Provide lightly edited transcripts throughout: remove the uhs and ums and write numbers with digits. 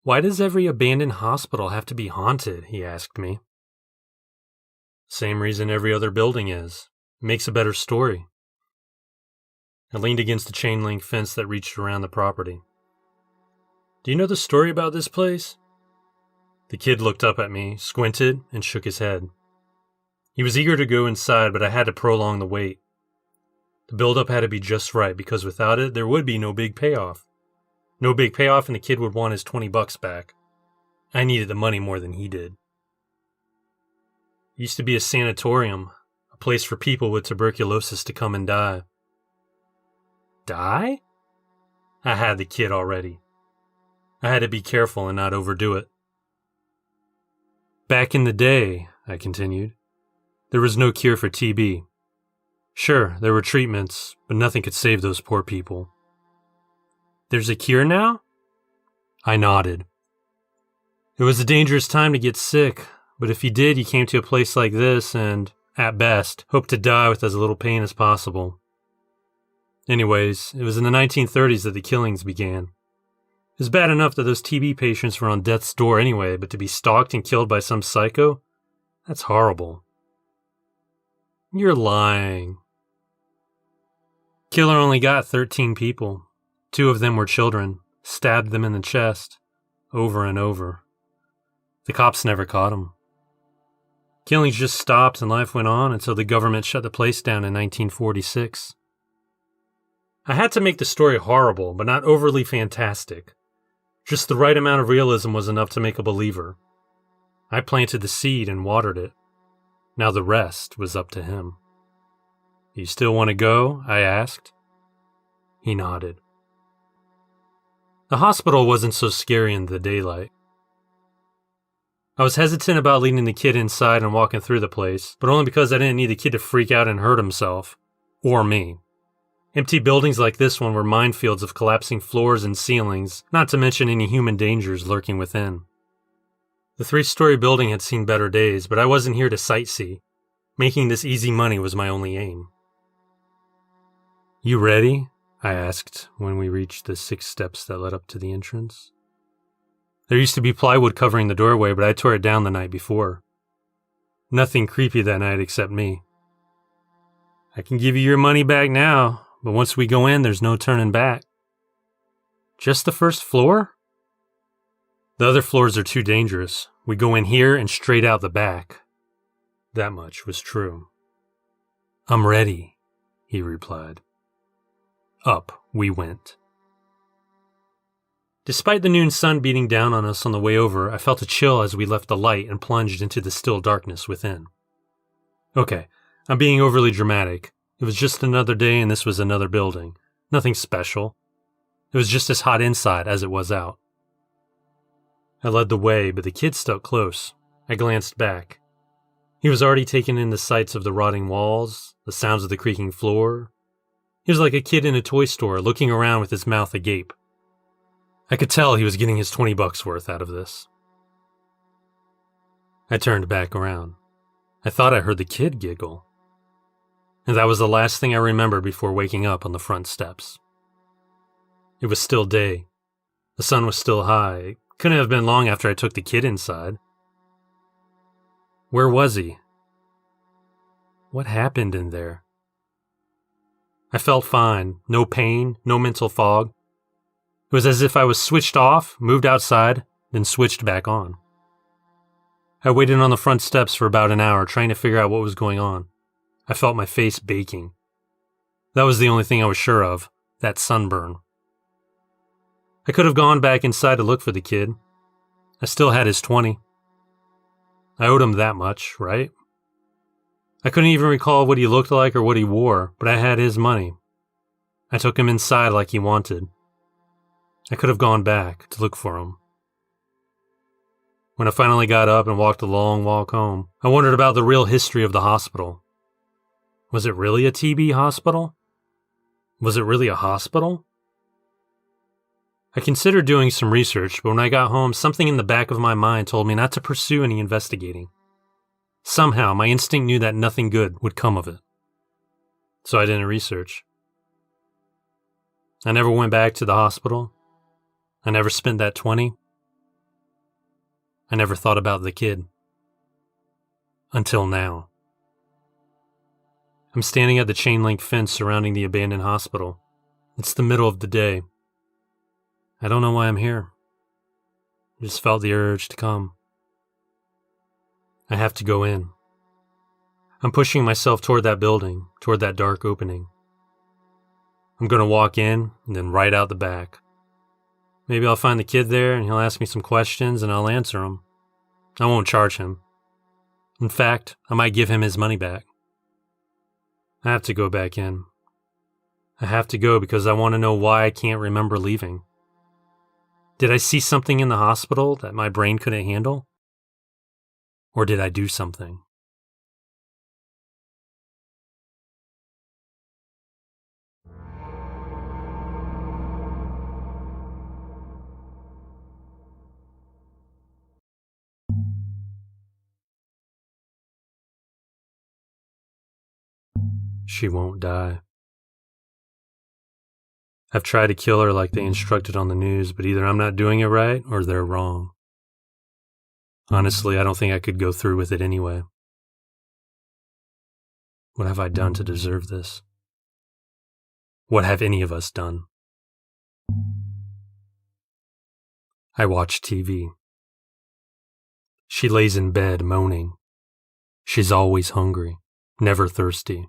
Why does every abandoned hospital have to be haunted? He asked me. Same reason every other building is. Makes a better story. I leaned against the chain link fence that reached around the property. Do you know the story about this place? The kid looked up at me, squinted, and shook his head. He was eager to go inside, but I had to prolong the wait. The build-up had to be just right, because without it, there would be no big payoff. No big payoff, and the kid would want his $20 back. I needed the money more than he did. It used to be a sanatorium, a place for people with tuberculosis to come and die. Die? I had the kid already. I had to be careful and not overdo it. Back in the day, I continued, there was no cure for TB. Sure, there were treatments, but nothing could save those poor people. There's a cure now? I nodded. It was a dangerous time to get sick, but if you did, you came to a place like this and, at best, hoped to die with as little pain as possible. Anyways, it was in the 1930s that the killings began. It was bad enough that those TB patients were on death's door anyway, but to be stalked and killed by some psycho? That's horrible. You're lying. Killer only got 13 people. 2 of them were children, stabbed them in the chest, over and over. The cops never caught him. Killings just stopped and life went on until the government shut the place down in 1946. I had to make the story horrible, but not overly fantastic. Just the right amount of realism was enough to make a believer. I planted the seed and watered it. Now the rest was up to him. You still want to go? I asked. He nodded. The hospital wasn't so scary in the daylight. I was hesitant about leading the kid inside and walking through the place, but only because I didn't need the kid to freak out and hurt himself. Or me. Empty buildings like this one were minefields of collapsing floors and ceilings, not to mention any human dangers lurking within. The 3-story building had seen better days, but I wasn't here to sightsee. Making this easy money was my only aim. You ready? I asked when we reached the 6 steps that led up to the entrance. There used to be plywood covering the doorway, but I tore it down the night before. Nothing creepy that night except me. I can give you your money back now, but once we go in, there's no turning back. Just the first floor? The other floors are too dangerous. We go in here and straight out the back. That much was true. I'm ready, he replied. Up we went. Despite the noon sun beating down on us on the way over, I felt a chill as we left the light and plunged into the still darkness within. Okay, I'm being overly dramatic. It was just another day and this was another building. Nothing special. It was just as hot inside as it was out. I led the way, but the kid stuck close. I glanced back. He was already taking in the sights of the rotting walls, the sounds of the creaking floor. He was like a kid in a toy store looking around with his mouth agape. I could tell he was getting his $20 worth out of this. I turned back around. I thought I heard the kid giggle. And that was the last thing I remembered before waking up on the front steps. It was still day. The sun was still high. It couldn't have been long after I took the kid inside. Where was he? What happened in there? I felt fine. No pain, no mental fog. It was as if I was switched off, moved outside, then switched back on. I waited on the front steps for about an hour, trying to figure out what was going on. I felt my face baking. That was the only thing I was sure of, that sunburn. I could have gone back inside to look for the kid. I still had his 20. I owed him that much, right? I couldn't even recall what he looked like or what he wore, but I had his money. I took him inside like he wanted. I could have gone back to look for him. When I finally got up and walked the long walk home, I wondered about the real history of the hospital. Was it really a TB hospital? Was it really a hospital? I considered doing some research, but when I got home, something in the back of my mind told me not to pursue any investigating. Somehow, my instinct knew that nothing good would come of it. So I didn't research. I never went back to the hospital. I never spent that 20. I never thought about the kid. Until now. I'm standing at the chain-link fence surrounding the abandoned hospital. It's the middle of the day. I don't know why I'm here. I just felt the urge to come. I have to go in. I'm pushing myself toward that building, toward that dark opening. I'm going to walk in and then right out the back. Maybe I'll find the kid there and he'll ask me some questions and I'll answer them. I won't charge him. In fact, I might give him his money back. I have to go back in. I have to go because I want to know why I can't remember leaving. Did I see something in the hospital that my brain couldn't handle? Or did I do something? She won't die. I've tried to kill her like they instructed on the news, but either I'm not doing it right or they're wrong. Honestly, I don't think I could go through with it anyway. What have I done to deserve this? What have any of us done? I watch TV. She lays in bed moaning. She's always hungry, never thirsty.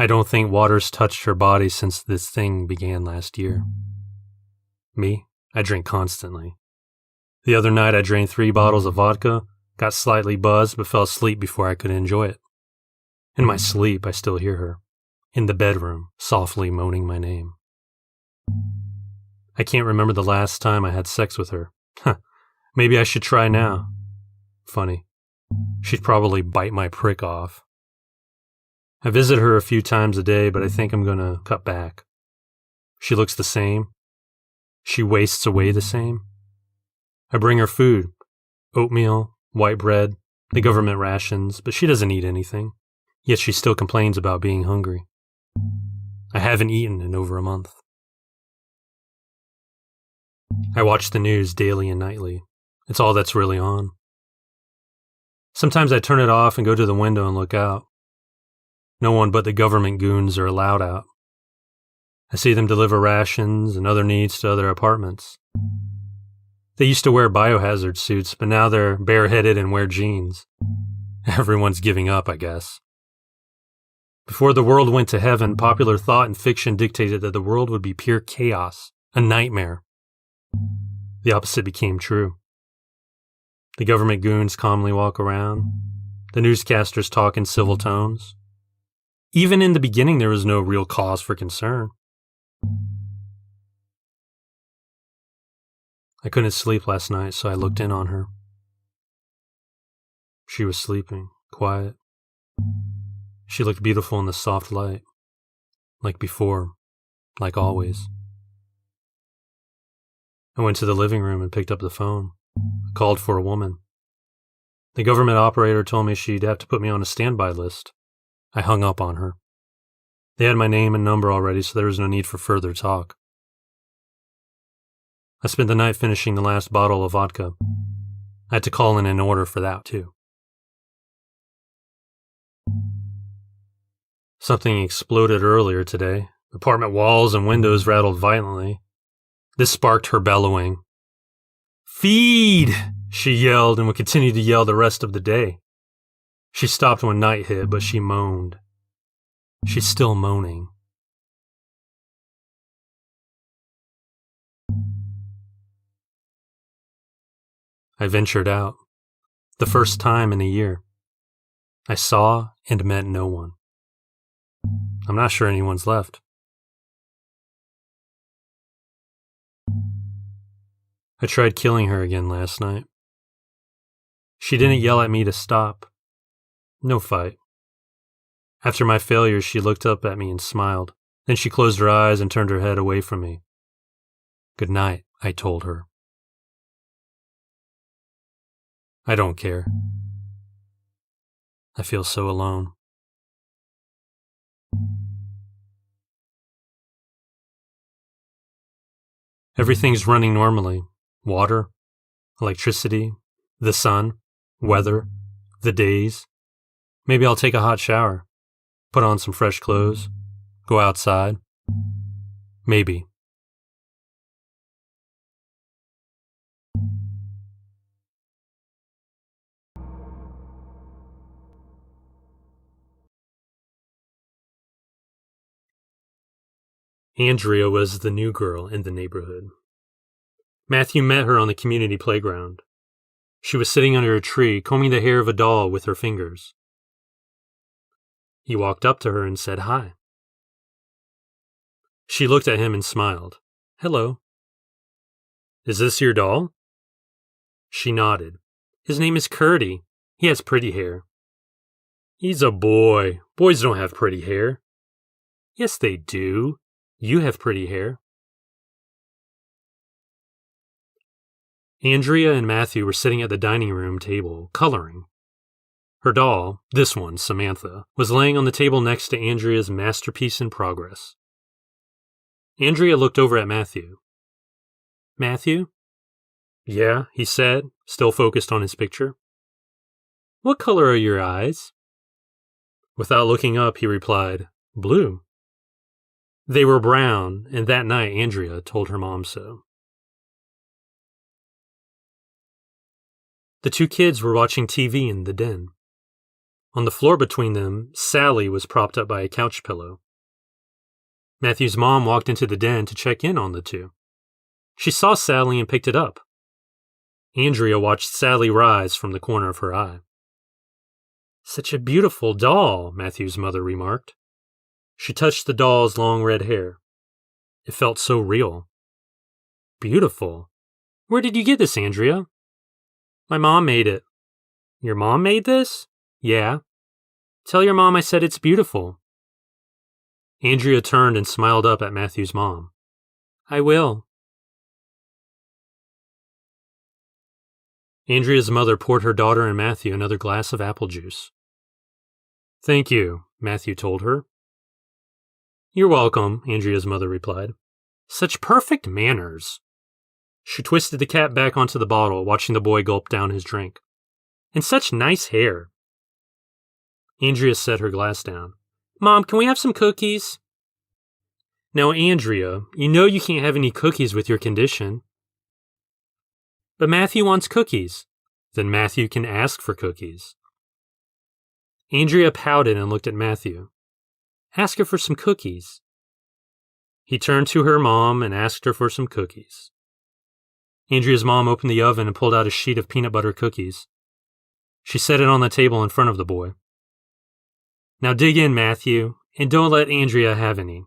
I don't think water's touched her body since this thing began last year. Me, I drink constantly. The other night I drained 3 bottles of vodka, got slightly buzzed, but fell asleep before I could enjoy it. In my sleep, I still hear her, in the bedroom, softly moaning my name. I can't remember the last time I had sex with her. Maybe I should try now. Funny. She'd probably bite my prick off. I visit her a few times a day, but I think I'm gonna cut back. She looks the same. She wastes away the same. I bring her food, oatmeal, white bread, the government rations, but she doesn't eat anything. Yet she still complains about being hungry. I haven't eaten in over a month. I watch the news daily and nightly. It's all that's really on. Sometimes I turn it off and go to the window and look out. No one but the government goons are allowed out. I see them deliver rations and other needs to other apartments. They used to wear biohazard suits, but now they're bareheaded and wear jeans. Everyone's giving up, I guess. Before the world went to heaven, popular thought and fiction dictated that the world would be pure chaos, a nightmare. The opposite became true. The government goons calmly walk around. The newscasters talk in civil tones. Even in the beginning, there was no real cause for concern. I couldn't sleep last night, so I looked in on her. She was sleeping, quiet. She looked beautiful in the soft light, like before, like always. I went to the living room and picked up the phone. I called for a woman. The government operator told me she'd have to put me on a standby list. I hung up on her. They had my name and number already, so there was no need for further talk. I spent the night finishing the last bottle of vodka. I had to call in an order for that, too. Something exploded earlier today. Apartment walls and windows rattled violently. This sparked her bellowing. "Feed!" she yelled and would continue to yell the rest of the day. She stopped when night hit, but she moaned. She's still moaning. I ventured out. The first time in a year. I saw and met no one. I'm not sure anyone's left. I tried killing her again last night. She didn't yell at me to stop. No fight. After my failure, she looked up at me and smiled. Then she closed her eyes and turned her head away from me. "Good night," I told her. I don't care. I feel so alone. Everything's running normally. Water, electricity, the sun, weather, the days. Maybe I'll take a hot shower, put on some fresh clothes, go outside. Maybe. Andrea was the new girl in the neighborhood. Matthew met her on the community playground. She was sitting under a tree, combing the hair of a doll with her fingers. He walked up to her and said hi. She looked at him and smiled. Hello. Is this your doll? She nodded. His name is Curdy. He has pretty hair. He's a boy. Boys don't have pretty hair. Yes, they do. You have pretty hair. Andrea and Matthew were sitting at the dining room table, coloring. Her doll, this one, Samantha, was laying on the table next to Andrea's masterpiece in progress. Andrea looked over at Matthew. Matthew? Yeah, he said, still focused on his picture. What color are your eyes? Without looking up, he replied, Blue. They were brown, and that night Andrea told her mom so. The two kids were watching TV in the den. On the floor between them, Sally was propped up by a couch pillow. Matthew's mom walked into the den to check in on the two. She saw Sally and picked it up. Andrea watched Sally rise from the corner of her eye. Such a beautiful doll, Matthew's mother remarked. She touched the doll's long red hair. It felt so real. Beautiful. Where did you get this, Andrea? My mom made it. Your mom made this? Yeah. Tell your mom I said it's beautiful. Andrea turned and smiled up at Matthew's mom. I will. Andrea's mother poured her daughter and Matthew another glass of apple juice. Thank you, Matthew told her. You're welcome, Andrea's mother replied. Such perfect manners. She twisted the cap back onto the bottle, watching the boy gulp down his drink. And such nice hair. Andrea set her glass down. Mom, can we have some cookies? Now, Andrea, you know you can't have any cookies with your condition. But Matthew wants cookies. Then Matthew can ask for cookies. Andrea pouted and looked at Matthew. Ask her for some cookies. He turned to her mom and asked her for some cookies. Andrea's mom opened the oven and pulled out a sheet of peanut butter cookies. She set it on the table in front of the boy. Now dig in, Matthew, and don't let Andrea have any.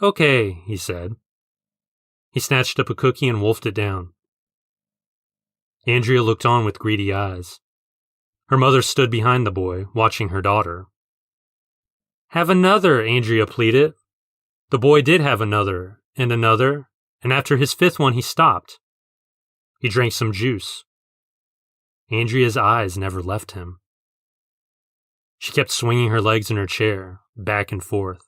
Okay, he said. He snatched up a cookie and wolfed it down. Andrea looked on with greedy eyes. Her mother stood behind the boy, watching her daughter. Have another, Andrea pleaded. The boy did have another, and after his fifth one he stopped. He drank some juice. Andrea's eyes never left him. She kept swinging her legs in her chair, back and forth.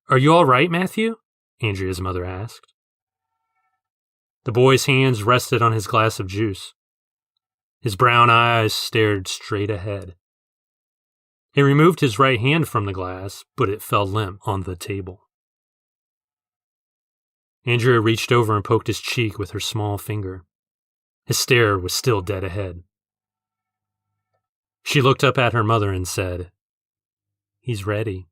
Are you all right, Matthew? Andrea's mother asked. The boy's hands rested on his glass of juice. His brown eyes stared straight ahead. He removed his right hand from the glass, but it fell limp on the table. Andrea reached over and poked his cheek with her small finger. His stare was still dead ahead. She looked up at her mother and said, He's ready.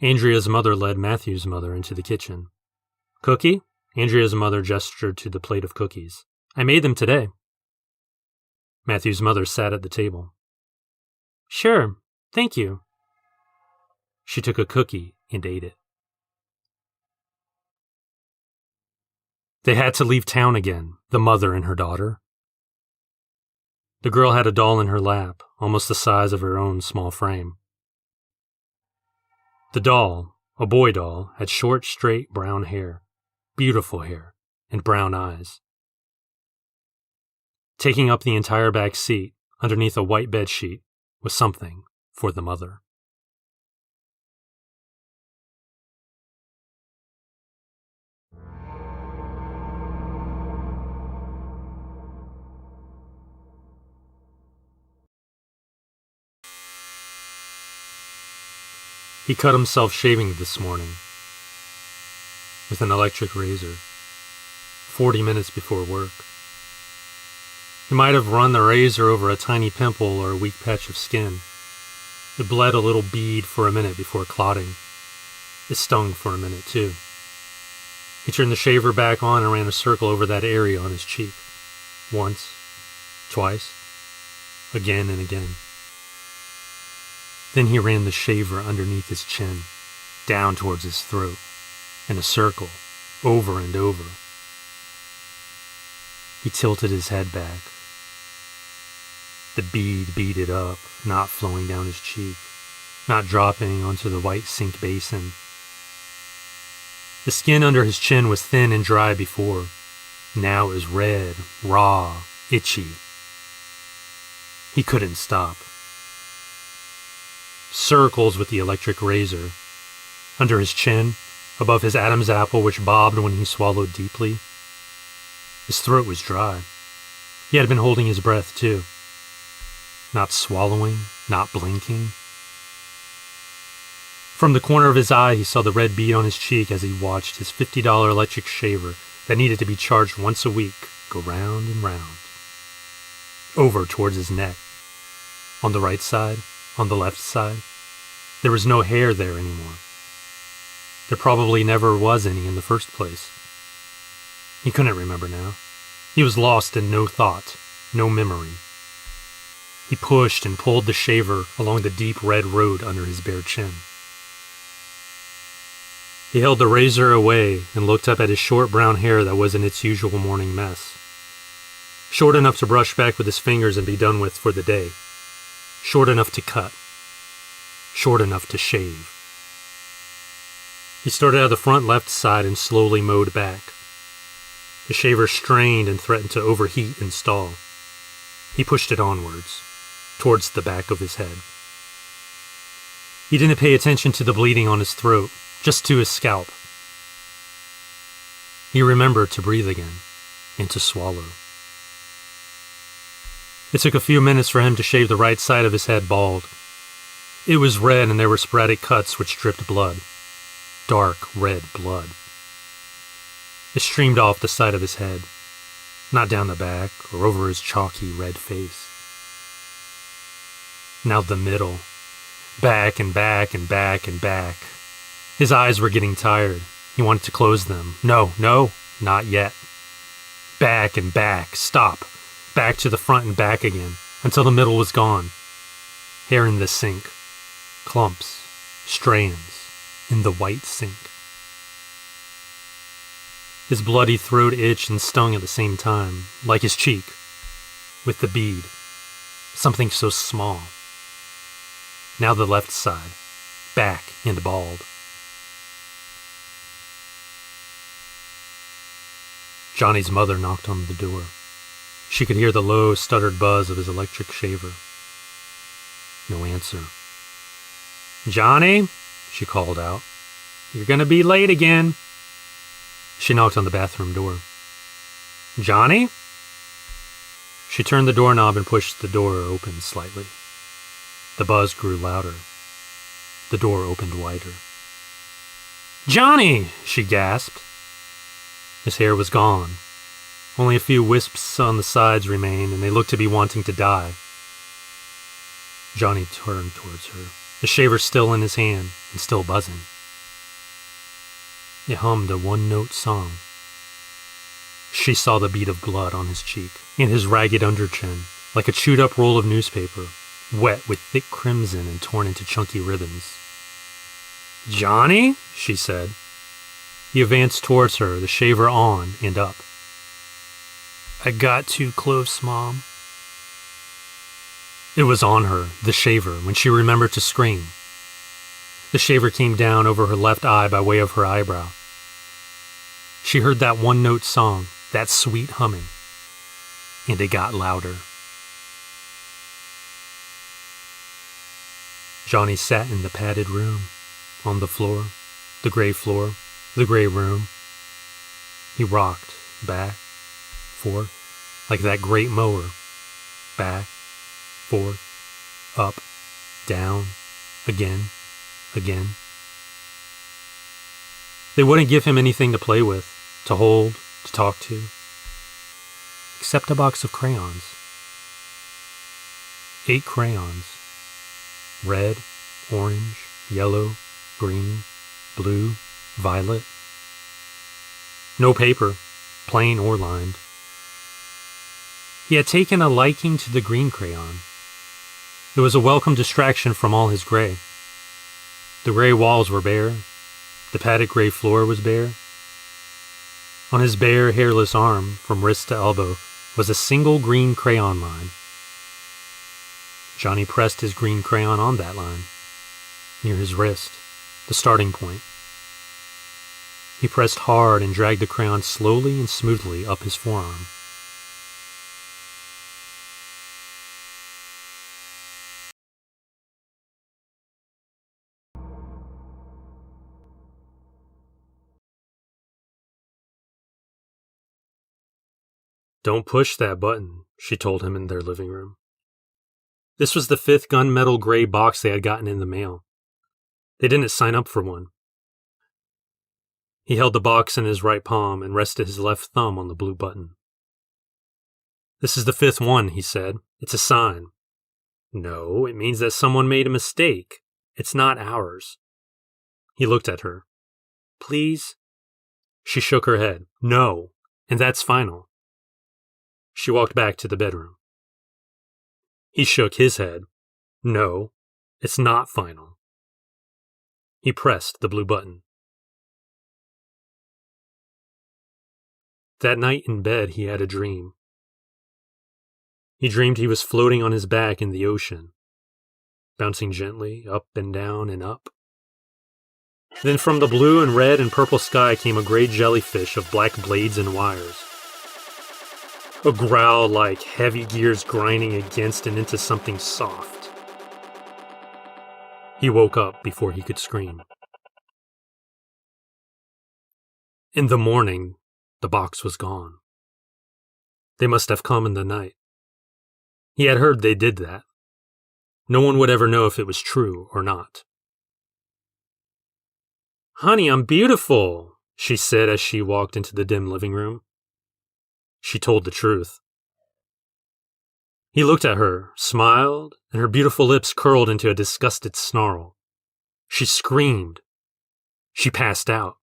Andrea's mother led Matthew's mother into the kitchen. Cookie? Andrea's mother gestured to the plate of cookies. I made them today. Matthew's mother sat at the table. Sure, thank you. She took a cookie and ate it. They had to leave town again, the mother and her daughter. The girl had a doll in her lap, almost the size of her own small frame. The doll, a boy doll, had short, straight brown hair, beautiful hair, and brown eyes. Taking up the entire back seat, underneath a white bedsheet, was something for the mother. He cut himself shaving this morning with an electric razor, 40 minutes before work. He might have run the razor over a tiny pimple or a weak patch of skin. It bled a little bead for a minute before clotting. It stung for a minute, too. He turned the shaver back on and ran a circle over that area on his cheek. Once, twice, again and again. Then he ran the shaver underneath his chin, down towards his throat, in a circle, over and over. He tilted his head back. The bead beaded up, not flowing down his cheek, not dropping onto the white sink basin. The skin under his chin was thin and dry before. Now it was red, raw, itchy. He couldn't stop. Circles with the electric razor. Under his chin, above his Adam's apple which bobbed when he swallowed deeply. His throat was dry. He had been holding his breath, too. Not swallowing, not blinking. From the corner of his eye, he saw the red bead on his cheek as he watched his $50 electric shaver that needed to be charged once a week go round and round. Over towards his neck. On the right side, on the left side. There was no hair there anymore. There probably never was any in the first place. He couldn't remember now. He was lost in no thought, no memory. He pushed and pulled the shaver along the deep red road under his bare chin. He held the razor away and looked up at his short brown hair that was in its usual morning mess. Short enough to brush back with his fingers and be done with for the day. Short enough to cut. Short enough to shave. He started at the front left side and slowly mowed back. The shaver strained and threatened to overheat and stall. He pushed it onwards, towards the back of his head. He didn't pay attention to the bleeding on his throat, just to his scalp. He remembered to breathe again, and to swallow. It took a few minutes for him to shave the right side of his head bald. It was red and there were sporadic cuts which dripped blood. Dark red blood. It streamed off the side of his head, not down the back or over his chalky red face. Now the middle. Back and back and back and back. His eyes were getting tired. He wanted to close them. No, not yet. Back and back. Stop. Back to the front and back again, until the middle was gone. Hair in the sink. Clumps. Strands. In the white sink. His bloody throat itched and stung at the same time, like his cheek. With the bead. Something so small. Now the left side. Back and bald. Johnny's mother knocked on the door. She could hear the low, stuttered buzz of his electric shaver. No answer. "Johnny," she called out. "You're gonna be late again." She knocked on the bathroom door. "Johnny?" She turned the doorknob and pushed the door open slightly. The buzz grew louder. The door opened wider. "Johnny!" she gasped. His hair was gone. Only a few wisps on the sides remained, and they looked to be wanting to die. Johnny turned towards her, the shaver still in his hand and still buzzing. It hummed a one-note song. She saw the bead of blood on his cheek, and his ragged underchin, like a chewed-up roll of newspaper, wet with thick crimson and torn into chunky ribbons. "Johnny?" she said. He advanced towards her, the shaver on and up. "I got too close, Mom." It was on her, the shaver, when she remembered to scream. The shaver came down over her left eye by way of her eyebrow. She heard that one-note song, that sweet humming, and it got louder. Johnny sat in the padded room, on the floor, the gray room. He rocked back, forth, like that great mower, back, forth, up, down, again, again. They wouldn't give him anything to play with, to hold, to talk to, except a box of crayons. 8 crayons. Red, orange, yellow, green, blue, violet. No paper, plain or lined. He had taken a liking to the green crayon. It was a welcome distraction from all his gray. The gray walls were bare. The padded gray floor was bare. On his bare, hairless arm, from wrist to elbow, was a single green crayon line. Johnny pressed his green crayon on that line, near his wrist, the starting point. He pressed hard and dragged the crayon slowly and smoothly up his forearm. "Don't push that button," she told him in their living room. This was the 5th gunmetal gray box they had gotten in the mail. They didn't sign up for one. He held the box in his right palm and rested his left thumb on the blue button. "This is the 5th one," he said. "It's a sign." "No, it means that someone made a mistake. It's not ours." He looked at her. "Please?" She shook her head. "No, and that's final." She walked back to the bedroom. He shook his head. "No, it's not final." He pressed the blue button. That night in bed, he had a dream. He dreamed he was floating on his back in the ocean, bouncing gently up and down and up. Then from the blue and red and purple sky came a gray jellyfish of black blades and wires. A growl like heavy gears grinding against and into something soft. He woke up before he could scream. In the morning, the box was gone. They must have come in the night. He had heard they did that. No one would ever know if it was true or not. "Honey, I'm beautiful," she said as she walked into the dim living room. She told the truth. He looked at her, smiled, and her beautiful lips curled into a disgusted snarl. She screamed. She passed out.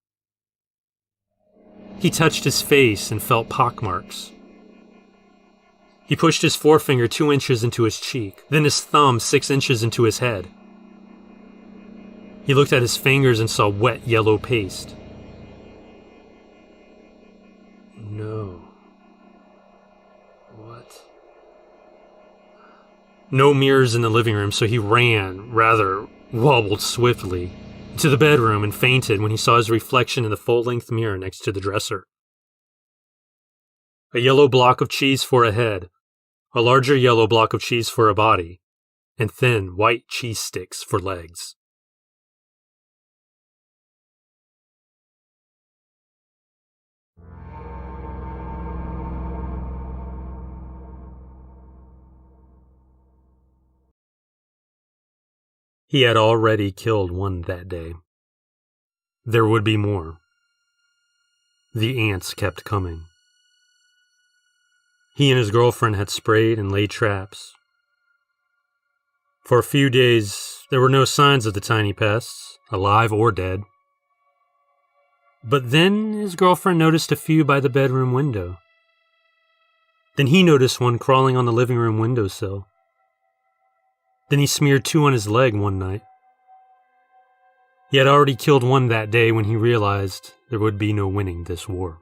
He touched his face and felt pockmarks. He pushed his forefinger 2 inches into his cheek, then his thumb 6 inches into his head. He looked at his fingers and saw wet yellow paste. No. What? No mirrors in the living room, so he wobbled swiftly, to the bedroom and fainted when he saw his reflection in the full-length mirror next to the dresser. A yellow block of cheese for a head, a larger yellow block of cheese for a body, and thin white cheese sticks for legs. He had already killed one that day. There would be more. The ants kept coming. He and his girlfriend had sprayed and laid traps. For a few days, there were no signs of the tiny pests, alive or dead. But then his girlfriend noticed a few by the bedroom window. Then he noticed one crawling on the living room windowsill. Then he smeared 2 on his leg one night. He had already killed one that day when he realized there would be no winning this war.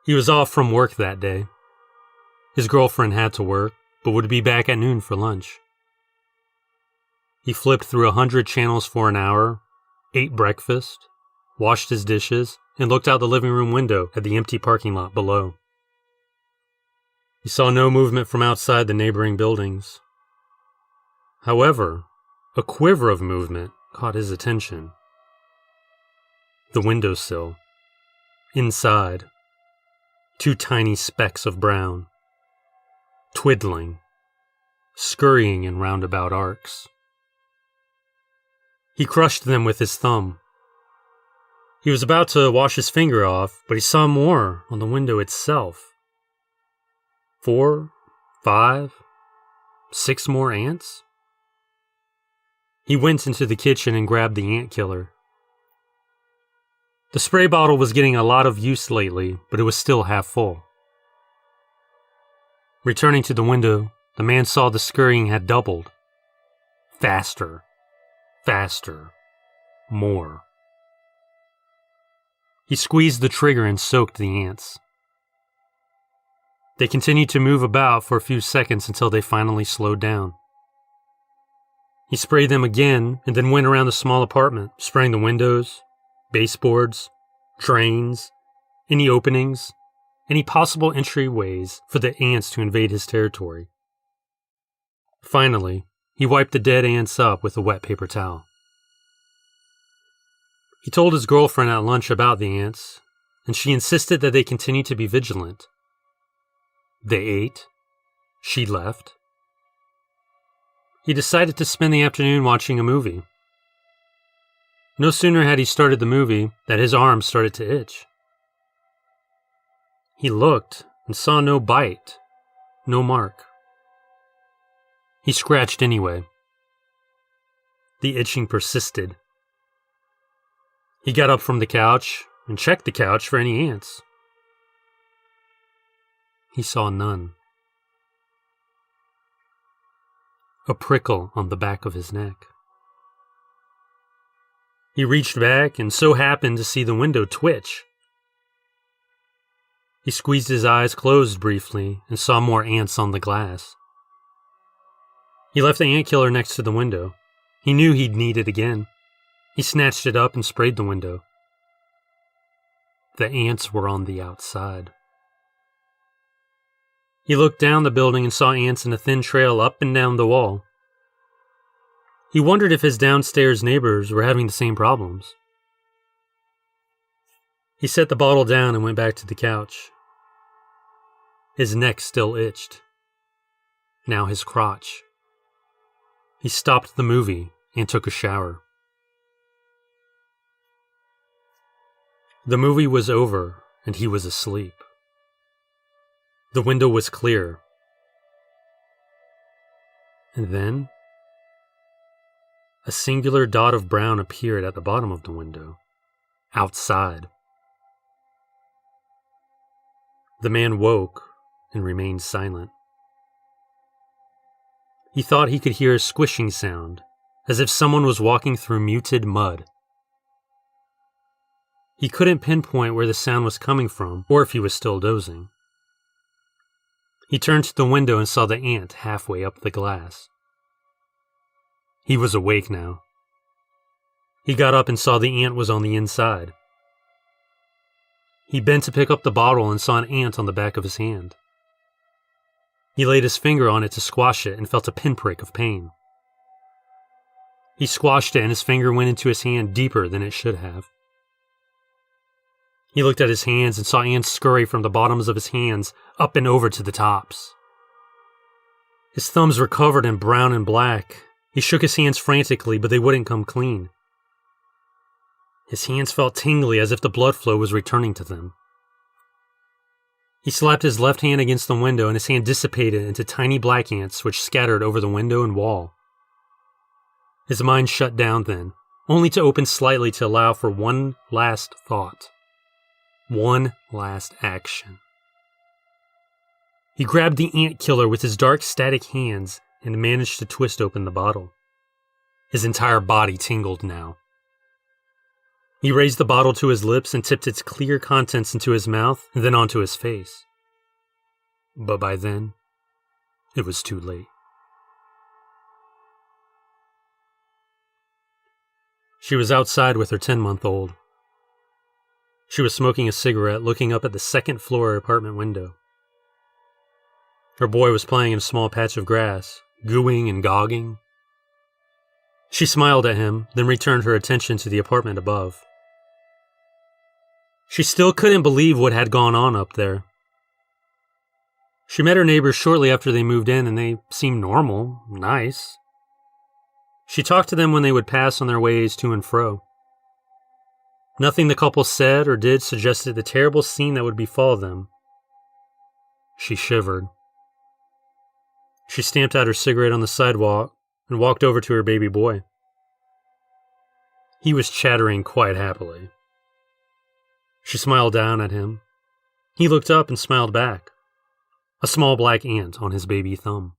He was off from work that day. His girlfriend had to work, but would be back at noon for lunch. He flipped through 100 channels for an hour, ate breakfast, washed his dishes, and looked out the living room window at the empty parking lot below. He saw no movement from outside the neighboring buildings. However, a quiver of movement caught his attention. The windowsill. Inside, 2 tiny specks of brown, twiddling, scurrying in roundabout arcs. He crushed them with his thumb. He was about to wash his finger off, but he saw more on the window itself. 4, 5, 6 more ants? He went into the kitchen and grabbed the ant killer. The spray bottle was getting a lot of use lately, but it was still half full. Returning to the window, the man saw the scurrying had doubled. Faster, faster, more. He squeezed the trigger and soaked the ants. They continued to move about for a few seconds until they finally slowed down. He sprayed them again and then went around the small apartment, spraying the windows, baseboards, drains, any openings, any possible entryways for the ants to invade his territory. Finally, he wiped the dead ants up with a wet paper towel. He told his girlfriend at lunch about the ants, and she insisted that they continue to be vigilant. They ate. She left. He decided to spend the afternoon watching a movie. No sooner had he started the movie that his arm started to itch. He looked and saw no bite, no mark. He scratched anyway. The itching persisted. He got up from the couch and checked the couch for any ants. He saw none. A prickle on the back of his neck. He reached back and so happened to see the window twitch. He squeezed his eyes closed briefly and saw more ants on the glass. He left the ant killer next to the window. He knew he'd need it again. He snatched it up and sprayed the window. The ants were on the outside. He looked down the building and saw ants in a thin trail up and down the wall. He wondered if his downstairs neighbors were having the same problems. He set the bottle down and went back to the couch. His neck still itched. Now his crotch. He stopped the movie and took a shower. The movie was over and he was asleep. The window was clear. And then, a singular dot of brown appeared at the bottom of the window, outside. The man woke and remained silent. He thought he could hear a squishing sound, as if someone was walking through muted mud. He couldn't pinpoint where the sound was coming from, or if he was still dozing. He turned to the window and saw the ant halfway up the glass. He was awake now. He got up and saw the ant was on the inside. He bent to pick up the bottle and saw an ant on the back of his hand. He laid his finger on it to squash it and felt a pinprick of pain. He squashed it and his finger went into his hand deeper than it should have. He looked at his hands and saw ants scurry from the bottoms of his hands up and over to the tops. His thumbs were covered in brown and black. He shook his hands frantically, but they wouldn't come clean. His hands felt tingly as if the blood flow was returning to them. He slapped his left hand against the window and his hand dissipated into tiny black ants which scattered over the window and wall. His mind shut down then, only to open slightly to allow for one last thought. One last action. He grabbed the ant killer with his dark static hands and managed to twist open the bottle. His entire body tingled now. He raised the bottle to his lips and tipped its clear contents into his mouth and then onto his face. But by then, it was too late. She was outside with her 10-month-old. She was smoking a cigarette, looking up at the second-floor apartment window. Her boy was playing in a small patch of grass, gooing and gogging. She smiled at him, then returned her attention to the apartment above. She still couldn't believe what had gone on up there. She met her neighbors shortly after they moved in, and they seemed normal, nice. She talked to them when they would pass on their ways to and fro. Nothing the couple said or did suggested the terrible scene that would befall them. She shivered. She stamped out her cigarette on the sidewalk and walked over to her baby boy. He was chattering quite happily. She smiled down at him. He looked up and smiled back. A small black ant on his baby thumb.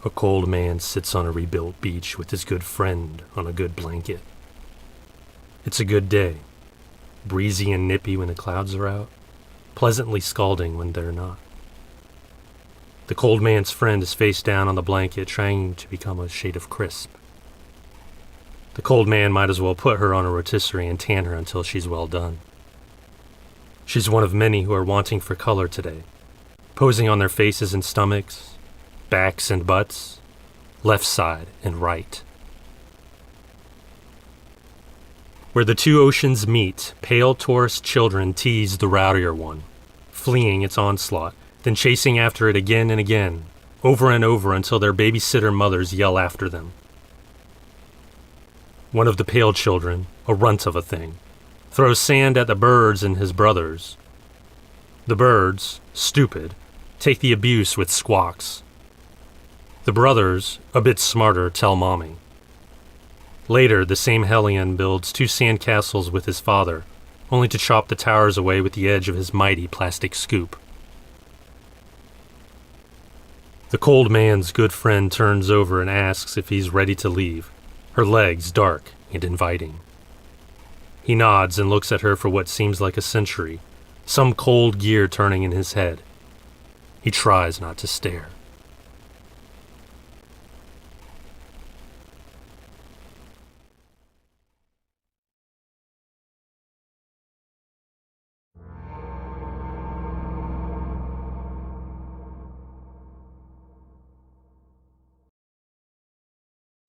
A cold man sits on a rebuilt beach with his good friend on a good blanket. It's a good day, breezy and nippy when the clouds are out, pleasantly scalding when they're not. The cold man's friend is face down on the blanket, trying to become a shade of crisp. The cold man might as well put her on a rotisserie and tan her until she's well done. She's one of many who are wanting for color today, posing on their faces and stomachs, backs and butts, left side and right. Where the two oceans meet, pale tourist children tease the rowdier one, fleeing its onslaught, then chasing after it again and again, over and over until their babysitter mothers yell after them. One of the pale children, a runt of a thing, throws sand at the birds and his brothers. The birds, stupid, take the abuse with squawks. The brothers, a bit smarter, tell Mommy. Later, the same hellion builds 2 sandcastles with his father, only to chop the towers away with the edge of his mighty plastic scoop. The cold man's good friend turns over and asks if he's ready to leave, her legs dark and inviting. He nods and looks at her for what seems like a century, some cold gear turning in his head. He tries not to stare.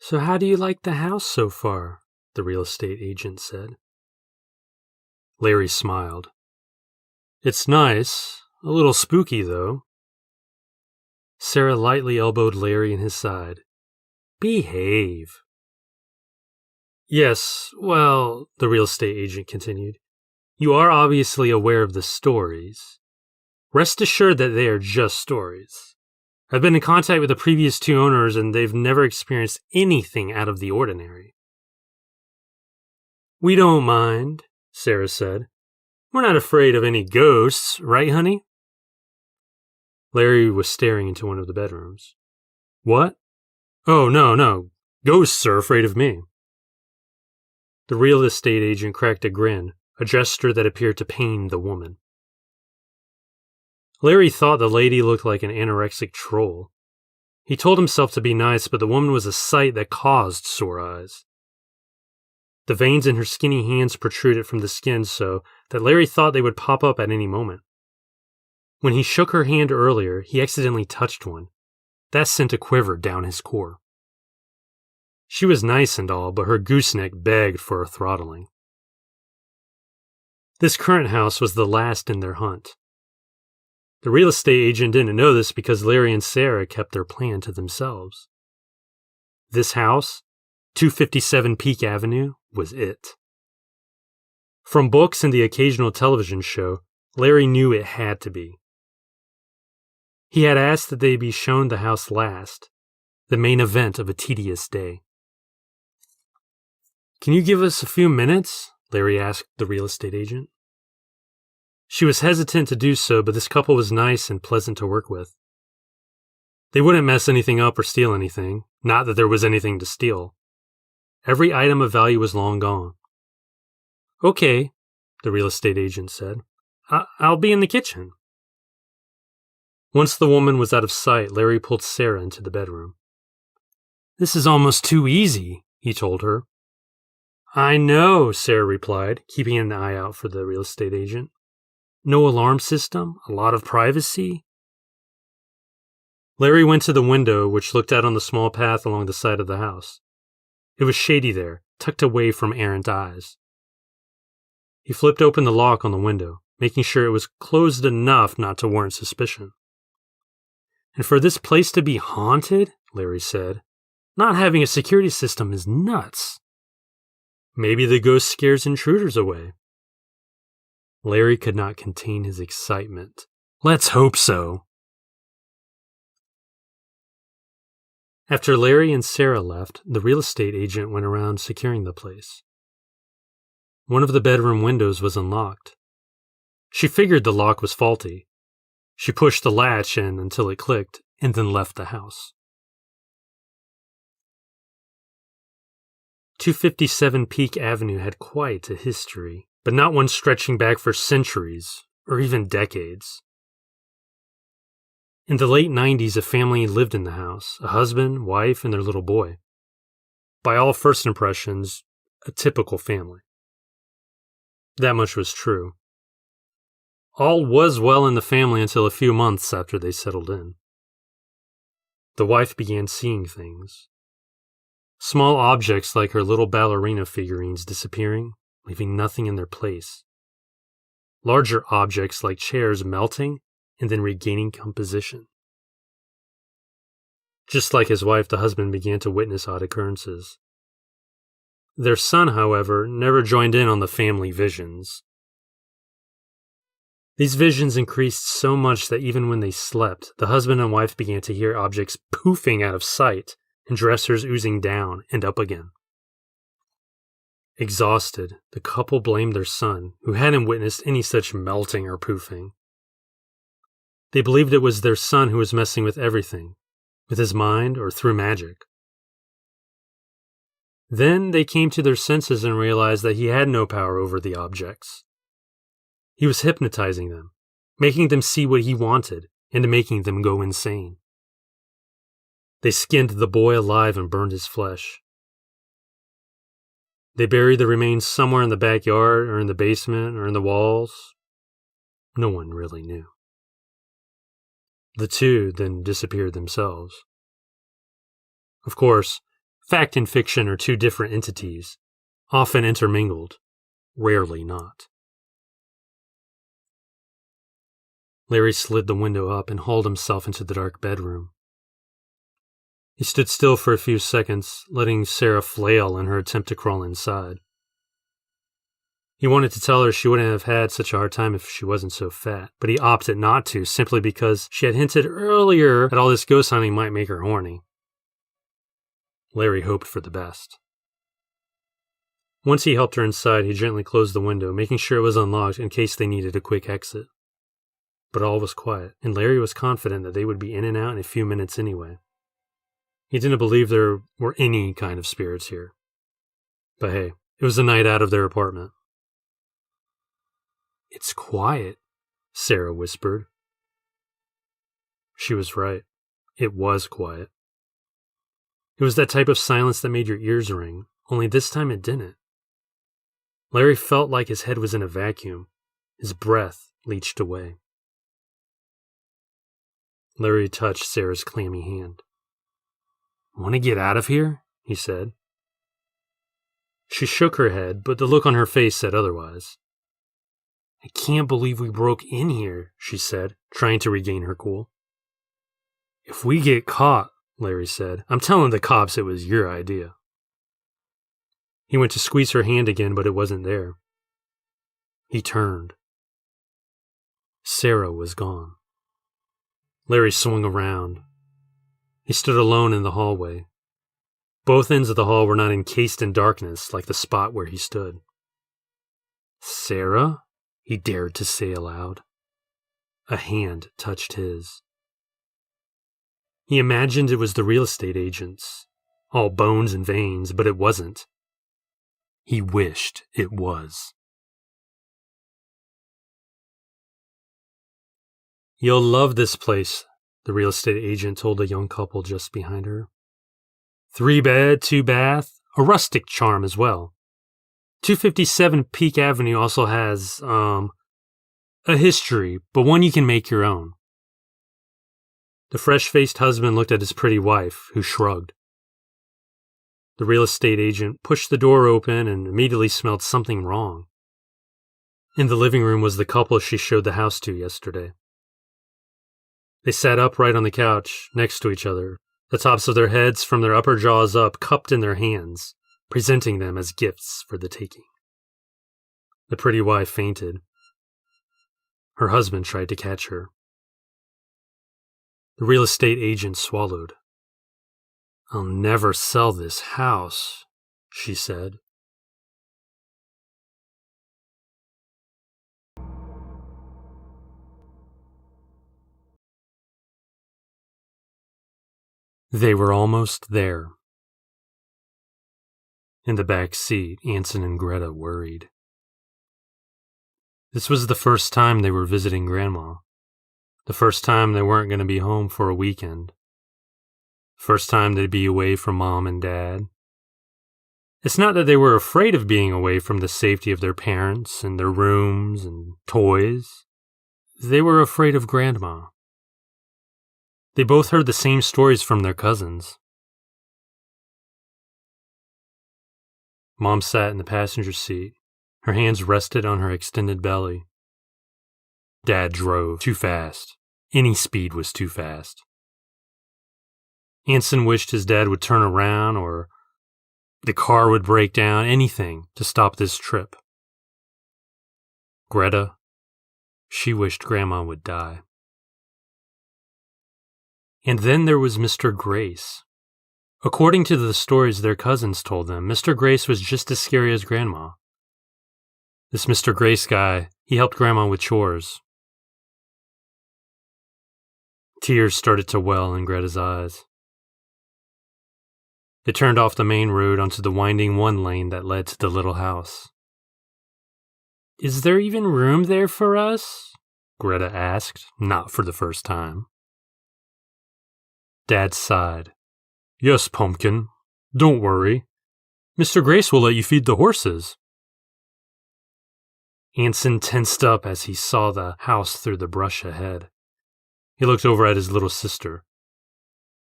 "So how do you like the house so far?" the real estate agent said. Larry smiled. "It's nice, a little spooky though." Sarah lightly elbowed Larry in his side. "Behave." "Yes, well," the real estate agent continued, "you are obviously aware of the stories. Rest assured that they are just stories. I've been in contact with the previous 2 owners and they've never experienced anything out of the ordinary." "We don't mind," Sarah said. "We're not afraid of any ghosts, right, honey?" Larry was staring into one of the bedrooms. "What? Oh, no. Ghosts are afraid of me." The real estate agent cracked a grin, a gesture that appeared to pain the woman. Larry thought the lady looked like an anorexic troll. He told himself to be nice, but the woman was a sight that caused sore eyes. The veins in her skinny hands protruded from the skin so that Larry thought they would pop up at any moment. When he shook her hand earlier, he accidentally touched one. That sent a quiver down his core. She was nice and all, but her gooseneck begged for a throttling. This current house was the last in their hunt. The real estate agent didn't know this because Larry and Sarah kept their plan to themselves. This house, 257 Peak Avenue, was it. From books and the occasional television show, Larry knew it had to be. He had asked that they be shown the house last, the main event of a tedious day. "Can you give us a few minutes?" Larry asked the real estate agent. She was hesitant to do so, but this couple was nice and pleasant to work with. They wouldn't mess anything up or steal anything, not that there was anything to steal. Every item of value was long gone. "Okay," the real estate agent said. I'll be in the kitchen." Once the woman was out of sight, Larry pulled Sarah into the bedroom. "This is almost too easy," he told her. "I know," Sarah replied, keeping an eye out for the real estate agent. "No alarm system, a lot of privacy." Larry went to the window, which looked out on the small path along the side of the house. It was shady there, tucked away from errant eyes. He flipped open the lock on the window, making sure it was closed enough not to warrant suspicion. And for this place to be haunted, Larry said, not having a security system is nuts. Maybe the ghost scares intruders away. Larry could not contain his excitement. Let's hope so. After Larry and Sarah left, the real estate agent went around securing the place. One of the bedroom windows was unlocked. She figured the lock was faulty. She pushed the latch in until it clicked and then left the house. 257 Peak Avenue had quite a history, but not one stretching back for centuries or even decades. In the late 90s, a family lived in the house, a husband, wife, and their little boy. By all first impressions, a typical family. That much was true. All was well in the family until a few months after they settled in. The wife began seeing things. Small objects like her little ballerina figurines disappearing, leaving nothing in their place. Larger objects like chairs melting and then regaining composition. Just like his wife, the husband began to witness odd occurrences. Their son, however, never joined in on the family visions. These visions increased so much that even when they slept, the husband and wife began to hear objects poofing out of sight and dressers oozing down and up again. Exhausted, the couple blamed their son, who hadn't witnessed any such melting or poofing. They believed it was their son who was messing with everything, with his mind or through magic. Then they came to their senses and realized that he had no power over the objects. He was hypnotizing them, making them see what he wanted, and making them go insane. They skinned the boy alive and burned his flesh. They buried the remains somewhere in the backyard or in the basement or in the walls. No one really knew. The two then disappeared themselves. Of course, fact and fiction are two different entities, often intermingled, rarely not. Larry slid the window up and hauled himself into the dark bedroom. He stood still for a few seconds, letting Sarah flail in her attempt to crawl inside. He wanted to tell her she wouldn't have had such a hard time if she wasn't so fat, but he opted not to simply because she had hinted earlier that all this ghost hunting might make her horny. Larry hoped for the best. Once he helped her inside, he gently closed the window, making sure it was unlocked in case they needed a quick exit. But all was quiet, and Larry was confident that they would be in and out in a few minutes anyway. He didn't believe there were any kind of spirits here. But hey, it was a night out of their apartment. "It's quiet," Sarah whispered. She was right. It was quiet. It was that type of silence that made your ears ring, only this time it didn't. Larry felt like his head was in a vacuum. His breath leached away. Larry touched Sarah's clammy hand. "Want to get out of here?" he said. She shook her head, but the look on her face said otherwise. "I can't believe we broke in here," she said, trying to regain her cool. "If we get caught," Larry said, "I'm telling the cops it was your idea." He went to squeeze her hand again, but it wasn't there. He turned. Sarah was gone. Larry swung around. He stood alone in the hallway. Both ends of the hall were not encased in darkness like the spot where he stood. "Sarah?" he dared to say aloud. A hand touched his. He imagined it was the real estate agent's, all bones and veins, but it wasn't. He wished it was. "You'll love this place," the real estate agent told a young couple just behind her. 3-bed, 2-bath, a rustic charm as well. 257 Peak Avenue also has, a history, but one you can make your own. The fresh-faced husband looked at his pretty wife, who shrugged. The real estate agent pushed the door open and immediately smelled something wrong. In the living room was the couple she showed the house to yesterday. They sat upright on the couch, next to each other, the tops of their heads from their upper jaws up cupped in their hands, presenting them as gifts for the taking. The pretty wife fainted. Her husband tried to catch her. The real estate agent swallowed. "I'll never sell this house," she said. They were almost there. In the back seat, Anson and Greta worried. This was the first time they were visiting Grandma. The first time they weren't going to be home for a weekend. First time they'd be away from Mom and Dad. It's not that they were afraid of being away from the safety of their parents and their rooms and toys. They were afraid of Grandma. They both heard the same stories from their cousins. Mom sat in the passenger seat. Her hands rested on her extended belly. Dad drove too fast. Any speed was too fast. Anson wished his dad would turn around or the car would break down, anything to stop this trip. Greta, she wished Grandma would die. And then there was Mr. Grace. According to the stories their cousins told them, Mr. Grace was just as scary as Grandma. This Mr. Grace guy, he helped Grandma with chores. Tears started to well in Greta's eyes. They turned off the main road onto the winding one lane that led to the little house. "Is there even room there for us?" Greta asked, not for the first time. Dad sighed. "Yes, Pumpkin. Don't worry. Mr. Grace will let you feed the horses." Anson tensed up as he saw the house through the brush ahead. He looked over at his little sister.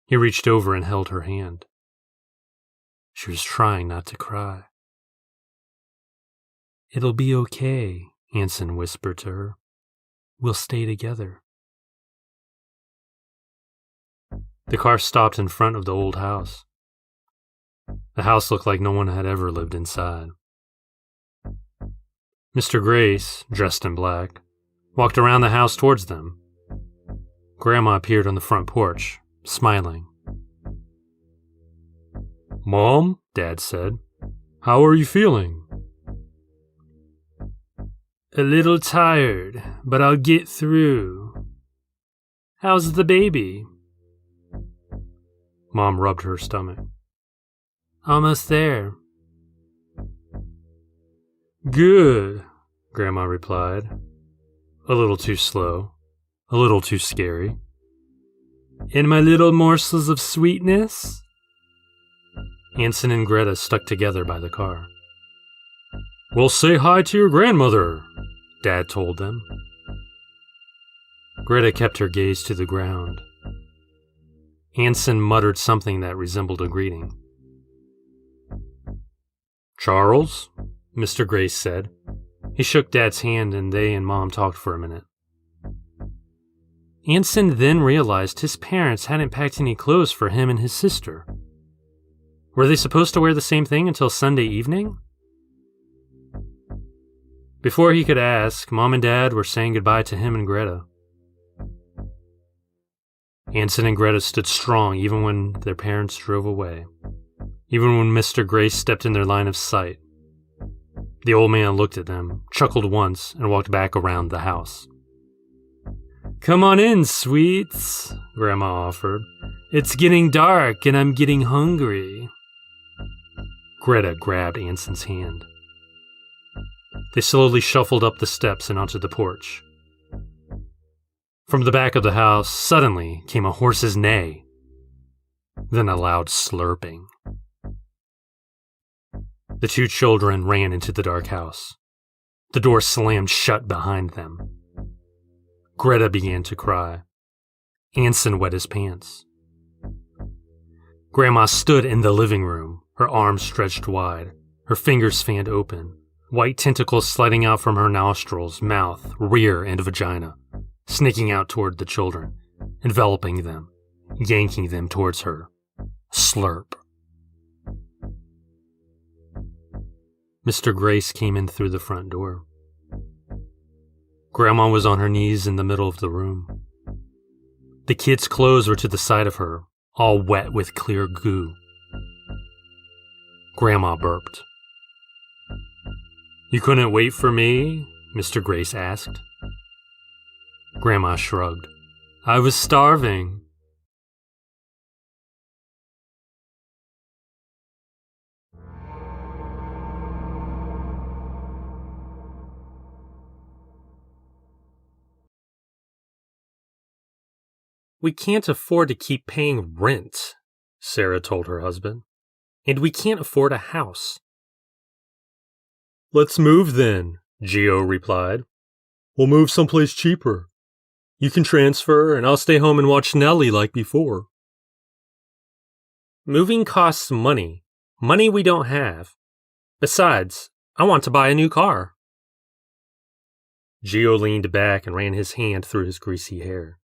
He reached over and held her hand. She was trying not to cry. "It'll be okay," Anson whispered to her. "We'll stay together." The car stopped in front of the old house. The house looked like no one had ever lived inside. Mr. Grace, dressed in black, walked around the house towards them. Grandma appeared on the front porch, smiling. "Mom," Dad said, "how are you feeling?" "A little tired, but I'll get through. How's the baby?" Mom rubbed her stomach. "Almost there." "Good," Grandma replied. A little too slow, a little too scary. "And my little morsels of sweetness?" Anson and Greta stuck together by the car. "Well, say hi to your grandmother," Dad told them. Greta kept her gaze to the ground. Anson muttered something that resembled a greeting. "Charles," Mr. Grace said. He shook Dad's hand and they and Mom talked for a minute. Anson then realized his parents hadn't packed any clothes for him and his sister. Were they supposed to wear the same thing until Sunday evening? Before he could ask, Mom and Dad were saying goodbye to him and Greta. Anson and Greta stood strong even when their parents drove away, even when Mr. Grace stepped in their line of sight. The old man looked at them, chuckled once, and walked back around the house. "Come on in, sweets," Grandma offered. "It's getting dark and I'm getting hungry." Greta grabbed Anson's hand. They slowly shuffled up the steps and onto the porch. From the back of the house, suddenly came a horse's neigh, then a loud slurping. The two children ran into the dark house. The door slammed shut behind them. Greta began to cry. Anson wet his pants. Grandma stood in the living room, her arms stretched wide, her fingers fanned open, white tentacles sliding out from her nostrils, mouth, rear, and vagina, snaking out toward the children, enveloping them, yanking them towards her. Slurp. Mr. Grace came in through the front door. Grandma was on her knees in the middle of the room. The kids' clothes were to the side of her, all wet with clear goo. Grandma burped. "You couldn't wait for me?" Mr. Grace asked. Grandma shrugged. "I was starving." "We can't afford to keep paying rent," Sarah told her husband. "And we can't afford a house." "Let's move then," Gio replied. "We'll move someplace cheaper. You can transfer, and I'll stay home and watch Nellie like before." "Moving costs money. Money we don't have. Besides, I want to buy a new car." Gio leaned back and ran his hand through his greasy hair.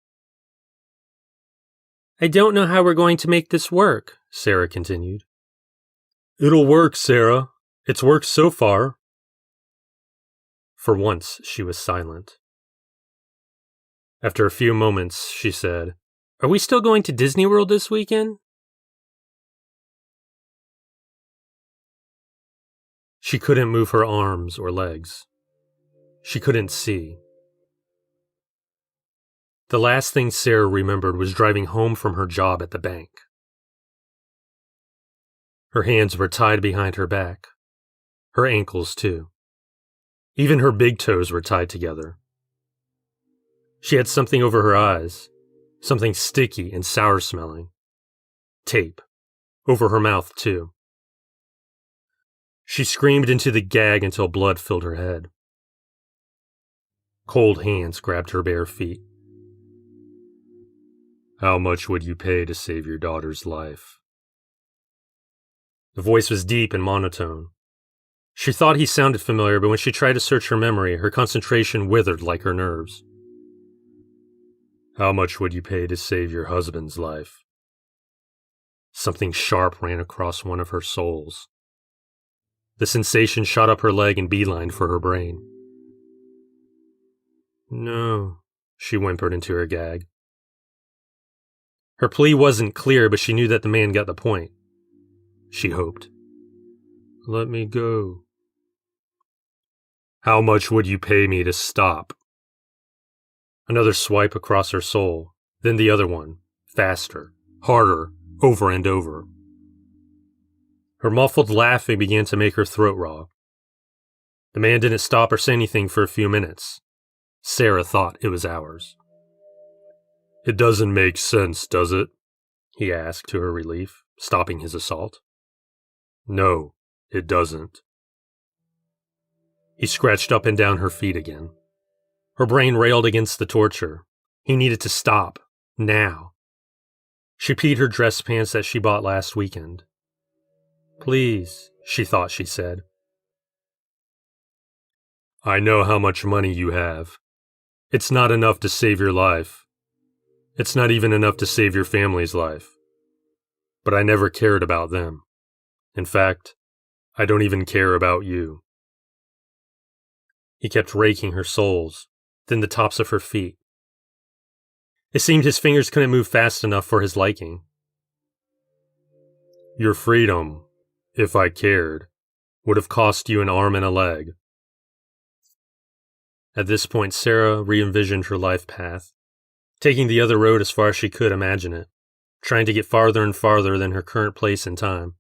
"I don't know how we're going to make this work," Sarah continued. "It'll work, Sarah. It's worked so far." For once, she was silent. After a few moments, she said, "Are we still going to Disney World this weekend?" She couldn't move her arms or legs. She couldn't see. The last thing Sarah remembered was driving home from her job at the bank. Her hands were tied behind her back. Her ankles, too. Even her big toes were tied together. She had something over her eyes, something sticky and sour-smelling. Tape. Over her mouth, too. She screamed into the gag until blood filled her head. Cold hands grabbed her bare feet. "How much would you pay to save your daughter's life?" The voice was deep and monotone. She thought he sounded familiar, but when she tried to search her memory, her concentration withered like her nerves. "How much would you pay to save your husband's life?" Something sharp ran across one of her soles. The sensation shot up her leg and beelined for her brain. "No," she whimpered into her gag. Her plea wasn't clear, but she knew that the man got the point. She hoped. "Let me go." "How much would you pay me to stop?" Another swipe across her soul, then the other one, faster, harder, over and over. Her muffled laughing began to make her throat raw. The man didn't stop or say anything for a few minutes. Sarah thought it was hours. "It doesn't make sense, does it?" he asked to her relief, stopping his assault. "No, it doesn't." He scratched up and down her feet again. Her brain railed against the torture. He needed to stop, now. She peed her dress pants that she bought last weekend. "Please," she thought she said. "I know how much money you have. It's not enough to save your life. It's not even enough to save your family's life. But I never cared about them. In fact, I don't even care about you." He kept raking her soles, then the tops of her feet. It seemed his fingers couldn't move fast enough for his liking. "Your freedom, if I cared, would have cost you an arm and a leg." At this point, Sarah re-envisioned her life path, taking the other road as far as she could imagine it, trying to get farther and farther than her current place in time.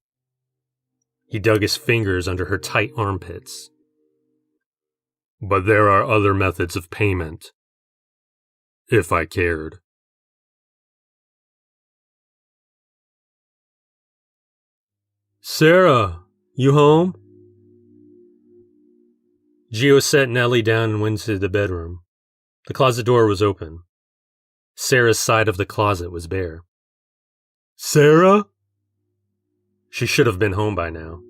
He dug his fingers under her tight armpits. "But there are other methods of payment. If I cared." "Sarah, you home?" Gio set Nellie down and went into the bedroom. The closet door was open. Sarah's side of the closet was bare. Sarah? She should have been home by now.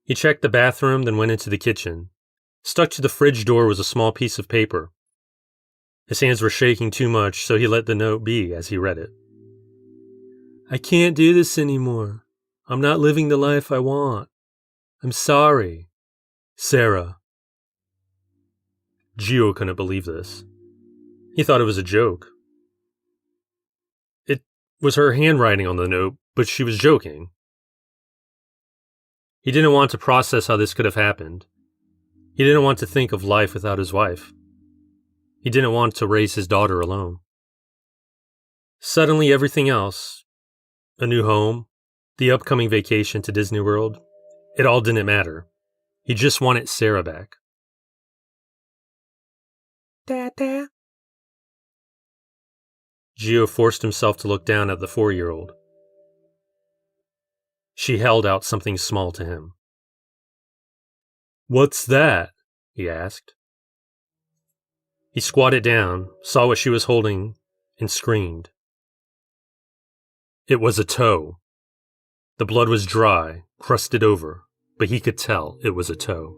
He checked the bathroom, then went into the kitchen. Stuck to the fridge door was a small piece of paper. His hands were shaking too much, so he let the note be as he read it. I can't do this anymore. I'm not living the life I want. I'm sorry. Sarah. Gio couldn't believe this. He thought it was a joke. It was her handwriting on the note, but she was joking. He didn't want to process how this could have happened. He didn't want to think of life without his wife. He didn't want to raise his daughter alone. Suddenly everything else, a new home, the upcoming vacation to Disney World, it all didn't matter. He just wanted Sarah back. Dada. Gio forced himself to look down at the 4-year-old. She held out something small to him. What's that? He asked. He squatted down, saw what she was holding, and screamed. It was a toe. The blood was dry, crusted over, but he could tell it was a toe.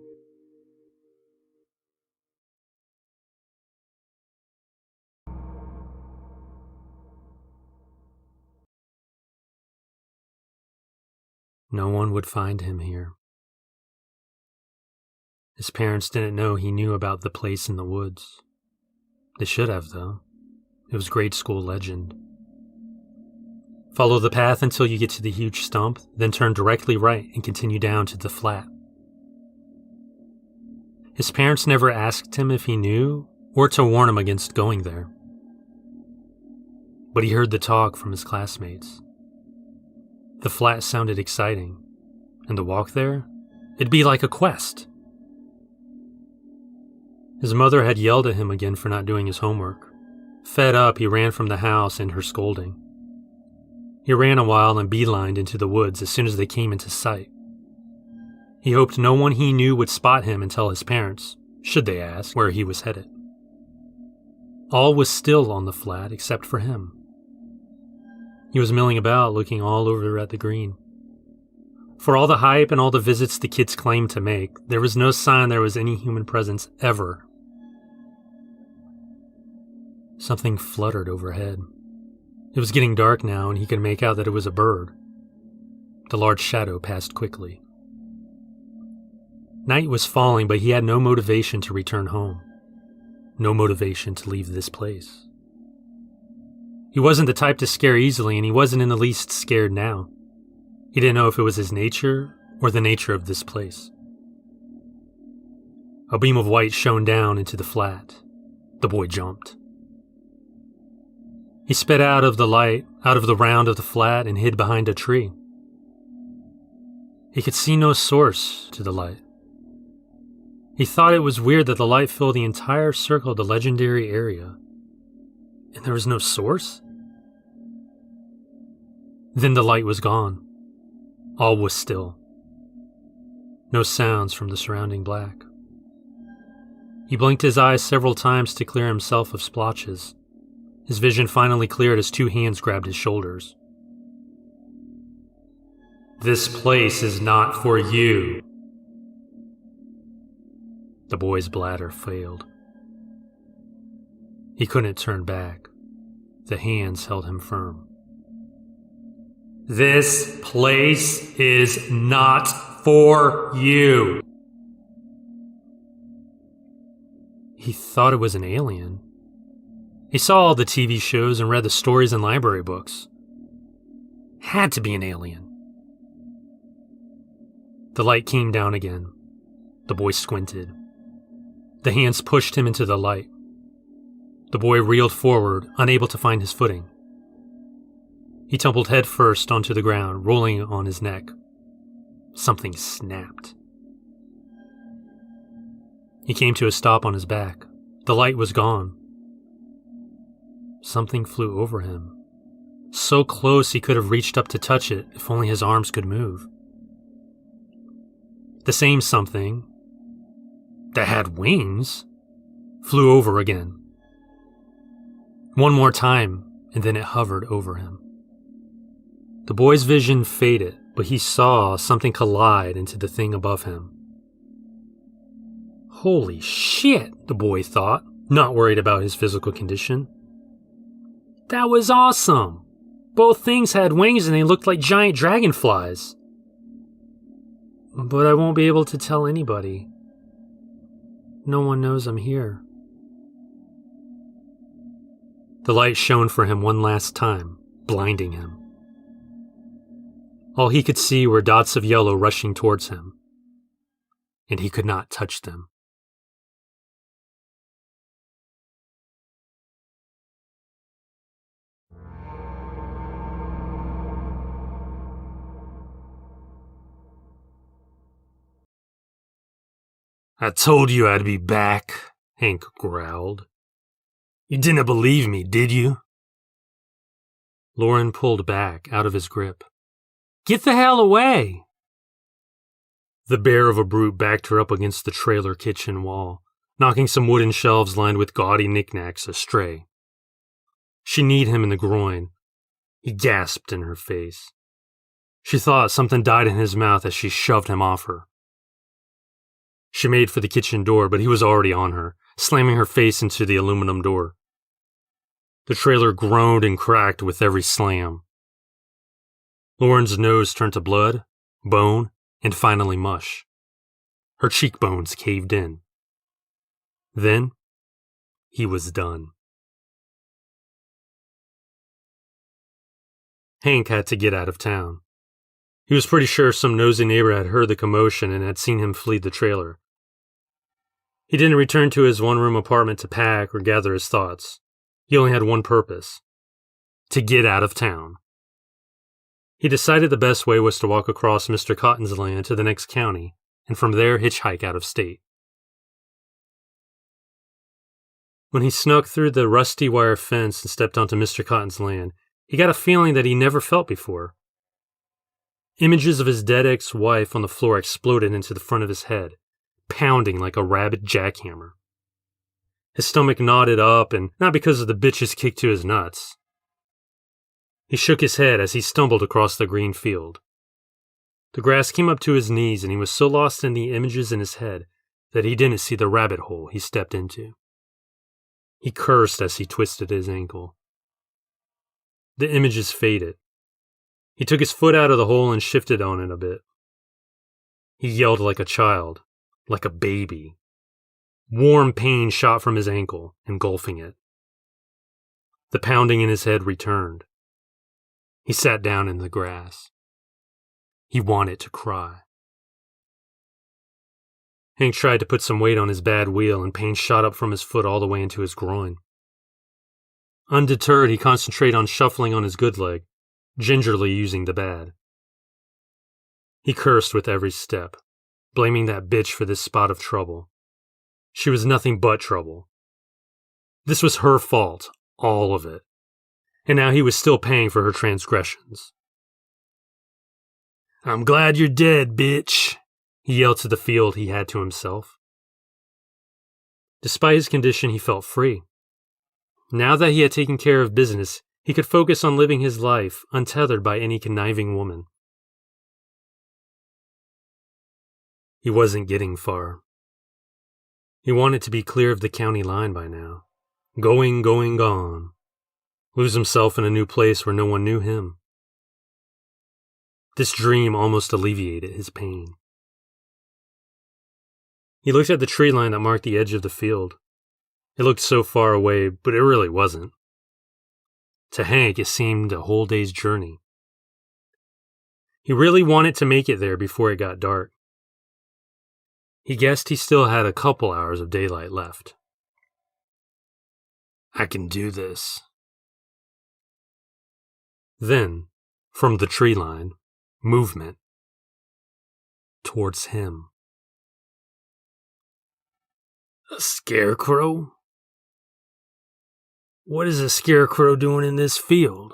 No one would find him here. His parents didn't know he knew about the place in the woods. They should have, though. It was grade school legend. Follow the path until you get to the huge stump, then turn directly right and continue down to the flat. His parents never asked him if he knew or to warn him against going there. But he heard the talk from his classmates. The flat sounded exciting, and the walk there, it'd be like a quest. His mother had yelled at him again for not doing his homework. Fed up, he ran from the house and her scolding. He ran a while and beelined into the woods as soon as they came into sight. He hoped no one he knew would spot him and tell his parents, should they ask, where he was headed. All was still on the flat except for him. He was milling about, looking all over at the green. For all the hype and all the visits the kids claimed to make, there was no sign there was any human presence ever. Something fluttered overhead. It was getting dark now, and he could make out that it was a bird. The large shadow passed quickly. Night was falling, but he had no motivation to return home. No motivation to leave this place. He wasn't the type to scare easily, and he wasn't in the least scared now. He didn't know if it was his nature or the nature of this place. A beam of white shone down into the flat. The boy jumped. He sped out of the light, out of the round of the flat, and hid behind a tree. He could see no source to the light. He thought it was weird that the light filled the entire circle of the legendary area, and there was no source? Then the light was gone. All was still. No sounds from the surrounding black. He blinked his eyes several times to clear himself of splotches. His vision finally cleared as 2 hands grabbed his shoulders. This place is not for you. The boy's bladder failed. He couldn't turn back. The hands held him firm. This place is not for you. He thought it was an alien. He saw all the TV shows and read the stories in library books. Had to be an alien. The light came down again. The boy squinted. The hands pushed him into the light. The boy reeled forward, unable to find his footing. He tumbled headfirst onto the ground, rolling on his neck. Something snapped. He came to a stop on his back. The light was gone. Something flew over him. So close he could have reached up to touch it if only his arms could move. The same something, that had wings, flew over again. One more time, and then it hovered over him. The boy's vision faded, but he saw something collide into the thing above him. Holy shit, the boy thought, not worried about his physical condition. That was awesome! Both things had wings and they looked like giant dragonflies. But I won't be able to tell anybody. No one knows I'm here. The light shone for him one last time, blinding him. All he could see were dots of yellow rushing towards him, and he could not touch them. I told you I'd be back, Hank growled. You didn't believe me, did you? Lauren pulled back out of his grip. Get the hell away! The bear of a brute backed her up against the trailer kitchen wall, knocking some wooden shelves lined with gaudy knickknacks astray. She kneed him in the groin. He gasped in her face. She thought something died in his mouth as she shoved him off her. She made for the kitchen door, but he was already on her, slamming her face into the aluminum door. The trailer groaned and cracked with every slam. Lauren's nose turned to blood, bone, and finally mush. Her cheekbones caved in. Then, he was done. Hank had to get out of town. He was pretty sure some nosy neighbor had heard the commotion and had seen him flee the trailer. He didn't return to his one-room apartment to pack or gather his thoughts. He only had one purpose: to get out of town. He decided the best way was to walk across Mr. Cotton's land to the next county, and from there hitchhike out of state. When he snuck through the rusty wire fence and stepped onto Mr. Cotton's land, he got a feeling that he never felt before. Images of his dead ex-wife on the floor exploded into the front of his head, pounding like a rabid jackhammer. His stomach knotted up, and not because of the bitch's kick to his nuts. He shook his head as he stumbled across the green field. The grass came up to his knees, and he was so lost in the images in his head that he didn't see the rabbit hole he stepped into. He cursed as he twisted his ankle. The images faded. He took his foot out of the hole and shifted on it a bit. He yelled like a child, like a baby. Warm pain shot from his ankle, engulfing it. The pounding in his head returned. He sat down in the grass. He wanted to cry. Hank tried to put some weight on his bad wheel, and pain shot up from his foot all the way into his groin. Undeterred, he concentrated on shuffling on his good leg, gingerly using the bad. He cursed with every step, blaming that bitch for this spot of trouble. She was nothing but trouble. This was her fault, all of it. And now he was still paying for her transgressions. I'm glad you're dead, bitch, he yelled to the field he had to himself. Despite his condition, he felt free. Now that he had taken care of business, he could focus on living his life, untethered by any conniving woman. He wasn't getting far. He wanted to be clear of the county line by now. Going, gone. Lose himself in a new place where no one knew him. This dream almost alleviated his pain. He looked at the tree line that marked the edge of the field. It looked so far away, but it really wasn't. To Hank, it seemed a whole day's journey. He really wanted to make it there before it got dark. He guessed he still had a couple hours of daylight left. I can do this. Then, from the tree line, movement towards him. A scarecrow? What is a scarecrow doing in this field?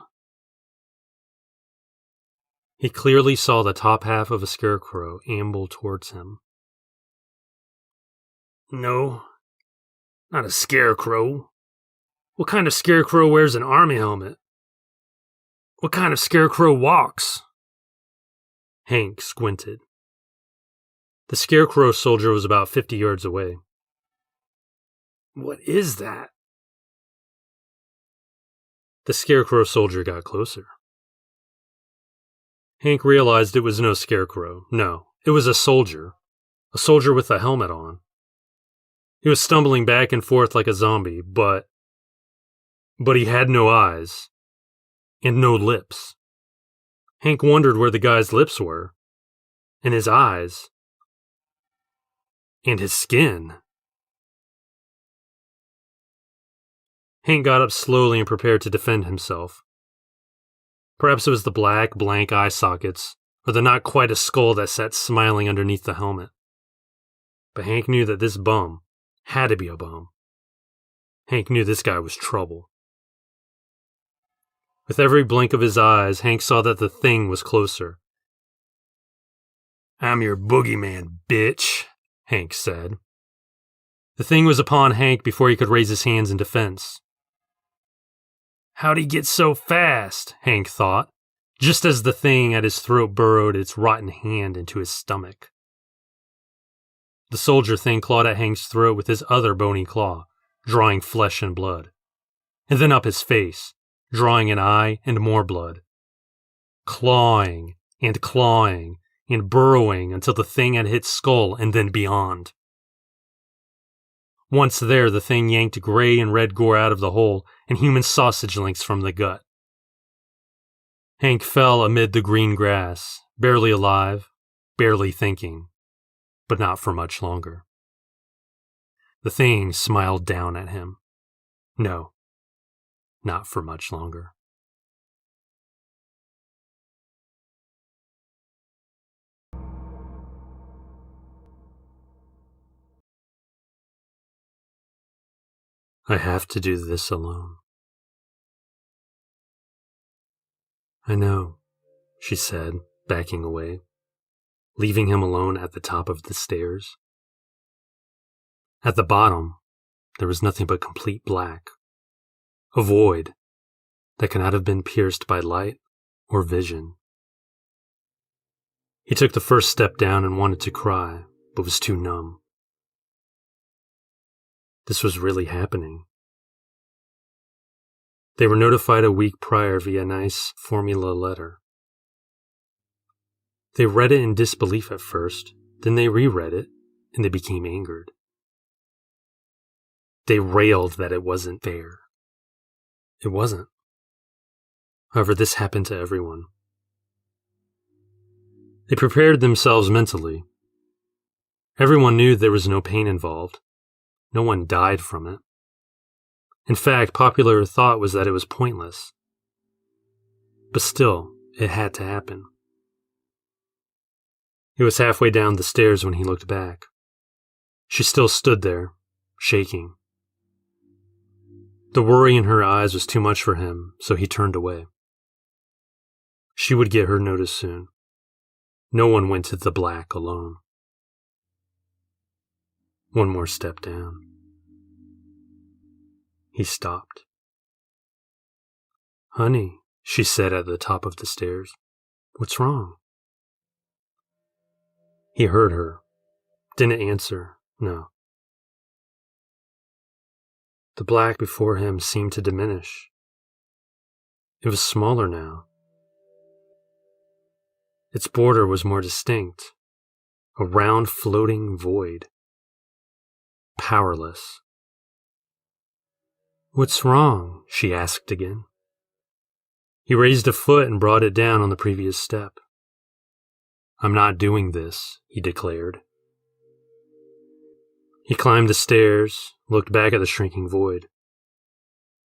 He clearly saw the top half of a scarecrow amble towards him. No, not a scarecrow. What kind of scarecrow wears an army helmet? What kind of scarecrow walks? Hank squinted. The scarecrow soldier was about 50 yards away. What is that? The scarecrow soldier got closer. Hank realized it was no scarecrow. No, it was a soldier with a helmet on. He was stumbling back and forth like a zombie, but he had no eyes and no lips. Hank wondered where the guy's lips were, and his eyes, and his skin. Hank got up slowly and prepared to defend himself. Perhaps it was the black, blank eye sockets, or the not quite a skull that sat smiling underneath the helmet. But Hank knew that this bum had to be a bum. Hank knew this guy was trouble. With every blink of his eyes, Hank saw that the thing was closer. "I'm your boogeyman, bitch," Hank said. The thing was upon Hank before he could raise his hands in defense. How'd he get so fast? Hank thought, just as the thing at his throat burrowed its rotten hand into his stomach. The soldier thing clawed at Hank's throat with his other bony claw, drawing flesh and blood, and then up his face, drawing an eye and more blood. Clawing and clawing and burrowing until the thing had hit skull and then beyond. Once there, the thing yanked gray and red gore out of the hole and human sausage links from the gut. Hank fell amid the green grass, barely alive, barely thinking, but not for much longer. The thing smiled down at him. No, not for much longer. I have to do this alone. I know, she said, backing away, leaving him alone at the top of the stairs. At the bottom, there was nothing but complete black, a void that could not have been pierced by light or vision. He took the first step down and wanted to cry, but was too numb. This was really happening. They were notified a week prior via a nice formula letter. They read it in disbelief at first, then they reread it, and they became angered. They railed that it wasn't fair. It wasn't. However, this happened to everyone. They prepared themselves mentally. Everyone knew there was no pain involved. No one died from it. In fact, popular thought was that it was pointless. But still, it had to happen. He was halfway down the stairs when he looked back. She still stood there, shaking. The worry in her eyes was too much for him, so he turned away. She would get her notice soon. No one went to the black alone. One more step down. He stopped. Honey, she said at the top of the stairs, what's wrong? He heard her. Didn't answer, no. The black before him seemed to diminish. It was smaller now. Its border was more distinct. A round floating void. Powerless. What's wrong? She asked again. He raised a foot and brought it down on the previous step. I'm not doing this, he declared. He climbed the stairs, looked back at the shrinking void.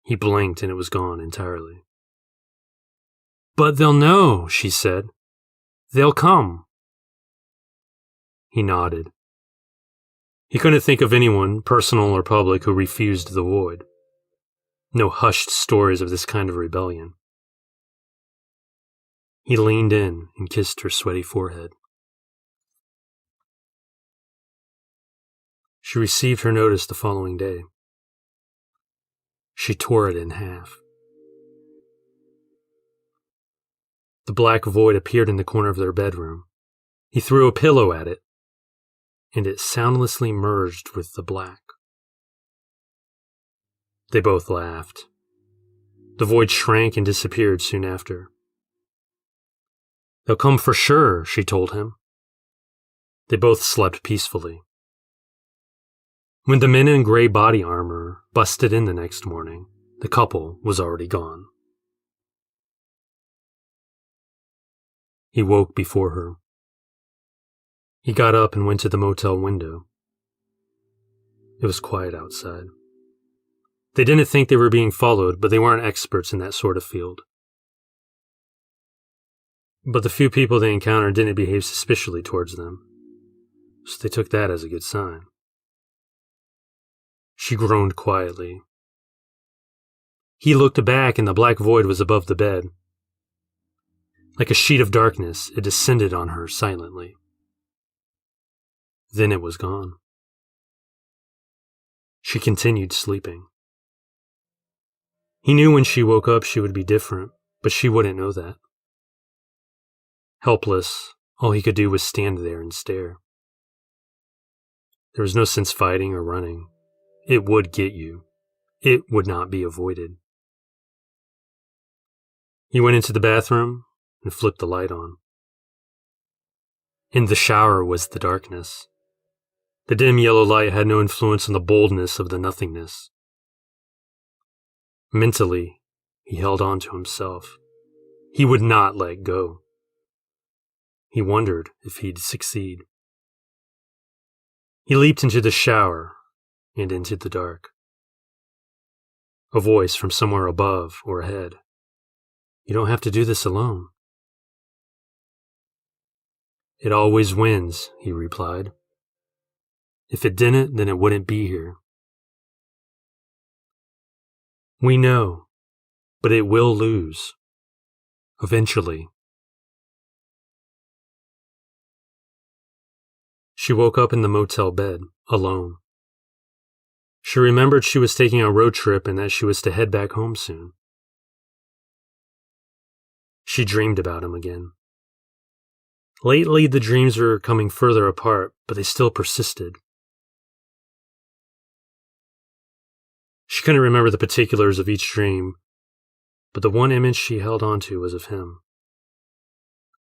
He blinked and it was gone entirely. But they'll know, she said. They'll come. He nodded. He couldn't think of anyone, personal or public, who refused the void. No hushed stories of this kind of rebellion. He leaned in and kissed her sweaty forehead. She received her notice the following day. She tore it in half. The black void appeared in the corner of their bedroom. He threw a pillow at it, and it soundlessly merged with the black. They both laughed. The void shrank and disappeared soon after. "They'll come for sure," she told him. They both slept peacefully. When the men in gray body armor busted in the next morning, the couple was already gone. He woke before her. He got up and went to the motel window. It was quiet outside. They didn't think they were being followed, but they weren't experts in that sort of field. But the few people they encountered didn't behave suspiciously towards them, so they took that as a good sign. She groaned quietly. He looked back and the black void was above the bed. Like a sheet of darkness, it descended on her silently. Then it was gone. She continued sleeping. He knew when she woke up she would be different, but she wouldn't know that. Helpless, all he could do was stand there and stare. There was no sense fighting or running. It would get you. It would not be avoided. He went into the bathroom and flipped the light on. In the shower was the darkness. The dim yellow light had no influence on the boldness of the nothingness. Mentally, he held on to himself. He would not let go. He wondered if he'd succeed. He leaped into the shower and into the dark. A voice from somewhere above or ahead. "You don't have to do this alone." "It always wins," he replied. "If it didn't, then it wouldn't be here." "We know, but it will lose. Eventually." She woke up in the motel bed, alone. She remembered she was taking a road trip and that she was to head back home soon. She dreamed about him again. Lately, the dreams were coming further apart, but they still persisted. She couldn't remember the particulars of each dream, but the one image she held onto was of him.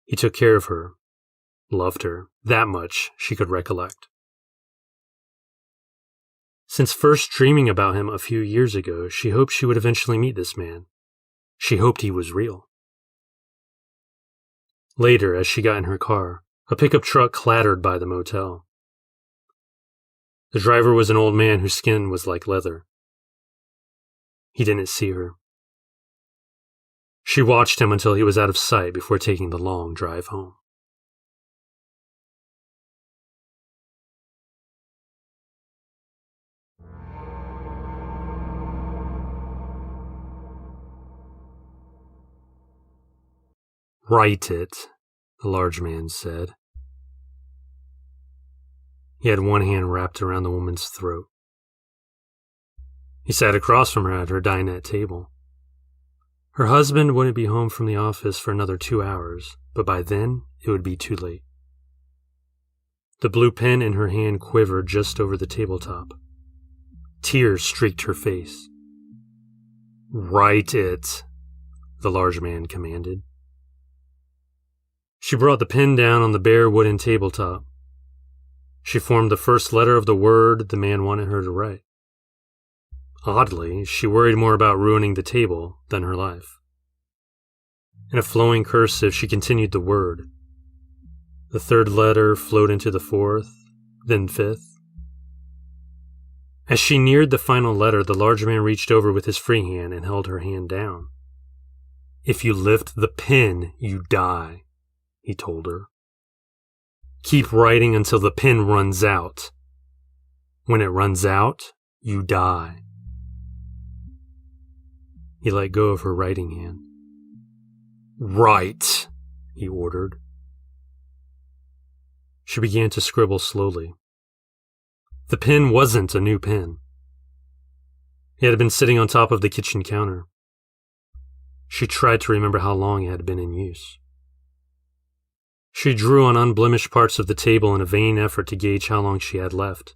He took care of her, loved her, that much she could recollect. Since first dreaming about him a few years ago, she hoped she would eventually meet this man. She hoped he was real. Later, as she got in her car, a pickup truck clattered by the motel. The driver was an old man whose skin was like leather. He didn't see her. She watched him until he was out of sight before taking the long drive home. "Write it," the large man said. He had one hand wrapped around the woman's throat. He sat across from her at her dinette table. Her husband wouldn't be home from the office for another 2 hours, but by then it would be too late. The blue pen in her hand quivered just over the tabletop. Tears streaked her face. "Write it," the large man commanded. She brought the pen down on the bare wooden tabletop. She formed the first letter of the word the man wanted her to write. Oddly, she worried more about ruining the table than her life. In a flowing cursive, she continued the word. The third letter flowed into the fourth, then fifth. As she neared the final letter, the large man reached over with his free hand and held her hand down. "If you lift the pen, you die," he told her. "Keep writing until the pen runs out. When it runs out, you die." He let go of her writing hand. "Write," he ordered. She began to scribble slowly. The pen wasn't a new pen. It had been sitting on top of the kitchen counter. She tried to remember how long it had been in use. She drew on unblemished parts of the table in a vain effort to gauge how long she had left.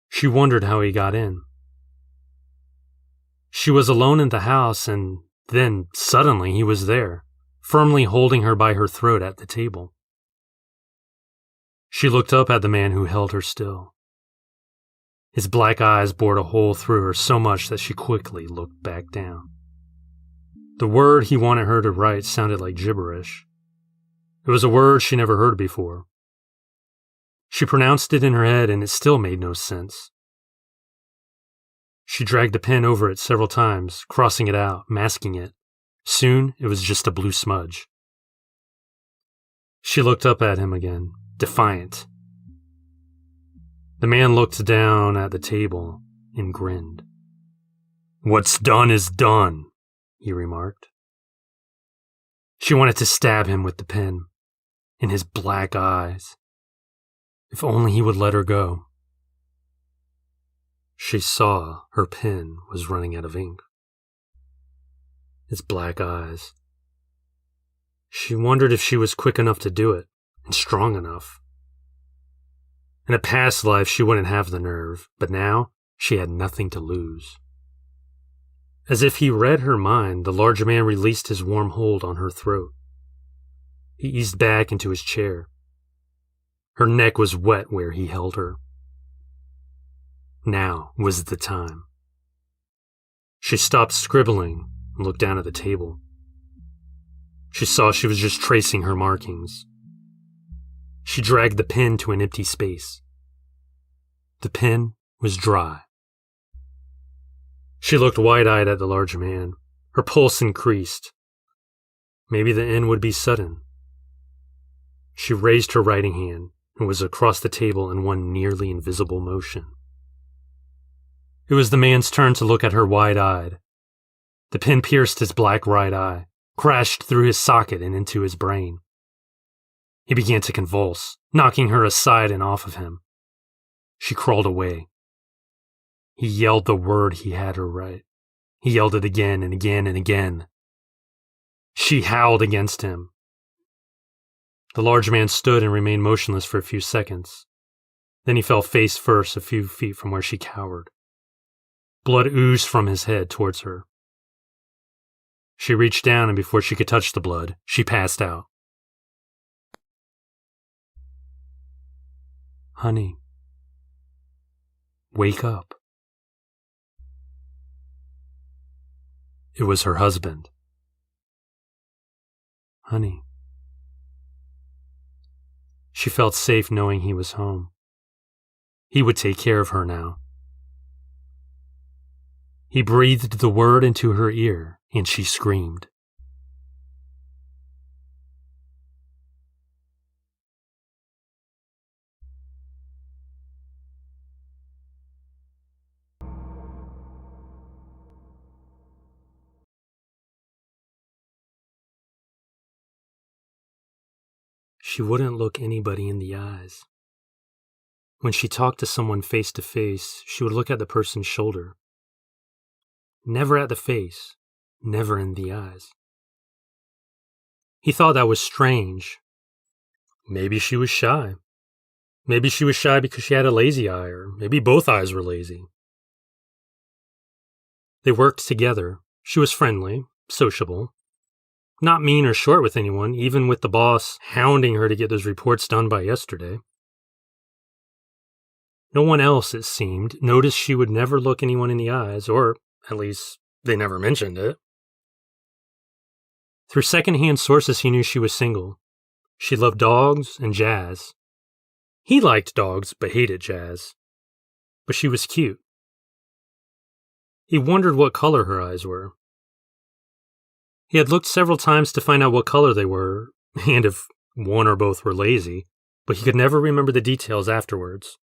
She wondered how he got in. She was alone in the house, and then, suddenly, he was there, firmly holding her by her throat at the table. She looked up at the man who held her still. His black eyes bored a hole through her so much that she quickly looked back down. The word he wanted her to write sounded like gibberish. It was a word she never heard before. She pronounced it in her head, and it still made no sense. She dragged the pen over it several times, crossing it out, masking it. Soon, it was just a blue smudge. She looked up at him again, defiant. The man looked down at the table and grinned. "What's done is done," he remarked. She wanted to stab him with the pen, in his black eyes. If only he would let her go. She saw her pen was running out of ink. His black eyes. She wondered if she was quick enough to do it, and strong enough. In a past life, she wouldn't have the nerve, but now she had nothing to lose. As if he read her mind, the large man released his warm hold on her throat. He eased back into his chair. Her neck was wet where he held her. Now was the time. She stopped scribbling and looked down at the table. She saw she was just tracing her markings. She dragged the pen to an empty space. The pen was dry. She looked wide-eyed at the large man. Her pulse increased. Maybe the end would be sudden. She raised her writing hand and was across the table in one nearly invisible motion. It was the man's turn to look at her wide-eyed. The pen pierced his black right eye, crashed through his socket and into his brain. He began to convulse, knocking her aside and off of him. She crawled away. He yelled the word he had her write. He yelled it again and again and again. She howled against him. The large man stood and remained motionless for a few seconds. Then he fell face first a few feet from where she cowered. Blood oozed from his head towards her. She reached down, and before she could touch the blood, she passed out. "Honey, wake up." It was her husband. "Honey." She felt safe knowing he was home. He would take care of her now. He breathed the word into her ear, and she screamed. She wouldn't look anybody in the eyes. When she talked to someone face to face, she would look at the person's shoulder. Never at the face, never in the eyes. He thought that was strange. Maybe she was shy. Maybe she was shy because she had a lazy eye, or maybe both eyes were lazy. They worked together. She was friendly, sociable. Not mean or short with anyone, even with the boss hounding her to get those reports done by yesterday. No one else, it seemed, noticed she would never look anyone in the eyes, or at least they never mentioned it. Through second-hand sources, he knew she was single. She loved dogs and jazz. He liked dogs, but hated jazz. But she was cute. He wondered what color her eyes were. He had looked several times to find out what color they were, and if one or both were lazy, but he could never remember the details afterwards.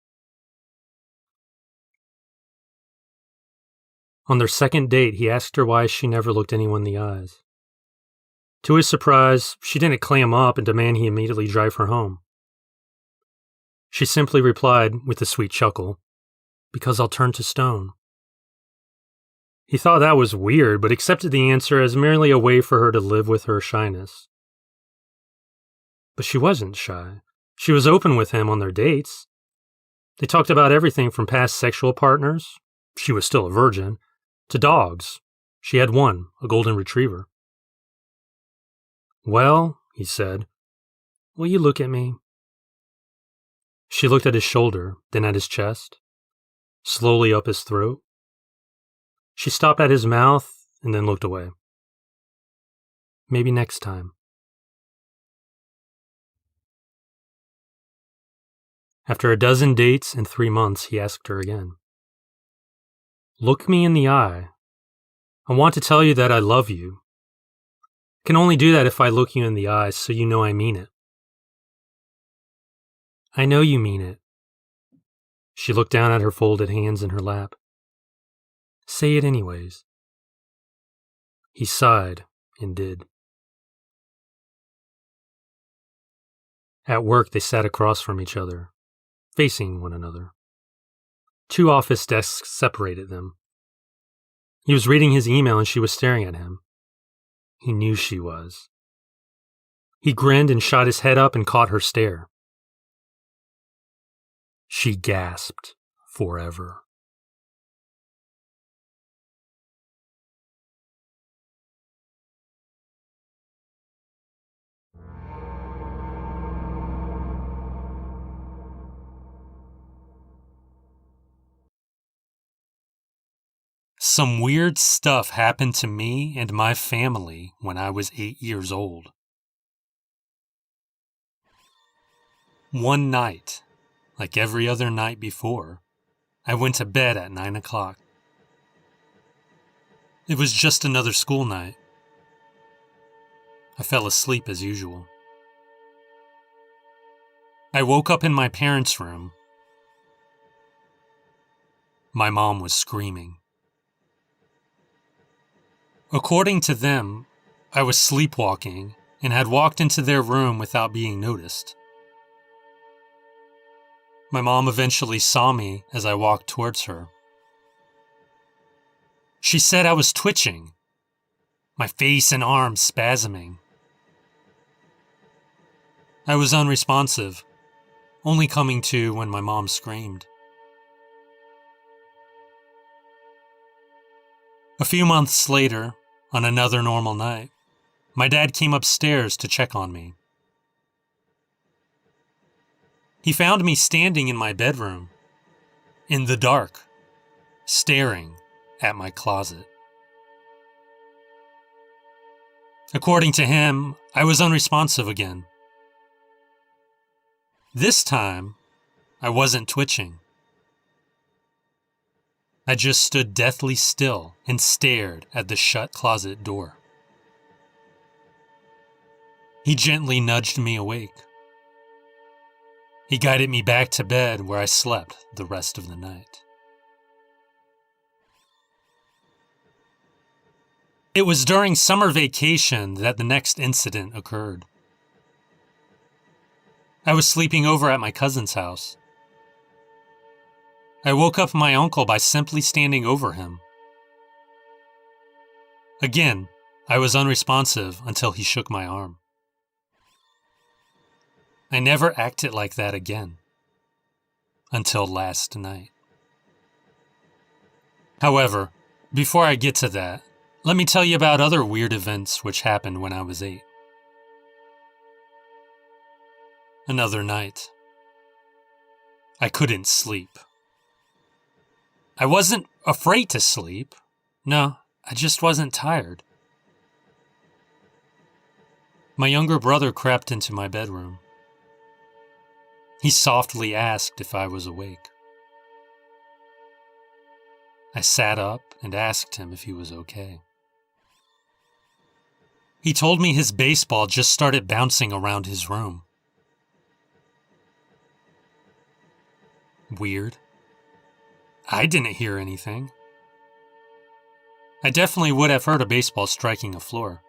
On their second date, he asked her why she never looked anyone in the eyes. To his surprise, she didn't clam up and demand he immediately drive her home. She simply replied with a sweet chuckle, Because I'll turn to stone. He thought that was weird, but accepted the answer as merely a way for her to live with her shyness. But she wasn't shy. She was open with him on their dates. They talked about everything from past sexual partners, she was still a virgin, to dogs. She had one, a golden retriever. Well, he said, will you look at me? She looked at his shoulder, then at his chest, slowly up his throat. She stopped at his mouth and then looked away. Maybe next time. After a dozen dates and 3 months, he asked her again. Look me in the eye. I want to tell you that I love you. I can only do that if I look you in the eye so you know I mean it. I know you mean it. She looked down at her folded hands in her lap. Say it anyways. He sighed and did. At work, they sat across from each other, facing one another. 2 office desks separated them. He was reading his email and she was staring at him. He knew she was. He grinned and shot his head up and caught her stare. She gasped forever. Some weird stuff happened to me and my family when I was 8 years old. One night, like every other night before, I went to bed at 9 o'clock. It was just another school night. I fell asleep as usual. I woke up in my parents' room. My mom was screaming. According to them, I was sleepwalking and had walked into their room without being noticed. My mom eventually saw me as I walked towards her. She said I was twitching, my face and arms spasming. I was unresponsive, only coming to when my mom screamed. A few months later, on another normal night, my dad came upstairs to check on me. He found me standing in my bedroom, in the dark, staring at my closet. According to him, I was unresponsive again. This time, I wasn't twitching. I just stood deathly still and stared at the shut closet door. He gently nudged me awake. He guided me back to bed where I slept the rest of the night. It was during summer vacation that the next incident occurred. I was sleeping over at my cousin's house. I woke up my uncle by simply standing over him. Again, I was unresponsive until he shook my arm. I never acted like that again. Until last night. However, before I get to that, let me tell you about other weird events which happened when I was 8. Another night. I couldn't sleep. I wasn't afraid to sleep. No, I just wasn't tired. My younger brother crept into my bedroom. He softly asked if I was awake. I sat up and asked him if he was okay. He told me his baseball just started bouncing around his room. Weird. I didn't hear anything. I definitely would have heard a baseball striking a floor,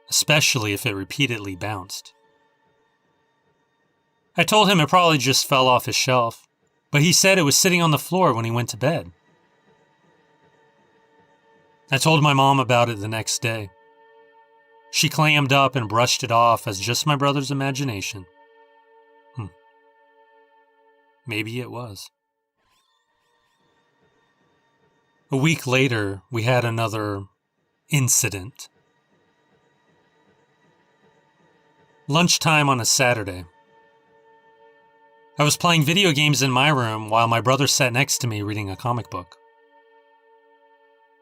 especially if it repeatedly bounced. I told him it probably just fell off his shelf. but he said it was sitting on the floor when he went to bed. I told my mom about it the next day. She clammed up and brushed it off as just my brother's imagination. Maybe it was. A week later, we had another incident. Lunchtime on a Saturday. I was playing video games in my room while my brother sat next to me reading a comic book.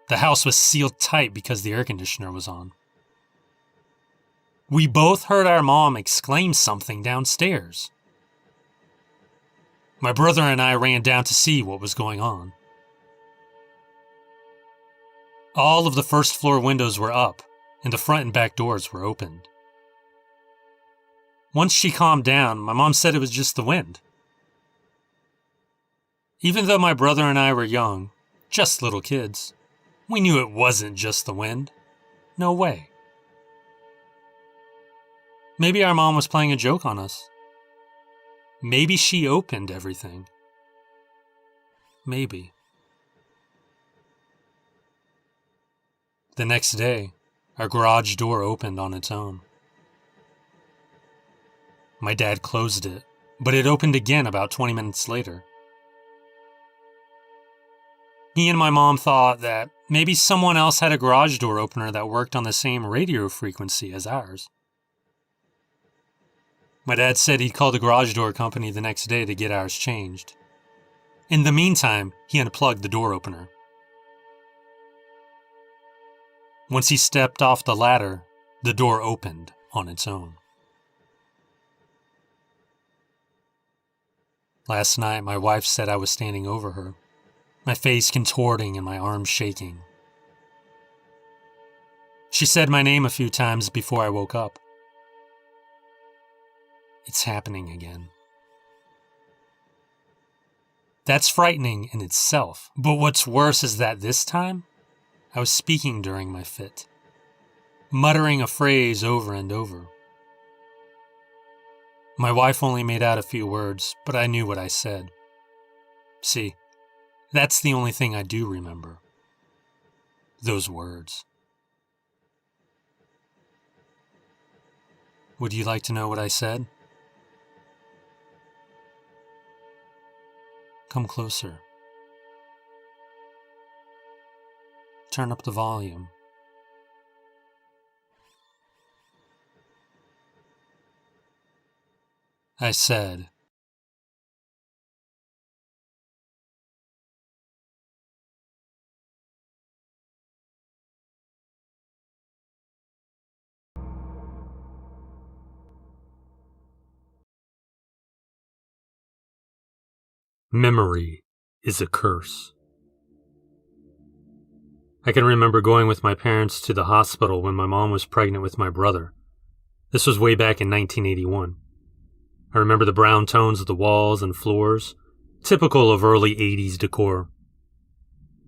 The house was sealed tight because the air conditioner was on. We both heard our mom exclaim something downstairs. My brother and I ran down to see what was going on. All of the first floor windows were up, and the front and back doors were opened. Once she calmed down, my mom said it was just the wind. Even though my brother and I were young, just little kids, we knew it wasn't just the wind. No way. Maybe our mom was playing a joke on us. Maybe she opened everything. Maybe. The next day, our garage door opened on its own. My dad closed it, but it opened again about 20 minutes later. He and my mom thought that maybe someone else had a garage door opener that worked on the same radio frequency as ours. My dad said he'd call the garage door company the next day to get ours changed. In the meantime, he unplugged the door opener. Once he stepped off the ladder, the door opened on its own. Last night, my wife said I was standing over her, my face contorting and my arms shaking. She said my name a few times before I woke up. It's happening again. That's frightening in itself, but what's worse is that this time, I was speaking during my fit, muttering a phrase over and over. My wife only made out a few words, but I knew what I said. See, that's the only thing I do remember. Those words. Would you like to know what I said? Come closer. Turn up the volume. I said, memory is a curse. I can remember going with my parents to the hospital when my mom was pregnant with my brother. This was way back in 1981. I remember the brown tones of the walls and floors, typical of early 80s decor.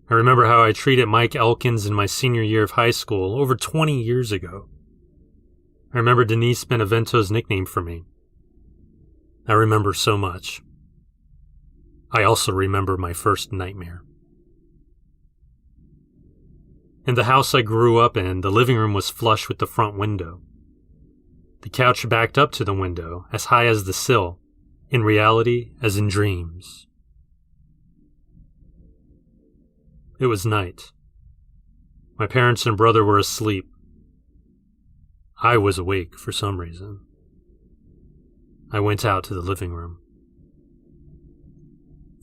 I remember how I treated Mike Elkins in my senior year of high school over 20 years ago. I remember Denise Benevento's nickname for me. I remember so much. I also remember my first nightmare. In the house I grew up in, the living room was flush with the front window. The couch backed up to the window, as high as the sill, in reality as in dreams. It was night. My parents and brother were asleep. I was awake for some reason. I went out to the living room.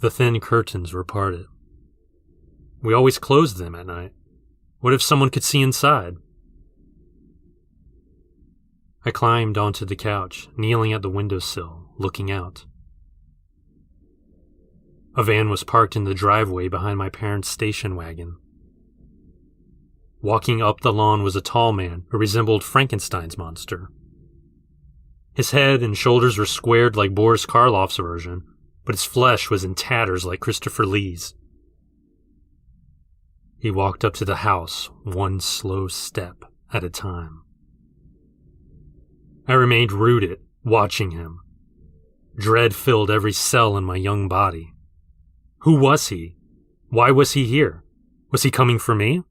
The thin curtains were parted. We always closed them at night. What if someone could see inside? I climbed onto the couch, kneeling at the windowsill, looking out. A van was parked in the driveway behind my parents' station wagon. Walking up the lawn was a tall man who resembled Frankenstein's monster. His head and shoulders were squared like Boris Karloff's version, but his flesh was in tatters like Christopher Lee's. He walked up to the house, one slow step at a time. I remained rooted, watching him. Dread filled every cell in my young body. Who was he? Why was he here? Was he coming for me?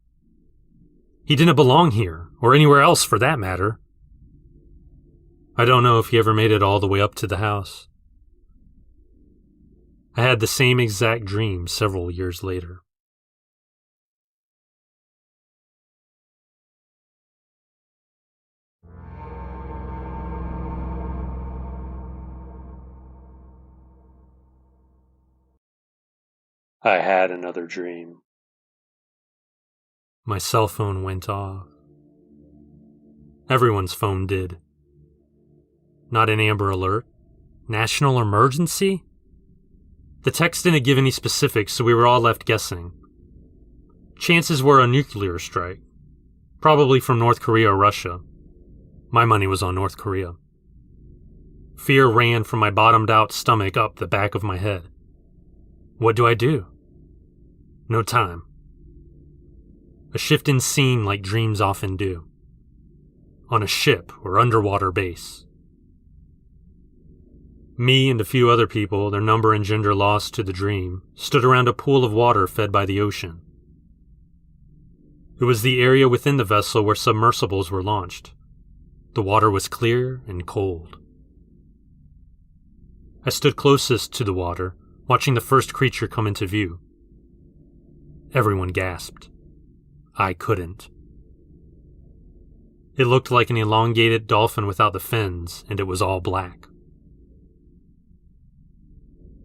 He didn't belong here, or anywhere else for that matter. I don't know if he ever made it all the way up to the house. I had the same exact dream several years later. I had another dream. My cell phone went off. Everyone's phone did. Not an Amber Alert. National emergency? The text didn't give any specifics, so we were all left guessing. Chances were a nuclear strike. Probably from North Korea or Russia. My money was on North Korea. Fear ran from my bottomed-out stomach up the back of my head. What do I do? No time. A shift in scene like dreams often do. On a ship or underwater base. Me and a few other people, their number and gender lost to the dream, stood around a pool of water fed by the ocean. It was the area within the vessel where submersibles were launched. The water was clear and cold. I stood closest to the water, watching the first creature come into view. Everyone gasped. I couldn't. It looked like an elongated dolphin without the fins, and it was all black.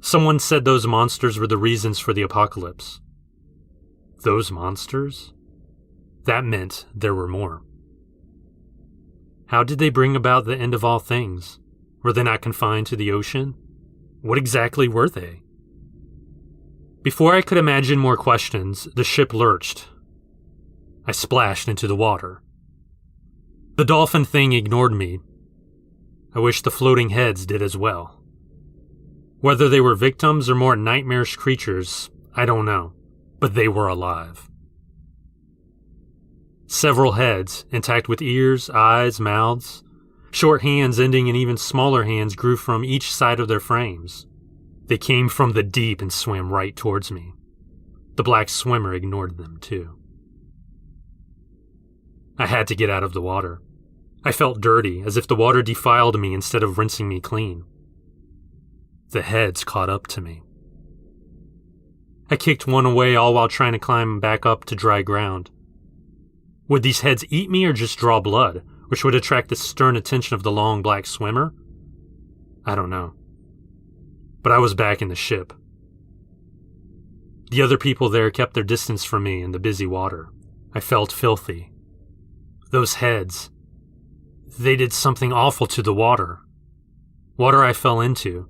Someone said those monsters were the reasons for the apocalypse. Those monsters? That meant there were more. How did they bring about the end of all things? Were they not confined to the ocean? What exactly were they? Before I could imagine more questions, the ship lurched. I splashed into the water. The dolphin thing ignored me. I wish the floating heads did as well. Whether they were victims or more nightmarish creatures, I don't know, but they were alive. Several heads, intact with ears, eyes, mouths. Short hands ending in even smaller hands grew from each side of their frames. They came from the deep and swam right towards me. The black swimmer ignored them too. I had to get out of the water. I felt dirty, as if the water defiled me instead of rinsing me clean. The heads caught up to me. I kicked one away, all while trying to climb back up to dry ground. Would these heads eat me or just draw blood, which would attract the stern attention of the long black swimmer? I don't know. But I was back in the ship. The other people there kept their distance from me in the busy water. I felt filthy. Those heads, they did something awful to the water. Water I fell into.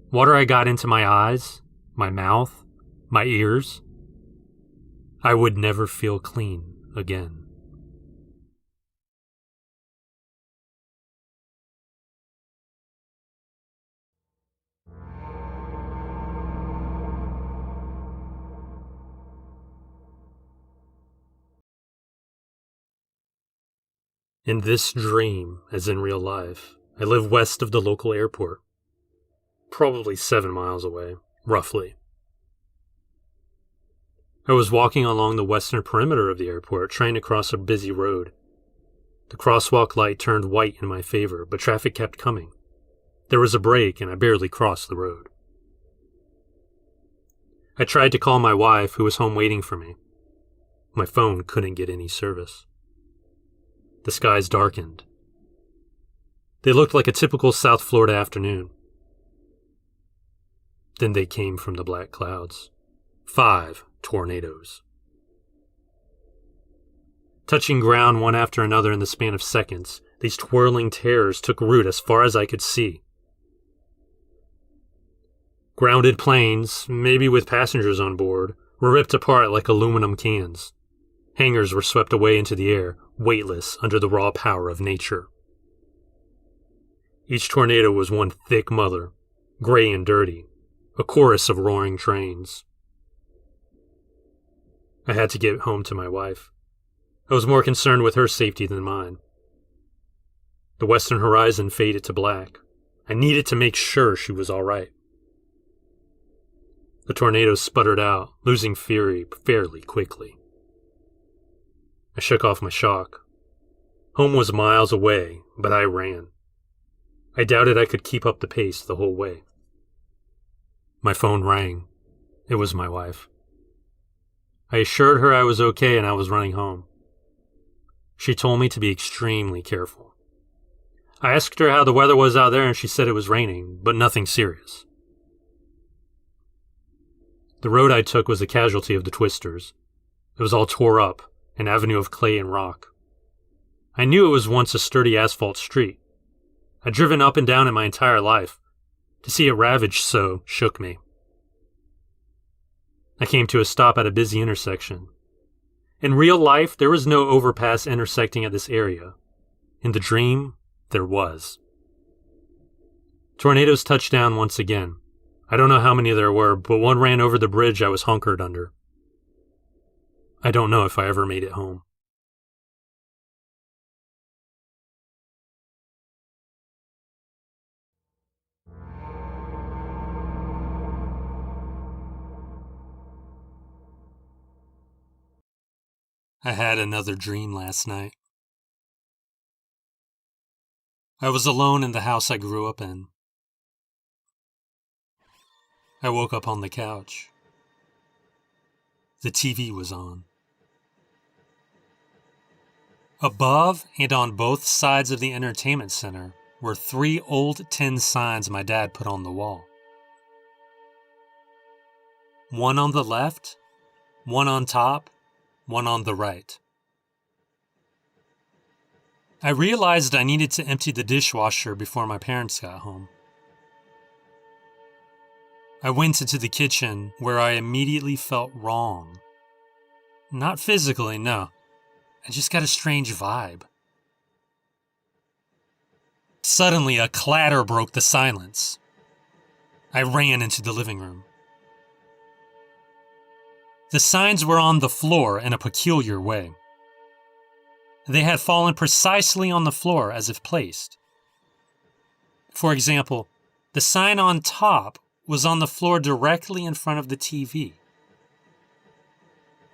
Water I got into my eyes, my mouth, my ears. I would never feel clean again. In this dream, as in real life, I live west of the local airport. Probably 7 miles away, roughly. I was walking along the western perimeter of the airport, trying to cross a busy road. The crosswalk light turned white in my favor, but traffic kept coming. There was a break, and I barely crossed the road. I tried to call my wife, who was home waiting for me. My phone couldn't get any service. The skies darkened. They looked like a typical South Florida afternoon. Then they came from the black clouds. 5 tornadoes. Touching ground one after another in the span of seconds, these twirling terrors took root as far as I could see. Grounded planes, maybe with passengers on board, were ripped apart like aluminum cans. Hangars were swept away into the air, weightless under the raw power of nature. Each tornado was one thick mother, gray and dirty, a chorus of roaring trains. I had to get home to my wife. I was more concerned with her safety than mine. The western horizon faded to black. I needed to make sure she was all right. The tornado sputtered out, losing fury fairly quickly. I shook off my shock. Home was miles away, but I ran. I doubted I could keep up the pace the whole way. My phone rang. It was my wife. I assured her I was okay and I was running home. She told me to be extremely careful. I asked her how the weather was out there and she said it was raining, but nothing serious. The road I took was a casualty of the twisters. It was all tore up, an avenue of clay and rock. I knew it was once a sturdy asphalt street. I'd driven up and down it my entire life. To see it ravaged so shook me. I came to a stop at a busy intersection. In real life, there was no overpass intersecting at this area. In the dream, there was. Tornadoes touched down once again. I don't know how many there were, but one ran over the bridge I was hunkered under. I don't know if I ever made it home. I had another dream last night. I was alone in the house I grew up in. I woke up on the couch. The TV was on. Above and on both sides of the entertainment center were 3 old tin signs my dad put on the wall. One on the left, one on top, one on the right. I realized I needed to empty the dishwasher before my parents got home. I went into the kitchen where I immediately felt wrong. Not physically, no. I just got a strange vibe. Suddenly, a clatter broke the silence. I ran into the living room. The signs were on the floor in a peculiar way. They had fallen precisely on the floor as if placed. For example, the sign on top was on the floor directly in front of the TV.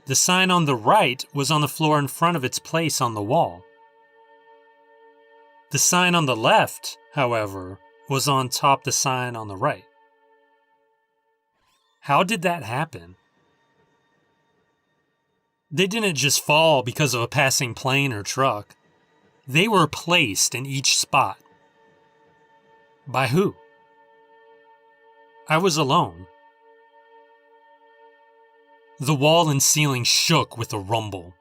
The sign on the right was on the floor in front of its place on the wall. The sign on the left, however, was on top the sign on the right. How did that happen? They didn't just fall because of a passing plane or truck. They were placed in each spot. By who? I was alone. The wall and ceiling shook with a rumble.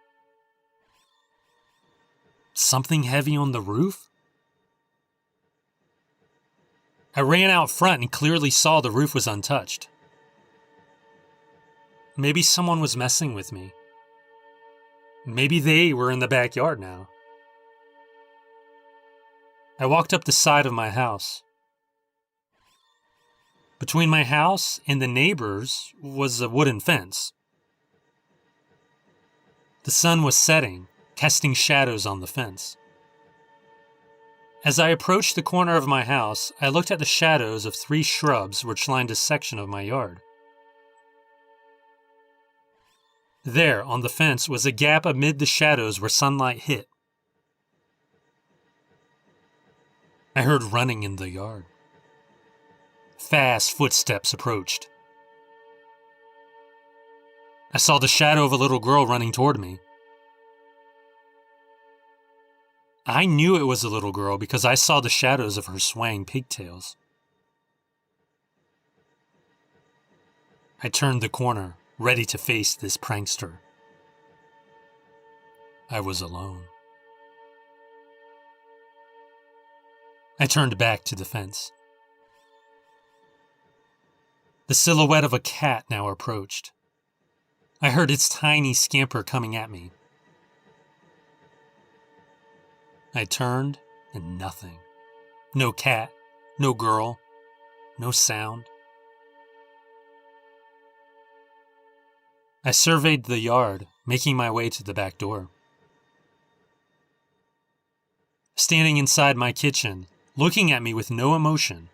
Something heavy on the roof? I ran out front and clearly saw the roof was untouched. Maybe someone was messing with me. Maybe they were in the backyard now. I walked up the side of my house. Between my house and the neighbors was a wooden fence. The sun was setting, casting shadows on the fence. As I approached the corner of my house, I looked at the shadows of 3 shrubs which lined a section of my yard. There, on the fence, was a gap amid the shadows where sunlight hit. I heard running in the yard. Fast footsteps approached. I saw the shadow of a little girl running toward me. I knew it was a little girl because I saw the shadows of her swaying pigtails. I turned the corner, ready to face this prankster. I was alone. I turned back to the fence. The silhouette of a cat now approached. I heard its tiny scamper coming at me. I turned, and nothing. No cat, no girl, no sound. I surveyed the yard, making my way to the back door. Standing inside my kitchen, looking at me with no emotion,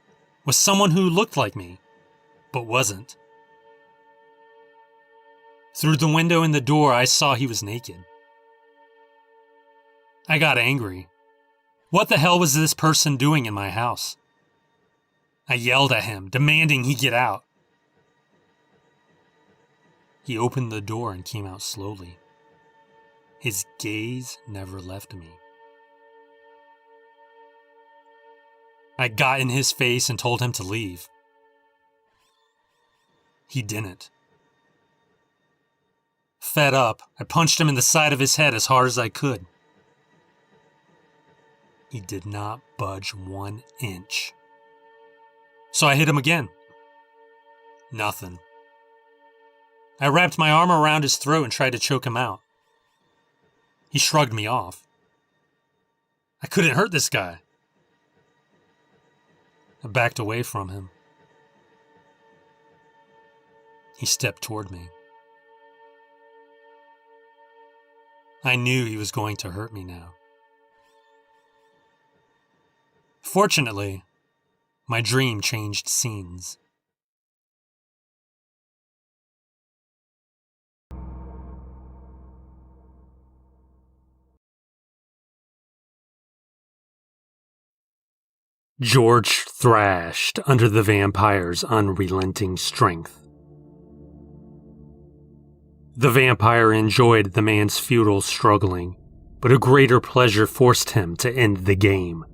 was someone who looked like me, but wasn't. Through the window in the door, I saw he was naked. I got angry. What the hell was this person doing in my house? I yelled at him, demanding he get out. He opened the door and came out slowly. His gaze never left me. I got in his face and told him to leave. He didn't. Fed up, I punched him in the side of his head as hard as I could. He did not budge 1 inch. So I hit him again. Nothing. I wrapped my arm around his throat and tried to choke him out. He shrugged me off. I couldn't hurt this guy. I backed away from him. He stepped toward me. I knew he was going to hurt me now. Fortunately, my dream changed scenes. George thrashed under the vampire's unrelenting strength. The vampire enjoyed the man's futile struggling, but a greater pleasure forced him to end the game.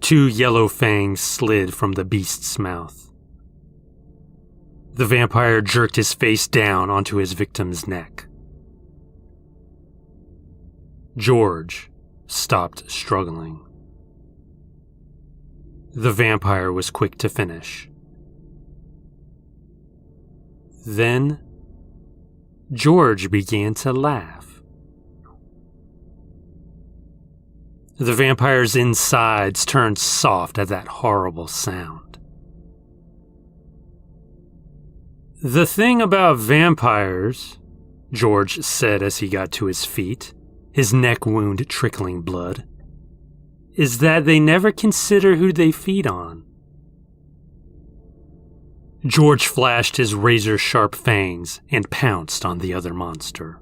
2 yellow fangs slid from the beast's mouth. The vampire jerked his face down onto his victim's neck. George stopped struggling. The vampire was quick to finish. Then, George began to laugh. The vampire's insides turned soft at that horrible sound. "The thing about vampires," George said as he got to his feet, his neck wound trickling blood, "is that they never consider who they feed on." George flashed his razor-sharp fangs and pounced on the other monster.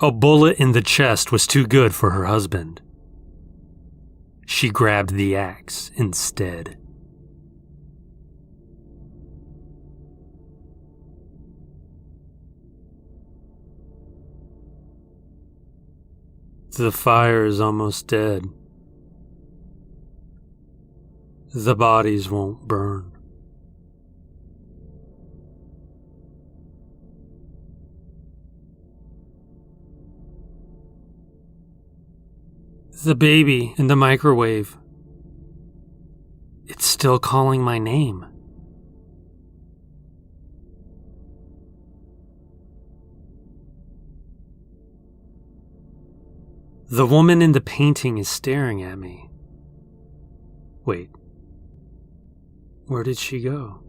A bullet in the chest was too good for her husband. She grabbed the axe instead. "The fire is almost dead. The bodies won't burn." "The baby in the microwave. It's still calling my name." "The woman in the painting is staring at me. Wait, where did she go?"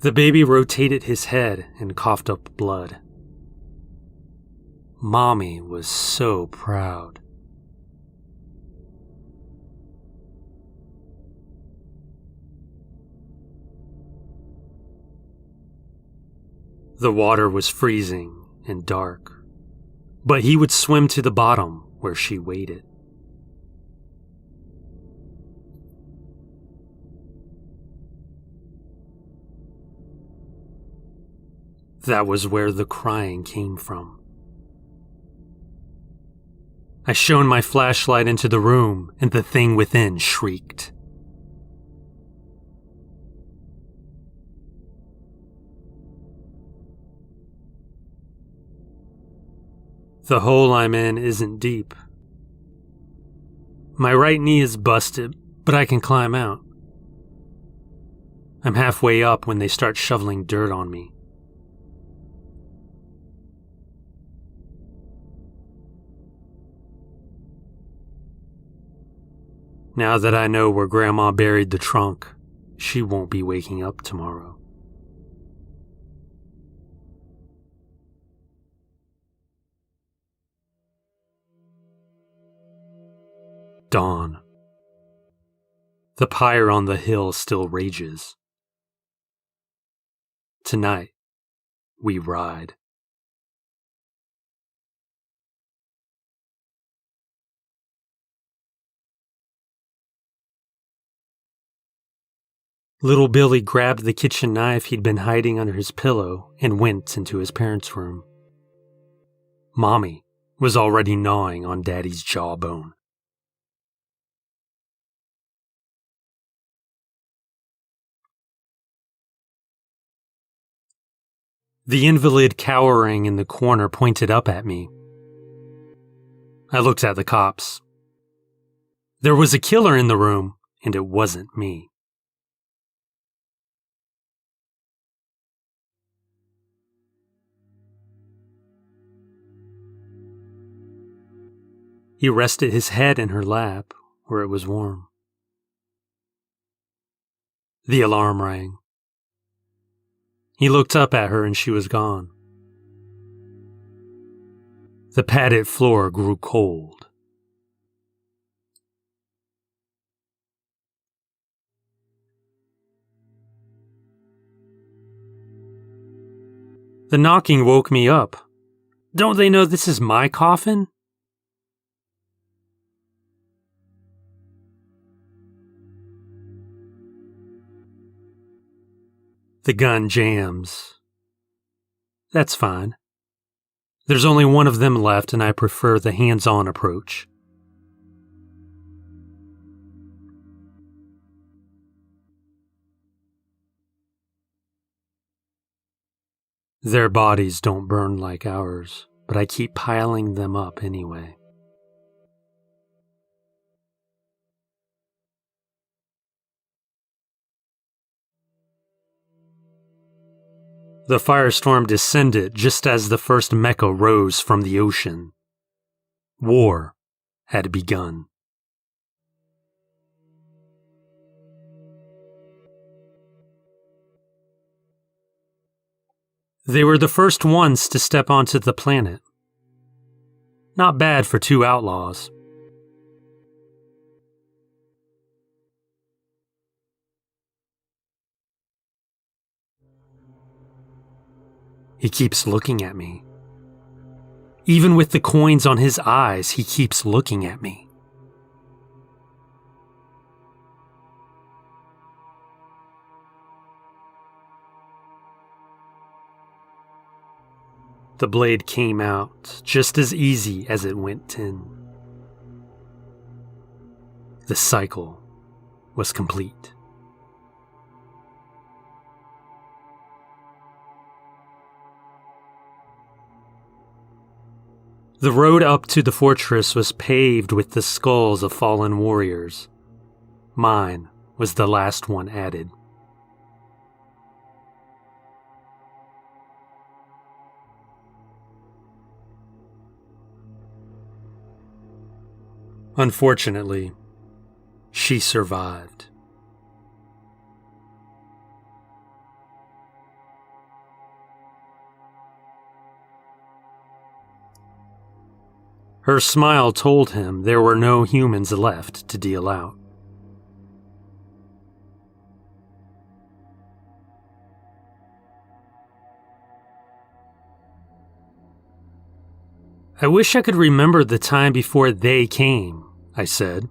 The baby rotated his head and coughed up blood. Mommy was so proud. The water was freezing and dark, but he would swim to the bottom where she waited. That was where the crying came from. I shone my flashlight into the room, and the thing within shrieked. The hole I'm in isn't deep. My right knee is busted, but I can climb out. I'm halfway up when they start shoveling dirt on me. Now that I know where Grandma buried the trunk, she won't be waking up tomorrow. Dawn. The pyre on the hill still rages. Tonight, we ride. Little Billy grabbed the kitchen knife he'd been hiding under his pillow and went into his parents' room. Mommy was already gnawing on Daddy's jawbone. The invalid cowering in the corner pointed up at me. I looked at the cops. There was a killer in the room, and it wasn't me. He rested his head in her lap, where it was warm. The alarm rang. He looked up at her and she was gone. The padded floor grew cold. The knocking woke me up. Don't they know this is my coffin? The gun jams. That's fine. There's only one of them left, and I prefer the hands-on approach. Their bodies don't burn like ours, but I keep piling them up anyway. The firestorm descended just as the first mecha rose from the ocean. War had begun. They were the first ones to step onto the planet. Not bad for two outlaws. He keeps looking at me. Even with the coins on his eyes, he keeps looking at me. The blade came out just as easy as it went in. The cycle was complete. The road up to the fortress was paved with the skulls of fallen warriors. Mine was the last one added. Unfortunately, she survived. Her smile told him there were no humans left to deal out. I wish I could remember the time before they came, I said.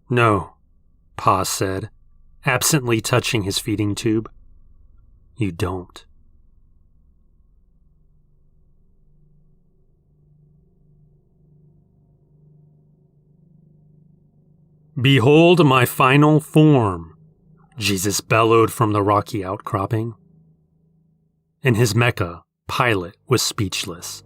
No, Pa said, absently touching his feeding tube. You don't. Behold my final form, Jesus bellowed from the rocky outcropping. In his mecha, Pilate was speechless.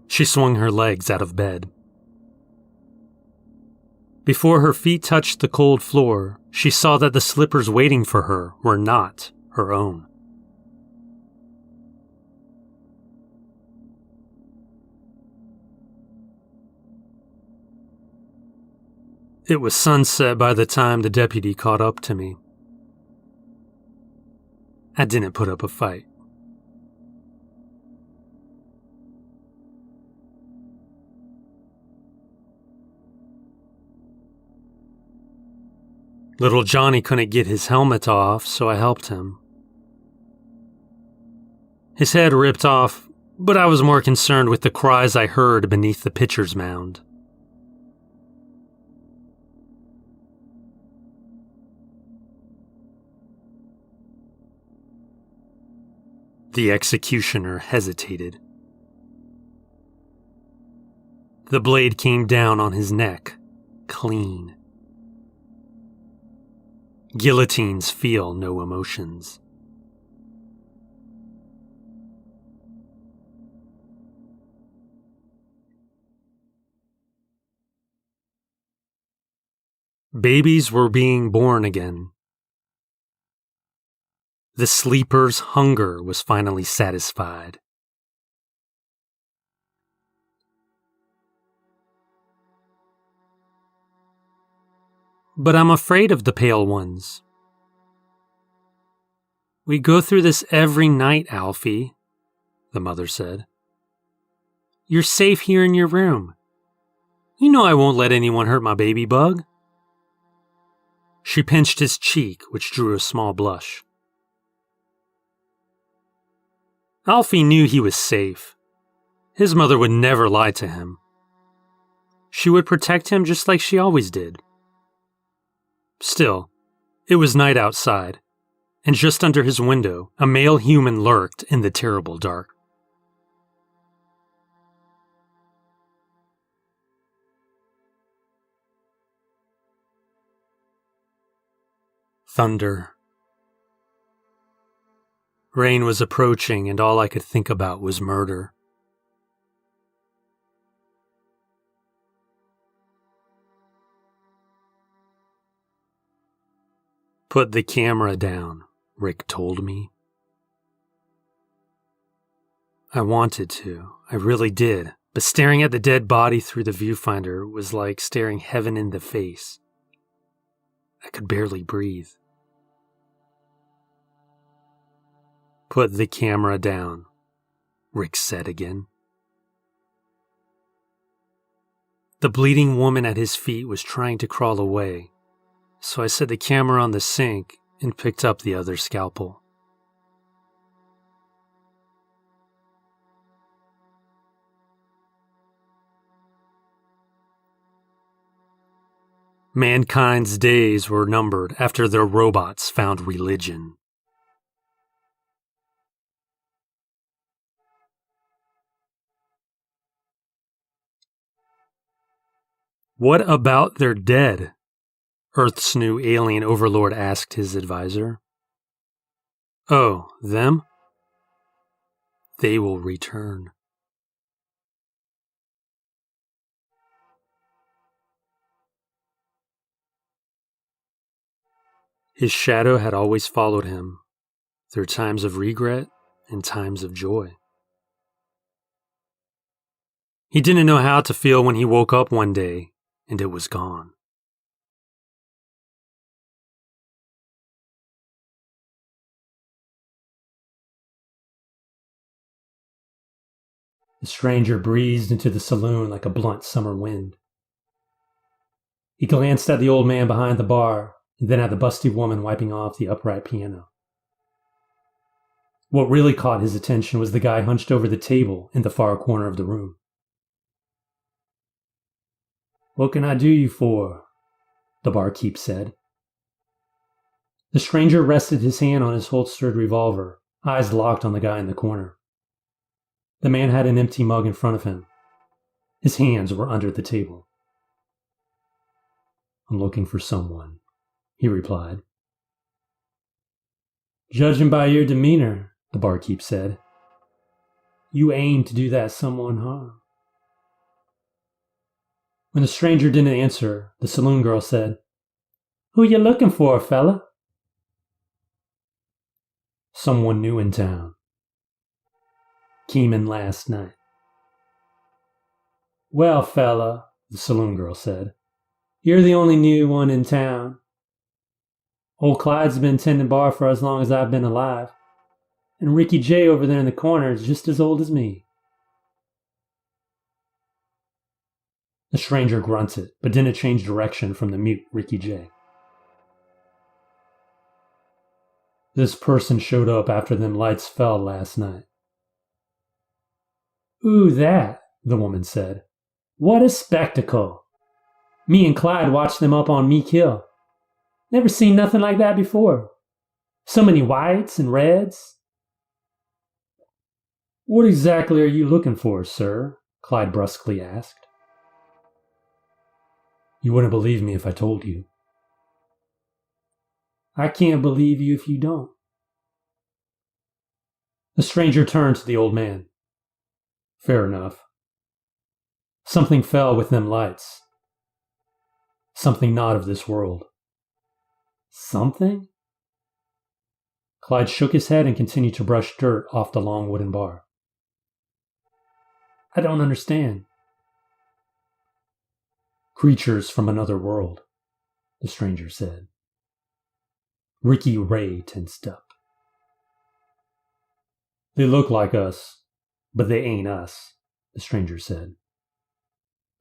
She swung her legs out of bed. Before her feet touched the cold floor, she saw that the slippers waiting for her were not her own. It was sunset by the time the deputy caught up to me. I didn't put up a fight. Little Johnny couldn't get his helmet off, so I helped him. His head ripped off, but I was more concerned with the cries I heard beneath the pitcher's mound. The executioner hesitated. The blade came down on his neck, clean. Guillotines feel no emotions. Babies were being born again. The sleeper's hunger was finally satisfied. But I'm afraid of the pale ones. We go through this every night, Alfie, the mother said. You're safe here in your room. You know I won't let anyone hurt my baby bug. She pinched his cheek, which drew a small blush. Alfie knew he was safe. His mother would never lie to him. She would protect him just like she always did. Still, it was night outside, and just under his window, a male human lurked in the terrible dark. Thunder. Rain was approaching, and all I could think about was murder. Put the camera down, Rick told me. I wanted to, I really did, but staring at the dead body through the viewfinder was like staring heaven in the face. I could barely breathe. Put the camera down, Rick said again. The bleeding woman at his feet was trying to crawl away, so I set the camera on the sink and picked up the other scalpel. Mankind's days were numbered after their robots found religion. What about their dead? Earth's new alien overlord asked his advisor. Oh, them? They will return. His shadow had always followed him, through times of regret and times of joy. He didn't know how to feel when he woke up one day and it was gone. The stranger breezed into the saloon like a blunt summer wind. He glanced at the old man behind the bar, and then at the busty woman wiping off the upright piano. What really caught his attention was the guy hunched over the table in the far corner of the room. What can I do you for? The barkeep said. The stranger rested his hand on his holstered revolver, eyes locked on the guy in the corner. The man had an empty mug in front of him. His hands were under the table. I'm looking for someone, he replied. Judging by your demeanor, the barkeep said, you aim to do that someone harm. When the stranger didn't answer, the saloon girl said, Who you looking for, fella? Someone new in town. Came in last night. Well, fella, the saloon girl said, You're the only new one in town. Old Clyde's been tending bar for as long as I've been alive. And Ricky J over there in the corner is just as old as me. The stranger grunted, but didn't change direction from the mute Ricky J. This person showed up after them lights fell last night. Ooh, that, the woman said. What a spectacle. Me and Clyde watched them up on Meek Hill. Never seen nothing like that before. So many whites and reds. What exactly are you looking for, sir? Clyde brusquely asked. You wouldn't believe me if I told you. I can't believe you if you don't. The stranger turned to the old man. Fair enough. Something fell with them lights. Something not of this world. Something? Clyde shook his head and continued to brush dirt off the long wooden bar. I don't understand. Creatures from another world, the stranger said. Ricky Ray tensed up. They look like us, but they ain't us, the stranger said.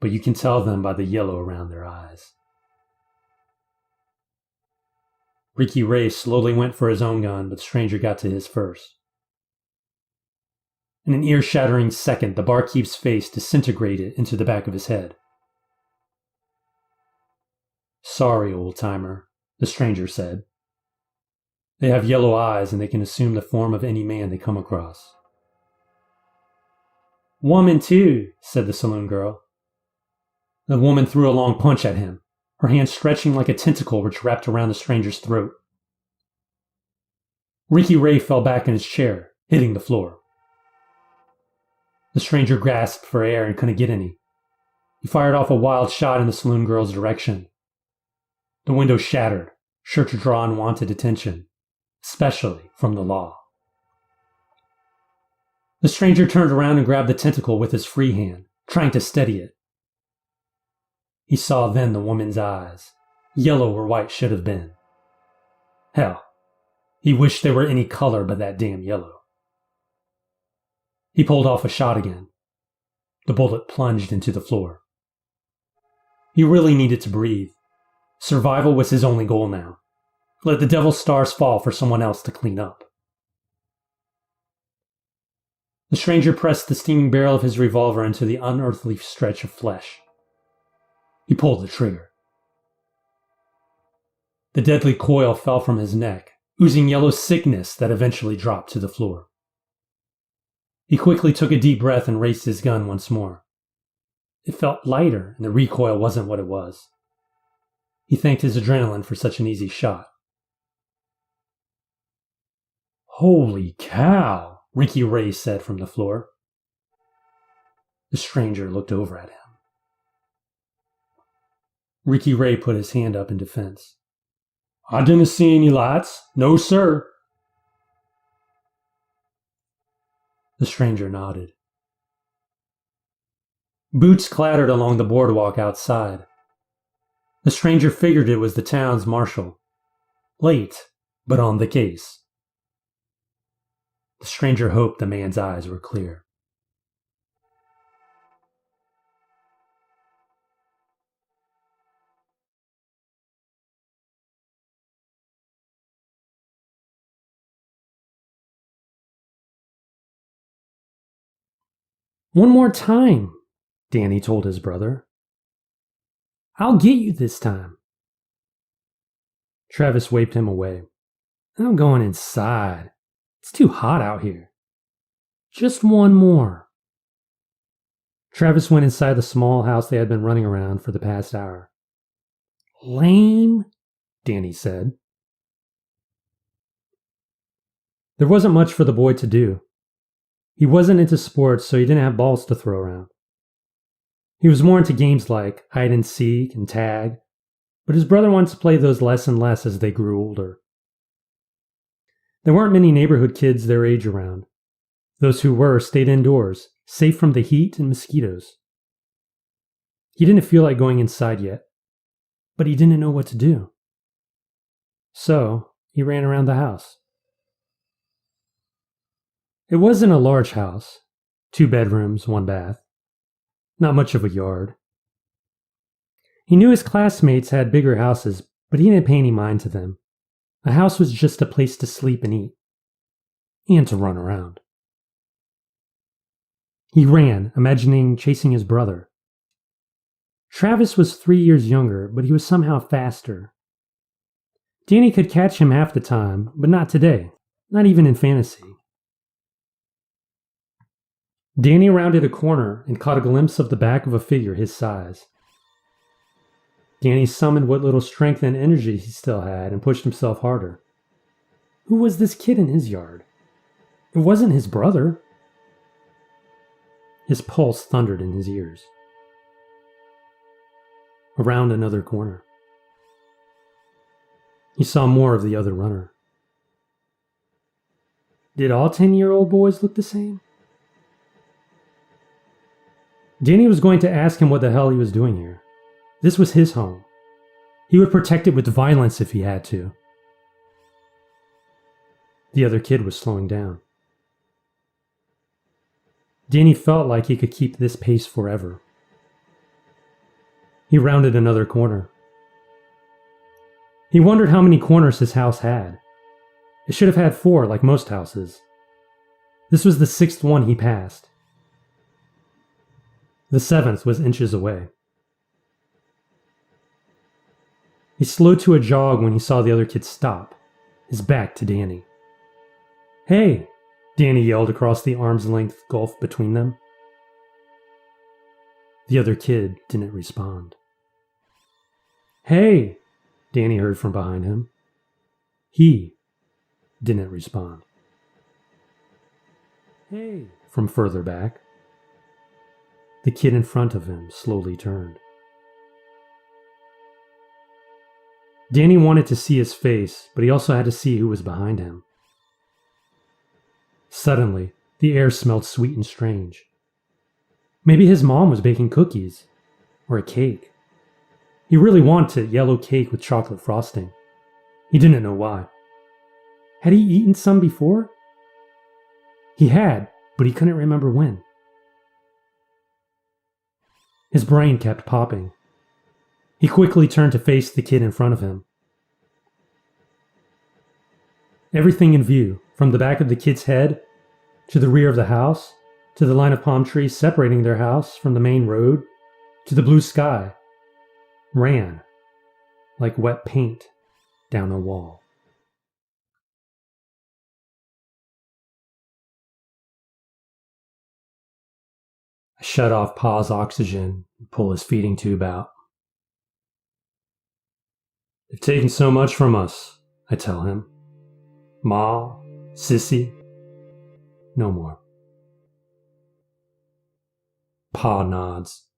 But you can tell them by the yellow around their eyes. Ricky Ray slowly went for his own gun, but the stranger got to his first. In an ear-shattering second, the barkeep's face disintegrated into the back of his head. Sorry, old-timer, the stranger said. They have yellow eyes and they can assume the form of any man they come across. Woman too, said the saloon girl. The woman threw a long punch at him, her hand stretching like a tentacle which wrapped around the stranger's throat. Ricky Ray fell back in his chair, hitting the floor. The stranger gasped for air and couldn't get any. He fired off a wild shot in the saloon girl's direction. The window shattered, sure to draw unwanted attention, especially from the law. The stranger turned around and grabbed the tentacle with his free hand, trying to steady it. He saw then the woman's eyes, yellow where white should have been. Hell, he wished they were any color but that damn yellow. He pulled off a shot again. The bullet plunged into the floor. He really needed to breathe. Survival was his only goal now. Let the devil's stars fall for someone else to clean up. The stranger pressed the steaming barrel of his revolver into the unearthly stretch of flesh. He pulled the trigger. The deadly coil fell from his neck, oozing yellow sickness that eventually dropped to the floor. He quickly took a deep breath and raised his gun once more. It felt lighter, and the recoil wasn't what it was. He thanked his adrenaline for such an easy shot. Holy cow, Ricky Ray said from the floor. The stranger looked over at him. Ricky Ray put his hand up in defense. I didn't see any lights. No, sir. The stranger nodded. Boots clattered along the boardwalk outside. The stranger figured it was the town's marshal. Late, but on the case. The stranger hoped the man's eyes were clear. One more time, Danny told his brother. I'll get you this time. Travis waved him away. I'm going inside. It's too hot out here. Just one more. Travis went inside the small house they had been running around for the past hour. Lame, Danny said. There wasn't much for the boy to do. He wasn't into sports, so he didn't have balls to throw around. He was more into games like hide and seek and tag, but his brother wanted to play those less and less as they grew older. There weren't many neighborhood kids their age around. Those who were stayed indoors, safe from the heat and mosquitoes. He didn't feel like going inside yet. but he didn't know what to do. So he ran around the house. It wasn't a large house, 2 bedrooms, 1 bath. Not much of a yard. He knew his classmates had bigger houses, but he didn't pay any mind to them. A house was just a place to sleep and eat, and to run around. He ran, imagining chasing his brother. Travis was 3 years younger, but he was somehow faster. Danny could catch him half the time, but not today, not even in fantasy. Danny rounded a corner and caught a glimpse of the back of a figure his size. Danny summoned what little strength and energy he still had and pushed himself harder. Who was this kid in his yard? It wasn't his brother. His pulse thundered in his ears. Around another corner. He saw more of the other runner. Did all 10-year-old boys look the same? Danny was going to ask him what the hell he was doing here. This was his home. He would protect it with violence if he had to. The other kid was slowing down. Danny felt like he could keep this pace forever. He rounded another corner. He wondered how many corners his house had. It should have had 4, like most houses. This was the 6th one he passed. The 7th was inches away. He slowed to a jog when he saw the other kid stop, his back to Danny. "Hey!" Danny yelled across the arm's-length gulf between them. The other kid didn't respond. "Hey!" Danny heard from behind him. He didn't respond. "Hey!" from further back. The kid in front of him slowly turned. Danny wanted to see his face, but he also had to see who was behind him. Suddenly, the air smelled sweet and strange. Maybe his mom was baking cookies, or a cake. He really wanted yellow cake with chocolate frosting. He didn't know why. Had he eaten some before? He had, but he couldn't remember when. His brain kept popping. He quickly turned to face the kid in front of him. Everything in view, from the back of the kid's head, to the rear of the house, to the line of palm trees separating their house from the main road, to the blue sky, ran like wet paint down a wall. I shut off Pa's oxygen and pull his feeding tube out. "They've taken so much from us," I tell him. "Ma, Sissy, no more." Pa nods.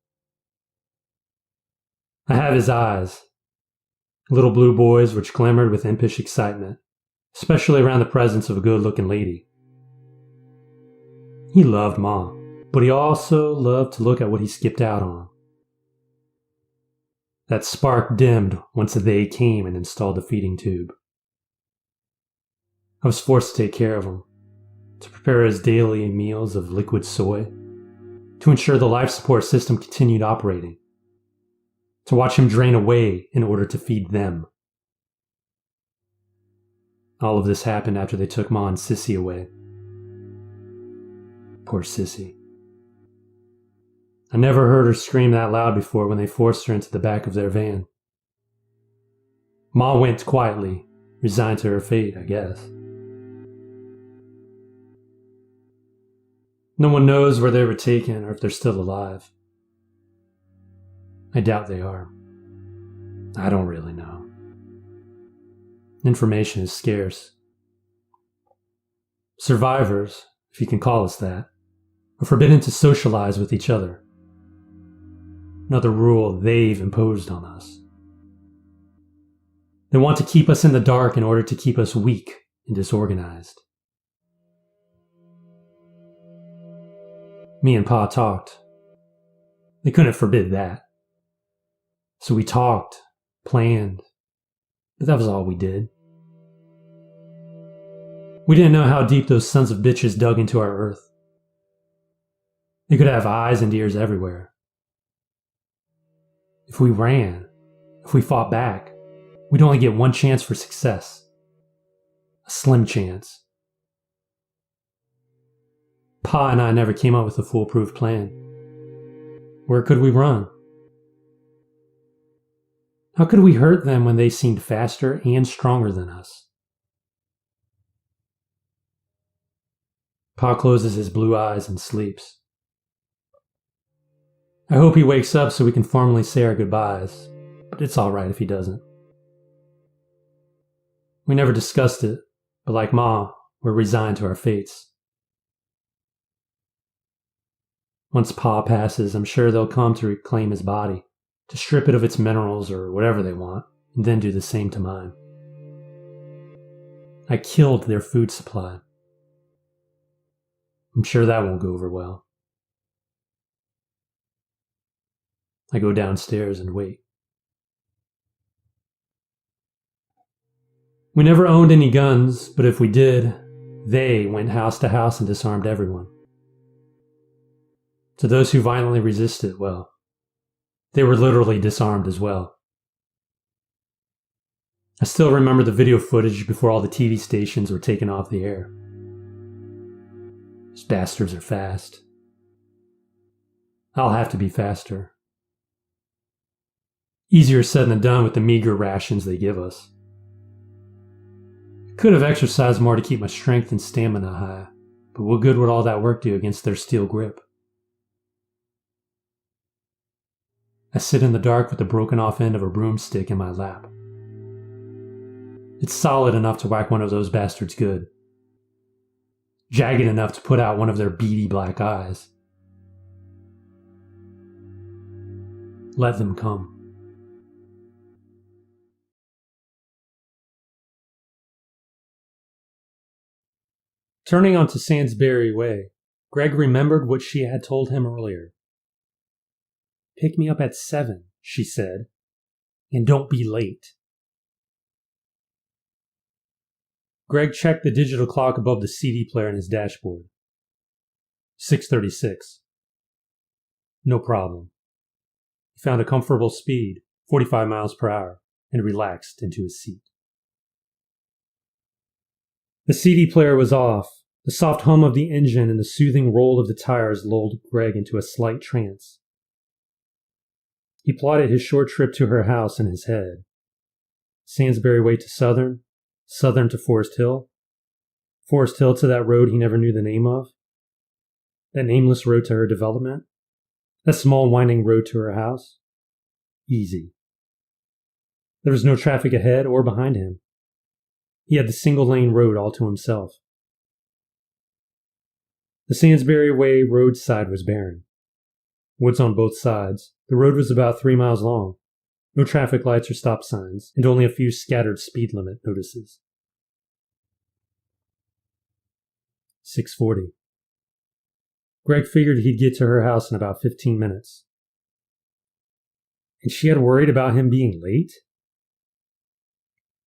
I have his eyes, little blue boys which glimmered with impish excitement, especially around the presence of a good-looking lady. He loved Ma, but he also loved to look at what he skipped out on. That spark dimmed once they came and installed the feeding tube. I was forced to take care of him, to prepare his daily meals of liquid soy, to ensure the life support system continued operating, to watch him drain away in order to feed them. All of this happened after they took Ma and Sissy away. Poor Sissy. I never heard her scream that loud before when they forced her into the back of their van. Ma went quietly, resigned to her fate, I guess. No one knows where they were taken or if they're still alive. I doubt they are. I don't really know. Information is scarce. Survivors, if you can call us that, are forbidden to socialize with each other. Another rule they've imposed on us. They want to keep us in the dark in order to keep us weak and disorganized. Me and Pa talked. They couldn't forbid that. So we talked, planned, but that was all we did. We didn't know how deep those sons of bitches dug into our earth. They could have eyes and ears everywhere. If we ran, if we fought back, we'd only get one chance for success. A slim chance. Pa and I never came up with a foolproof plan. Where could we run? How could we hurt them when they seemed faster and stronger than us? Pa closes his blue eyes and sleeps. I hope he wakes up so we can formally say our goodbyes, but it's alright if he doesn't. We never discussed it, but like Ma, we're resigned to our fates. Once Pa passes, I'm sure they'll come to reclaim his body, to strip it of its minerals or whatever they want, and then do the same to mine. I killed their food supply. I'm sure that won't go over well. I go downstairs and wait. We never owned any guns, but if we did, they went house to house and disarmed everyone. To those who violently resisted, well, they were literally disarmed as well. I still remember the video footage before all the TV stations were taken off the air. These bastards are fast. I'll have to be faster. Easier said than done with the meager rations they give us. I could have exercised more to keep my strength and stamina high, but what good would all that work do against their steel grip? I sit in the dark with the broken off end of a broomstick in my lap. It's solid enough to whack one of those bastards good. Jagged enough to put out one of their beady black eyes. Let them come. Turning onto Sandsbury Way, Greg remembered what she had told him earlier. "Pick me up at 7, she said, "and don't be late." Greg checked the digital clock above the CD player in his dashboard. 6:36. No problem. He found a comfortable speed, 45 miles per hour, and relaxed into his seat. The CD player was off. The soft hum of the engine and the soothing roll of the tires lulled Greg into a slight trance. He plotted his short trip to her house in his head. Sandsbury Way to Southern, Southern to Forest Hill, Forest Hill to that road he never knew the name of, that nameless road to her development, that small winding road to her house. Easy. There was no traffic ahead or behind him. He had the single-lane road all to himself. The Sandsbury Way roadside was barren. Woods on both sides. The road was about 3 miles long. No traffic lights or stop signs, and only a few scattered speed limit notices. 6:40. Greg figured he'd get to her house in about 15 minutes. And she had worried about him being late?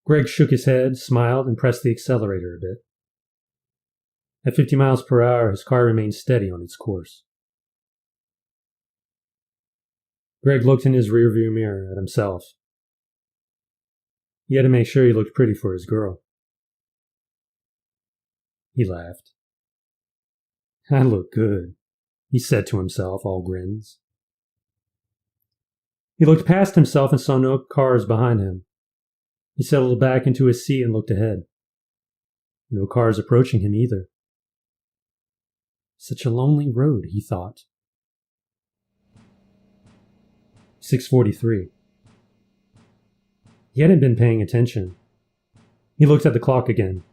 Greg shook his head, smiled, and pressed the accelerator a bit. At 50 miles per hour, his car remained steady on its course. Greg looked in his rearview mirror at himself. He had to make sure he looked pretty for his girl. He laughed. "I look good," he said to himself, all grins. He looked past himself and saw no cars behind him. He settled back into his seat and looked ahead. No cars approaching him either. Such a lonely road, he thought. 6:43. He hadn't been paying attention. He looked at the clock again.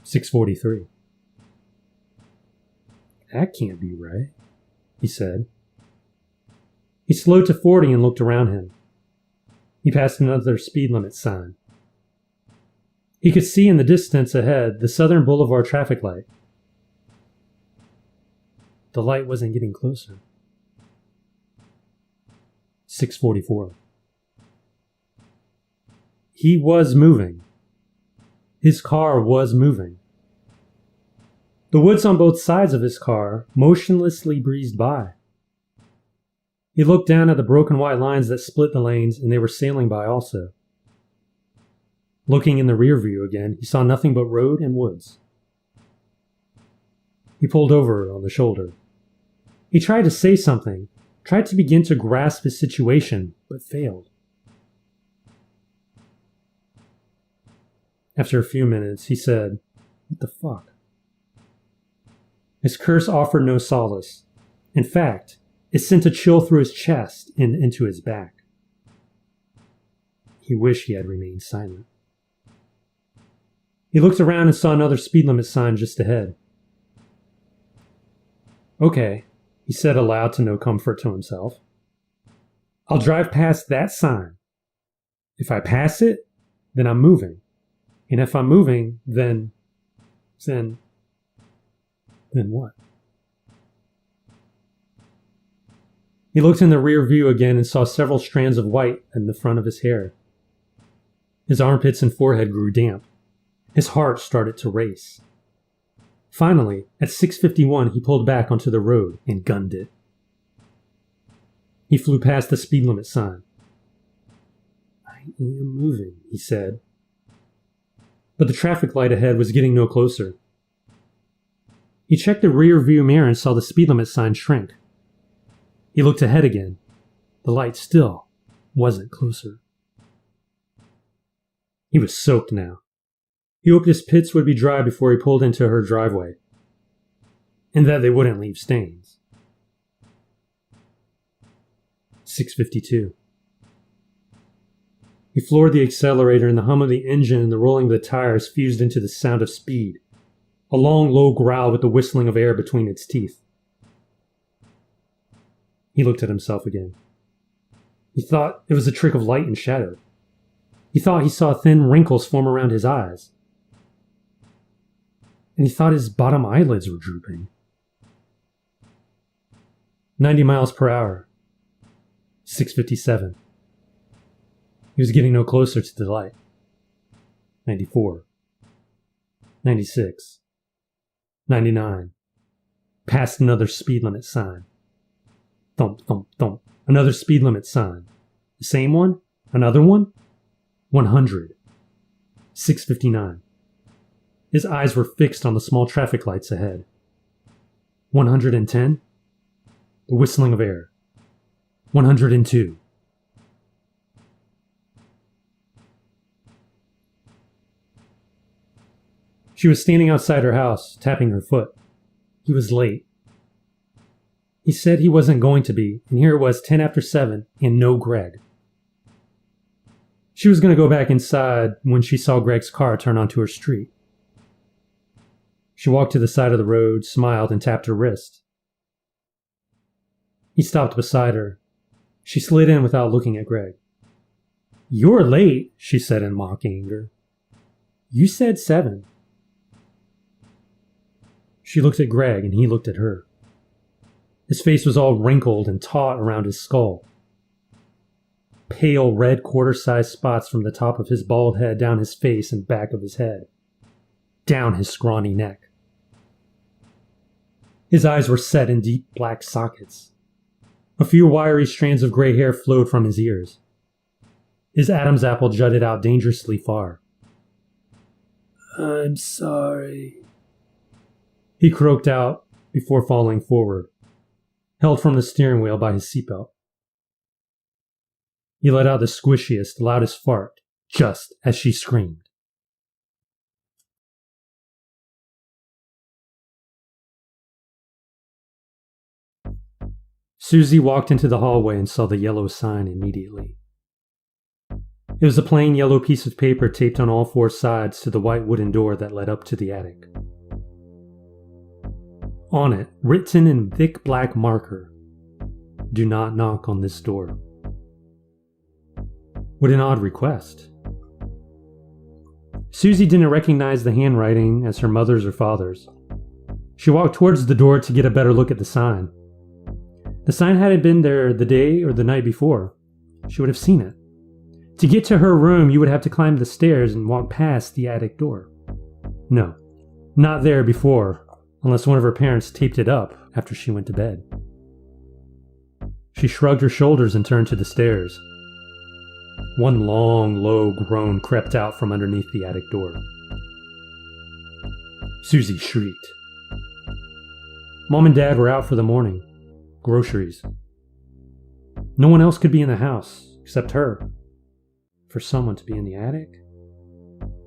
6:43. That can't be right, he said. He slowed to 40 and looked around him. He passed another speed limit sign. He could see in the distance ahead the Southern Boulevard traffic light. The light wasn't getting closer. 6:44. He was moving. His car was moving. The woods on both sides of his car motionlessly breezed by. He looked down at the broken white lines that split the lanes, and they were sailing by also. Looking in the rear view again, he saw nothing but road and woods. He pulled over on the shoulder. He tried to say something, tried to begin to grasp his situation, but failed. After a few minutes, he said, "What the fuck?" His curse offered no solace. In fact, it sent a chill through his chest and into his back. He wished he had remained silent. He looked around and saw another speed limit sign just ahead. "Okay," he said aloud to no comfort to himself. "I'll drive past that sign. If I pass it, then I'm moving. And if I'm moving, then what?" He looked in the rear view again and saw several strands of white in the front of his hair. His armpits and forehead grew damp. His heart started to race. Finally, at 6:51, he pulled back onto the road and gunned it. He flew past the speed limit sign. "I am moving," he said. But the traffic light ahead was getting no closer. He checked the rear view mirror and saw the speed limit sign shrink. He looked ahead again. The light still wasn't closer. He was soaked now. He hoped his pits would be dry before he pulled into her driveway, and that they wouldn't leave stains. 6:52. He floored the accelerator, and the hum of the engine and the rolling of the tires fused into the sound of speed, a long, low growl with the whistling of air between its teeth. He looked at himself again. He thought it was a trick of light and shadow. He thought he saw thin wrinkles form around his eyes. And he thought his bottom eyelids were drooping. 90 miles per hour. 6:57. He was getting no closer to the light. 94. 96. 99. Past another speed limit sign. Thump, thump, thump. Another speed limit sign. The same one? Another one? 100. 6:59. His eyes were fixed on the small traffic lights ahead. 110. The whistling of air. 102. She was standing outside her house, tapping her foot. He was late. He said he wasn't going to be, and here it was 10 after 7, and no Greg. She was going to go back inside when she saw Greg's car turn onto her street. She walked to the side of the road, smiled, and tapped her wrist. He stopped beside her. She slid in without looking at Greg. "You're late," she said in mock anger. "You said 7. She looked at Greg, and he looked at her. His face was all wrinkled and taut around his skull. Pale red quarter-sized spots from the top of his bald head down his face and back of his head, down his scrawny neck. His eyes were set in deep black sockets. A few wiry strands of gray hair flowed from his ears. His Adam's apple jutted out dangerously far. "I'm sorry," he croaked out before falling forward, held from the steering wheel by his seatbelt. He let out the squishiest, loudest fart, just as she screamed. Susie walked into the hallway and saw the yellow sign immediately. It was a plain yellow piece of paper taped on all 4 sides to the white wooden door that led up to the attic. On it, written in thick black marker, "Do not knock on this door." What an odd request. Susie didn't recognize the handwriting as her mother's or father's. She walked towards the door to get a better look at the sign. The sign hadn't been there the day or the night before. She would have seen it. To get to her room, you would have to climb the stairs and walk past the attic door. No, not there before, unless one of her parents taped it up after she went to bed. She shrugged her shoulders and turned to the stairs. One long, low groan crept out from underneath the attic door. Susie shrieked. Mom and Dad were out for the morning. Groceries. No one else could be in the house, except her. For someone to be in the attic?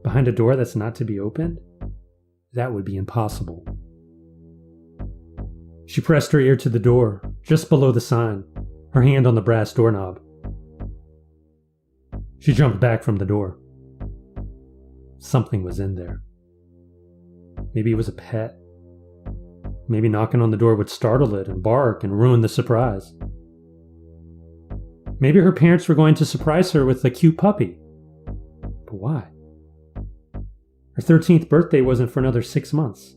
Behind a door that's not to be opened? That would be impossible. She pressed her ear to the door, just below the sign, her hand on the brass doorknob. She jumped back from the door. Something was in there. Maybe it was a pet. Maybe knocking on the door would startle it and bark and ruin the surprise. Maybe her parents were going to surprise her with a cute puppy. But why? Her 13th birthday wasn't for another 6 months.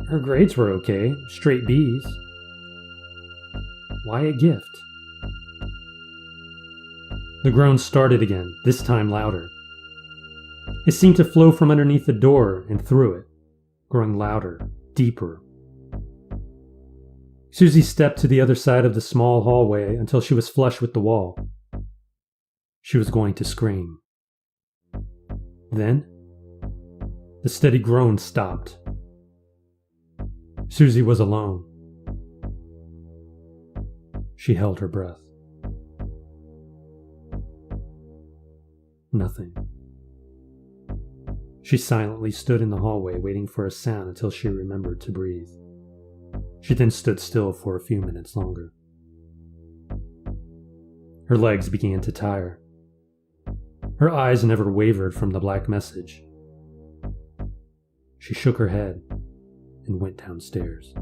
Her grades were okay, straight B's. Why a gift? The groans started again, this time louder. It seemed to flow from underneath the door and through it, growing louder, deeper. Susie stepped to the other side of the small hallway until she was flush with the wall. She was going to scream. Then, the steady groan stopped. Susie was alone. She held her breath. Nothing. She silently stood in the hallway waiting for a sound until she remembered to breathe. She then stood still for a few minutes longer. Her legs began to tire. Her eyes never wavered from the black message. She shook her head and went downstairs.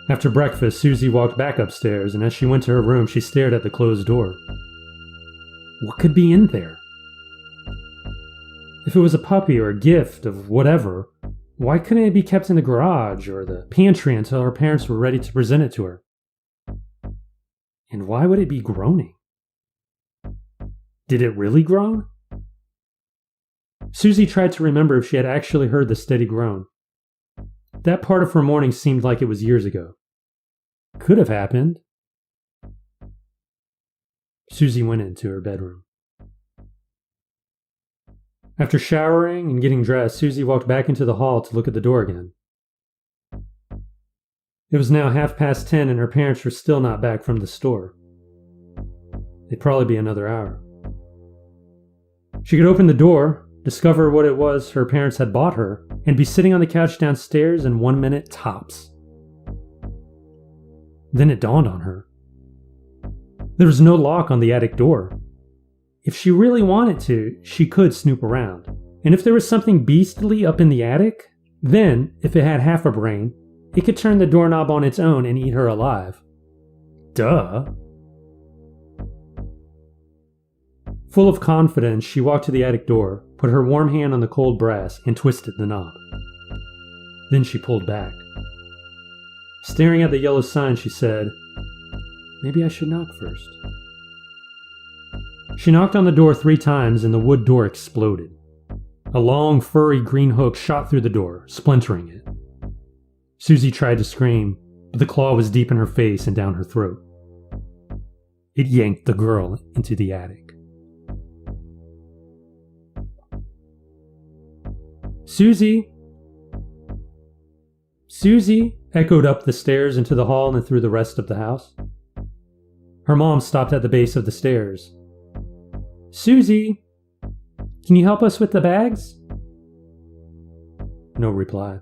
After breakfast, Susie walked back upstairs, and as she went to her room, she stared at the closed door. What could be in there? If it was a puppy or a gift of whatever, why couldn't it be kept in the garage or the pantry until her parents were ready to present it to her? And why would it be groaning? Did it really groan? Susie tried to remember if she had actually heard the steady groan. That part of her morning seemed like it was years ago. Could have happened. Susie went into her bedroom. After showering and getting dressed, Susie walked back into the hall to look at the door again. It was now 10:30 and her parents were still not back from the store. It'd probably be another hour. She could open the door, discover what it was her parents had bought her, and be sitting on the couch downstairs in 1 minute tops. Then it dawned on her. There was no lock on the attic door. If she really wanted to, she could snoop around. And if there was something beastly up in the attic, then, if it had half a brain, it could turn the doorknob on its own and eat her alive. Duh. Full of confidence, she walked to the attic door, put her warm hand on the cold brass, and twisted the knob. Then she pulled back. Staring at the yellow sign, she said, "Maybe I should knock first." She knocked on the door 3 times and the wood door exploded. A long, furry green hook shot through the door, splintering it. Susie tried to scream, but the claw was deep in her face and down her throat. It yanked the girl into the attic. "Susie! Susie!" echoed up the stairs into the hall and through the rest of the house. Her mom stopped at the base of the stairs. "Susie! Can you help us with the bags?" No reply.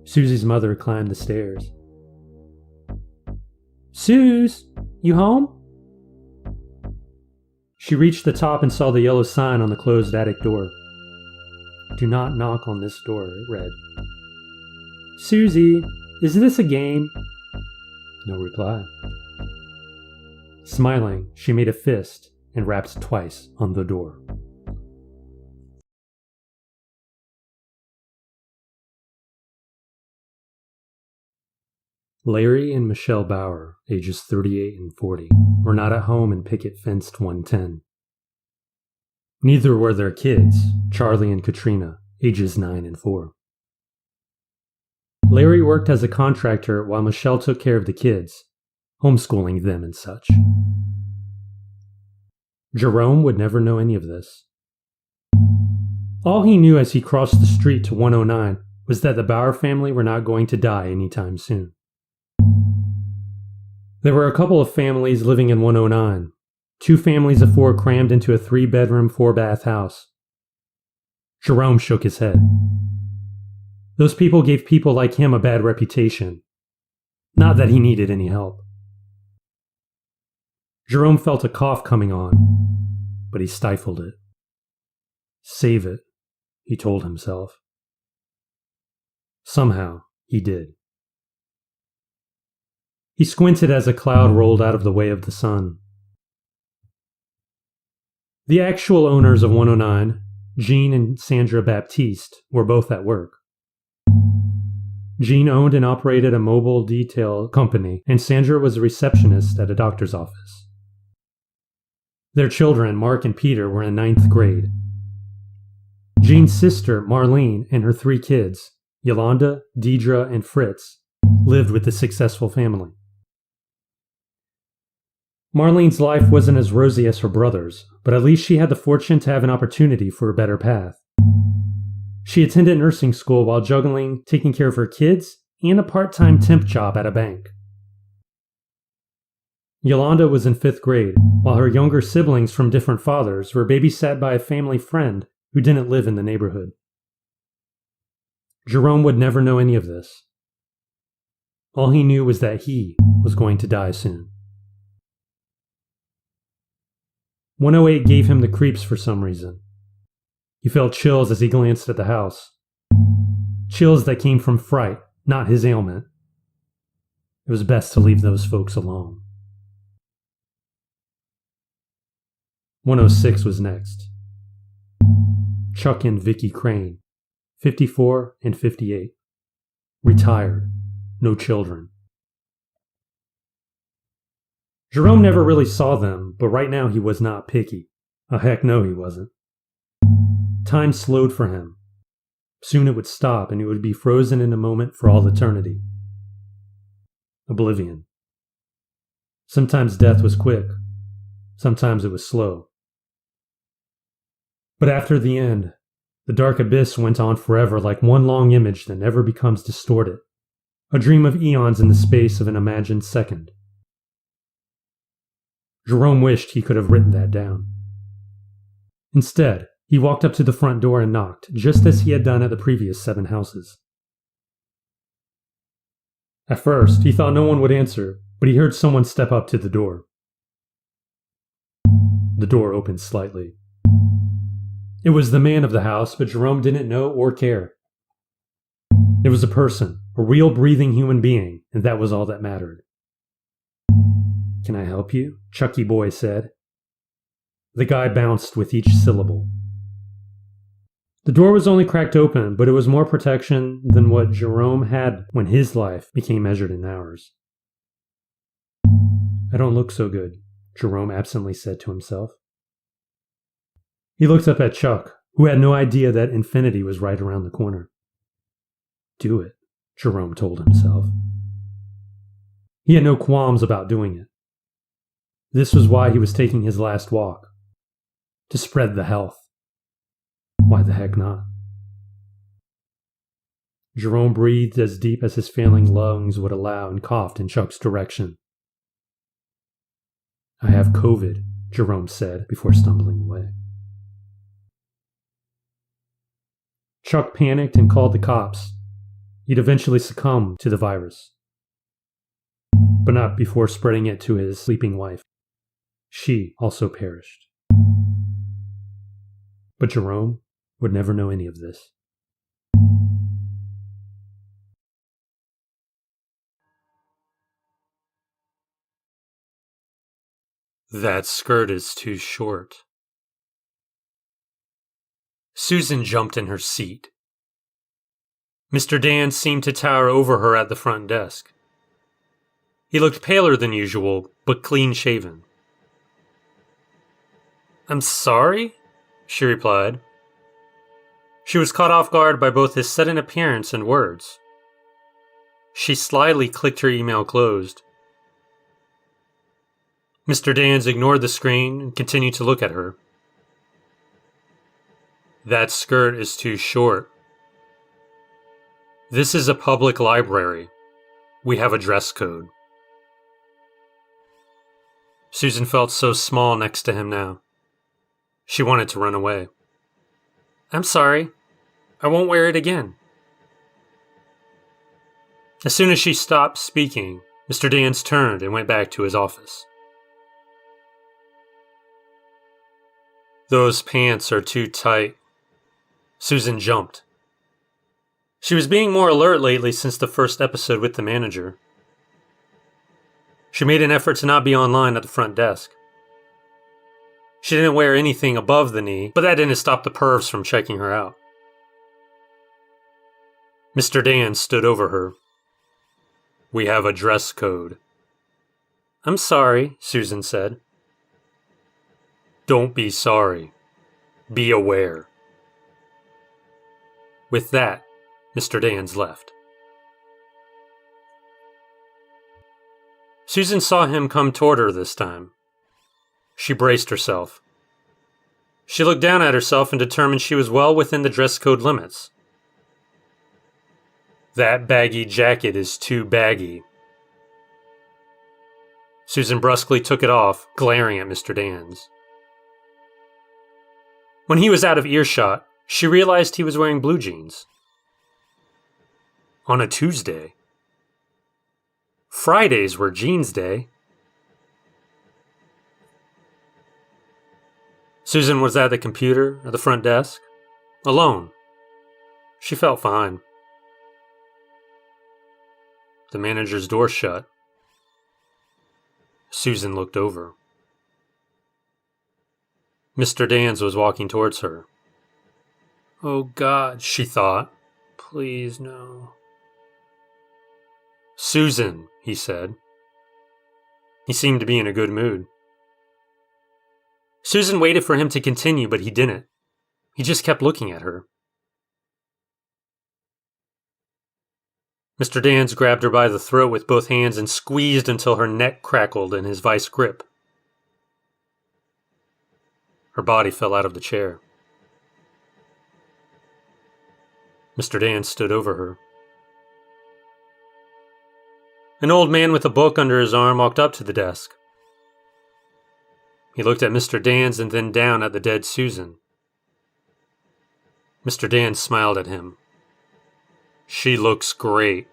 Susie's mother climbed the stairs. "Suze, you home?" She reached the top and saw the yellow sign on the closed attic door. "Do not knock on this door," it read. "Susie, is this a game?" No reply. Smiling, she made a fist and rapped twice on the door. Larry and Michelle Bauer, ages 38 and 40, were not at home in picket-fenced 110. Neither were their kids, Charlie and Katrina, ages 9 and 4. Larry worked as a contractor while Michelle took care of the kids, homeschooling them and such. Jerome would never know any of this. All he knew as he crossed the street to 109 was that the Bauer family were not going to die anytime soon. There were a couple of families living in 109, 2 families of 4 crammed into a 3-bedroom, 4-bath house. Jerome shook his head. Those people gave people like him a bad reputation. Not that he needed any help. Jerome felt a cough coming on, but he stifled it. Save it, he told himself. Somehow, he did. He squinted as a cloud rolled out of the way of the sun. The actual owners of 109, Jean and Sandra Baptiste, were both at work. Jean owned and operated a mobile detail company, and Sandra was a receptionist at a doctor's office. Their children, Mark and Peter, were in 9th grade. Jean's sister, Marlene, and her 3 kids, Yolanda, Deidre, and Fritz, lived with the successful family. Marlene's life wasn't as rosy as her brother's, but at least she had the fortune to have an opportunity for a better path. She attended nursing school while juggling taking care of her kids and a part-time temp job at a bank. Yolanda was in 5th grade, while her younger siblings from different fathers were babysat by a family friend who didn't live in the neighborhood. Jerome would never know any of this. All he knew was that he was going to die soon. 108 gave him the creeps for some reason. He felt chills as he glanced at the house. Chills that came from fright, not his ailment. It was best to leave those folks alone. 106 was next. Chuck and Vicky Crane, 54 and 58. Retired, no children. Jerome never really saw them, but right now he was not picky. Heck no, he wasn't. Time slowed for him. Soon it would stop and he would be frozen in a moment for all eternity. Oblivion. Sometimes death was quick. Sometimes it was slow. But after the end, the dark abyss went on forever like one long image that never becomes distorted. A dream of eons in the space of an imagined second. Jerome wished he could have written that down. Instead, he walked up to the front door and knocked, just as he had done at the previous 7 houses. At first, he thought no one would answer, but he heard someone step up to the door. The door opened slightly. It was the man of the house, but Jerome didn't know or care. It was a person, a real breathing human being, and that was all that mattered. "Can I help you?" Chucky Boy said. The guy bounced with each syllable. The door was only cracked open, but it was more protection than what Jerome had when his life became measured in hours. "I don't look so good," Jerome absently said to himself. He looked up at Chuck, who had no idea that infinity was right around the corner. "Do it," Jerome told himself. He had no qualms about doing it. This was why he was taking his last walk. To spread the health. Why the heck not? Jerome breathed as deep as his failing lungs would allow and coughed in Chuck's direction. "I have COVID," Jerome said before stumbling away. Chuck panicked and called the cops. He'd eventually succumb to the virus. But not before spreading it to his sleeping wife. She also perished. But Jerome would never know any of this. That skirt is too short. Susan jumped in her seat. Mr. Dan seemed to tower over her at the front desk. He looked paler than usual, but clean-shaven. "I'm sorry?" she replied. She was caught off guard by both his sudden appearance and words. She slyly clicked her email closed. Mr. Dans ignored the screen and continued to look at her. "That skirt is too short. This is a public library. We have a dress code." Susan felt so small next to him now. She wanted to run away. "I'm sorry. I won't wear it again." As soon as she stopped speaking, Mr. Dans turned and went back to his office. "Those pants are too tight." Susan jumped. She was being more alert lately since the first episode with the manager. She made an effort to not be online at the front desk. She didn't wear anything above the knee, but that didn't stop the pervs from checking her out. Mr. Dan stood over her. "We have a dress code." "I'm sorry," Susan said. "Don't be sorry. Be aware." With that, Mr. Dans left. Susan saw him come toward her this time. She braced herself. She looked down at herself and determined she was well within the dress code limits. "That baggy jacket is too baggy." Susan brusquely took it off, glaring at Mr. Dans. When he was out of earshot, she realized he was wearing blue jeans. On a Tuesday. Fridays were jeans day. Susan was at the computer at the front desk, alone. She felt fine. The manager's door shut. Susan looked over. Mr. Dans was walking towards her. "Oh God," she thought. "Please, no." "Susan," he said. He seemed to be in a good mood. Susan waited for him to continue, but he didn't. He just kept looking at her. Mr. Dans grabbed her by the throat with both hands and squeezed until her neck crackled in his vice grip. Her body fell out of the chair. Mr. Dans stood over her. An old man with a book under his arm walked up to the desk. He looked at Mr. Dans and then down at the dead Susan. Mr. Dans smiled at him. "She looks great."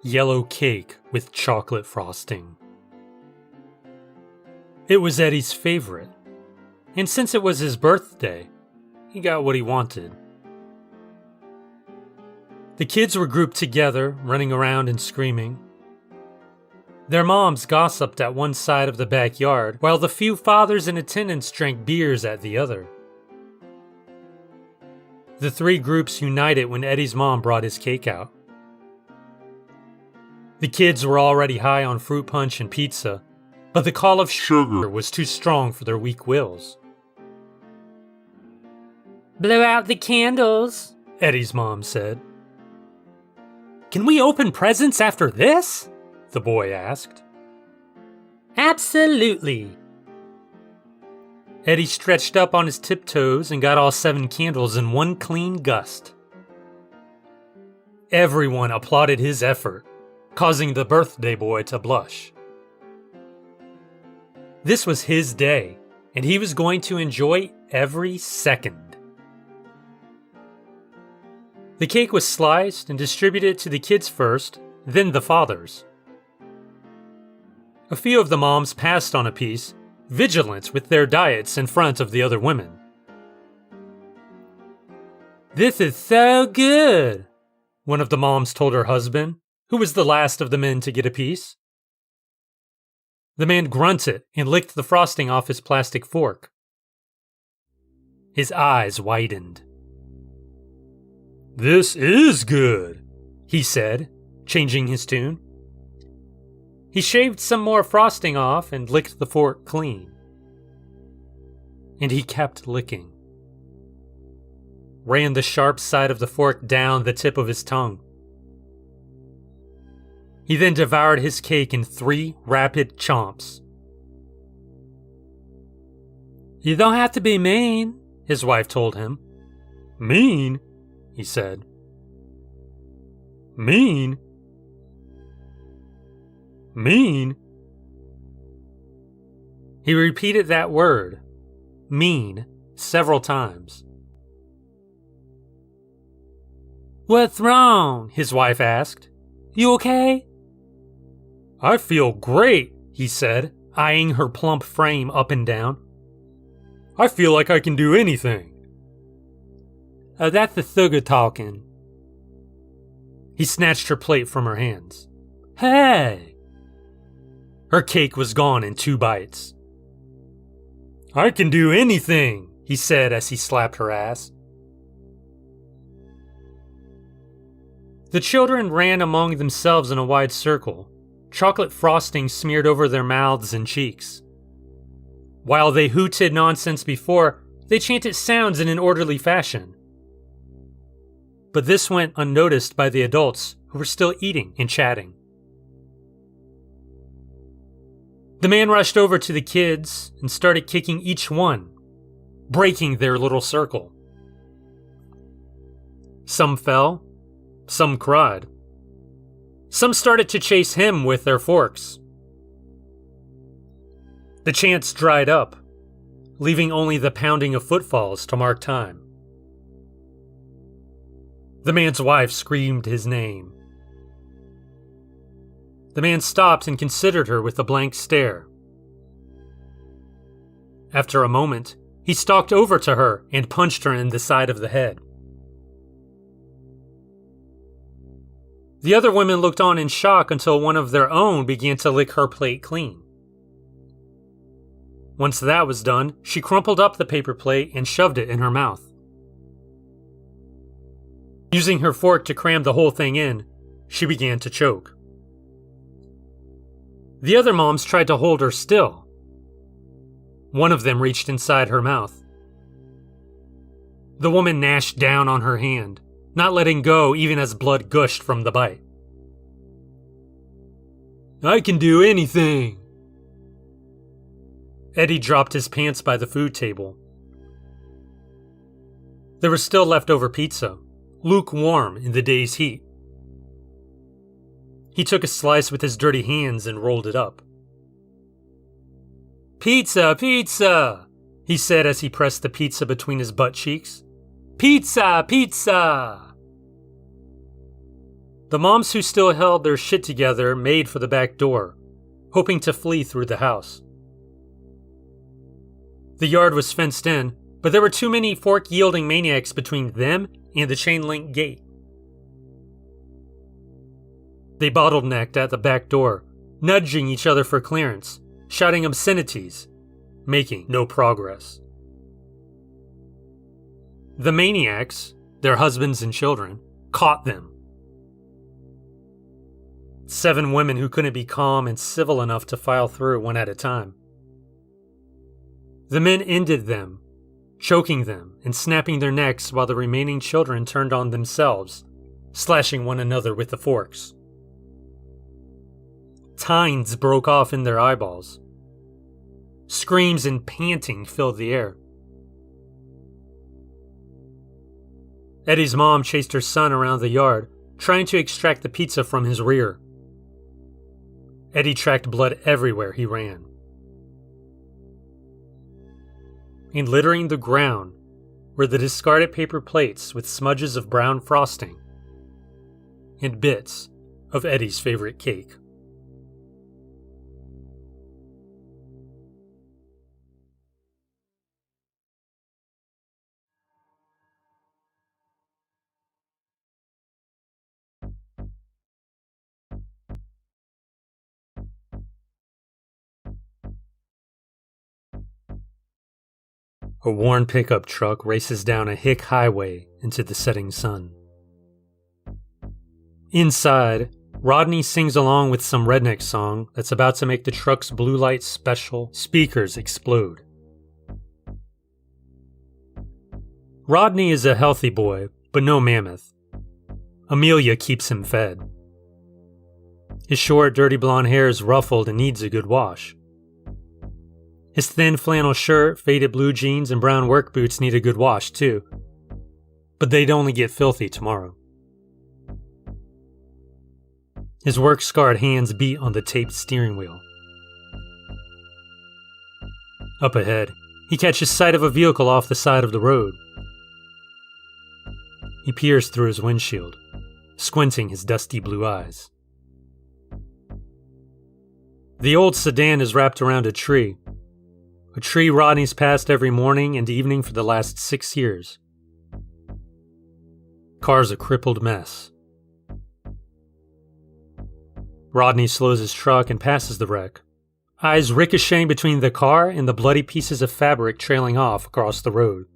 Yellow cake with chocolate frosting. It was Eddie's favorite, and since it was his birthday, he got what he wanted. The kids were grouped together, running around and screaming. Their moms gossiped at one side of the backyard, while the few fathers in attendance drank beers at the other. The three groups united when Eddie's mom brought his cake out. The kids were already high on fruit punch and pizza, but the call of sugar was too strong for their weak wills. "Blow out the candles," Eddie's mom said. "Can we open presents after this?" the boy asked. "Absolutely." Eddie stretched up on his tiptoes and got all 7 candles in one clean gust. Everyone applauded his effort, causing the birthday boy to blush. This was his day, and he was going to enjoy every second. The cake was sliced and distributed to the kids first, then the fathers. A few of the moms passed on a piece, vigilant with their diets in front of the other women. "This is so good," one of the moms told her husband, who was the last of the men to get a piece. The man grunted and licked the frosting off his plastic fork. His eyes widened. "This is good," he said, changing his tune. He shaved some more frosting off and licked the fork clean. And he kept licking. Ran the sharp side of the fork down the tip of his tongue. He then devoured his cake in 3 rapid chomps. "You don't have to be mean," his wife told him. "Mean?" he said. "Mean? Mean?" He repeated that word, mean, several times. "What's wrong?" his wife asked. "You okay?" "I feel great," he said, eyeing her plump frame up and down. "I feel like I can do anything." "Oh, that's the sugar talking." He snatched her plate from her hands. "Hey!" Her cake was gone in 2 bites. "I can do anything," he said as he slapped her ass. The children ran among themselves in a wide circle, chocolate frosting smeared over their mouths and cheeks. While they hooted nonsense before, they chanted sounds in an orderly fashion. But this went unnoticed by the adults who were still eating and chatting. The man rushed over to the kids and started kicking each one, breaking their little circle. Some fell, some cried. Some started to chase him with their forks. The chants dried up, leaving only the pounding of footfalls to mark time. The man's wife screamed his name. The man stopped and considered her with a blank stare. After a moment, he stalked over to her and punched her in the side of the head. The other women looked on in shock until one of their own began to lick her plate clean. Once that was done, she crumpled up the paper plate and shoved it in her mouth. Using her fork to cram the whole thing in, she began to choke. The other moms tried to hold her still. One of them reached inside her mouth. The woman gnashed down on her hand, not letting go even as blood gushed from the bite. "I can do anything." Eddie dropped his pants by the food table. There was still leftover pizza, lukewarm in the day's heat. He took a slice with his dirty hands and rolled it up. "Pizza, pizza," he said as he pressed the pizza between his butt cheeks. "Pizza, pizza." The moms who still held their shit together made for the back door, hoping to flee through the house. The yard was fenced in, but there were too many fork-yielding maniacs between them and the chain-link gate. They bottlenecked at the back door, nudging each other for clearance, shouting obscenities, making no progress. The maniacs, their husbands and children, caught them. 7 women who couldn't be calm and civil enough to file through one at a time. The men ended them, choking them and snapping their necks while the remaining children turned on themselves, slashing one another with the forks. Tines broke off in their eyeballs. Screams and panting filled the air. Eddie's mom chased her son around the yard, trying to extract the pizza from his rear. Eddie tracked blood everywhere he ran. And littering the ground were the discarded paper plates with smudges of brown frosting and bits of Eddie's favorite cake. A worn pickup truck races down a hick highway into the setting sun. Inside, Rodney sings along with some redneck song that's about to make the truck's blue light special speakers explode. Rodney is a healthy boy, but no mammoth. Amelia keeps him fed. His short, dirty blonde hair is ruffled and needs a good wash. His thin flannel shirt, faded blue jeans, and brown work boots need a good wash too. But they'd only get filthy tomorrow. His work-scarred hands beat on the taped steering wheel. Up ahead, he catches sight of a vehicle off the side of the road. He peers through his windshield, squinting his dusty blue eyes. The old sedan is wrapped around a tree Rodney's passed every morning and evening for the last 6 years. Car's a crippled mess. Rodney slows his truck and passes the wreck, eyes ricocheting between the car and the bloody pieces of fabric trailing off across the road.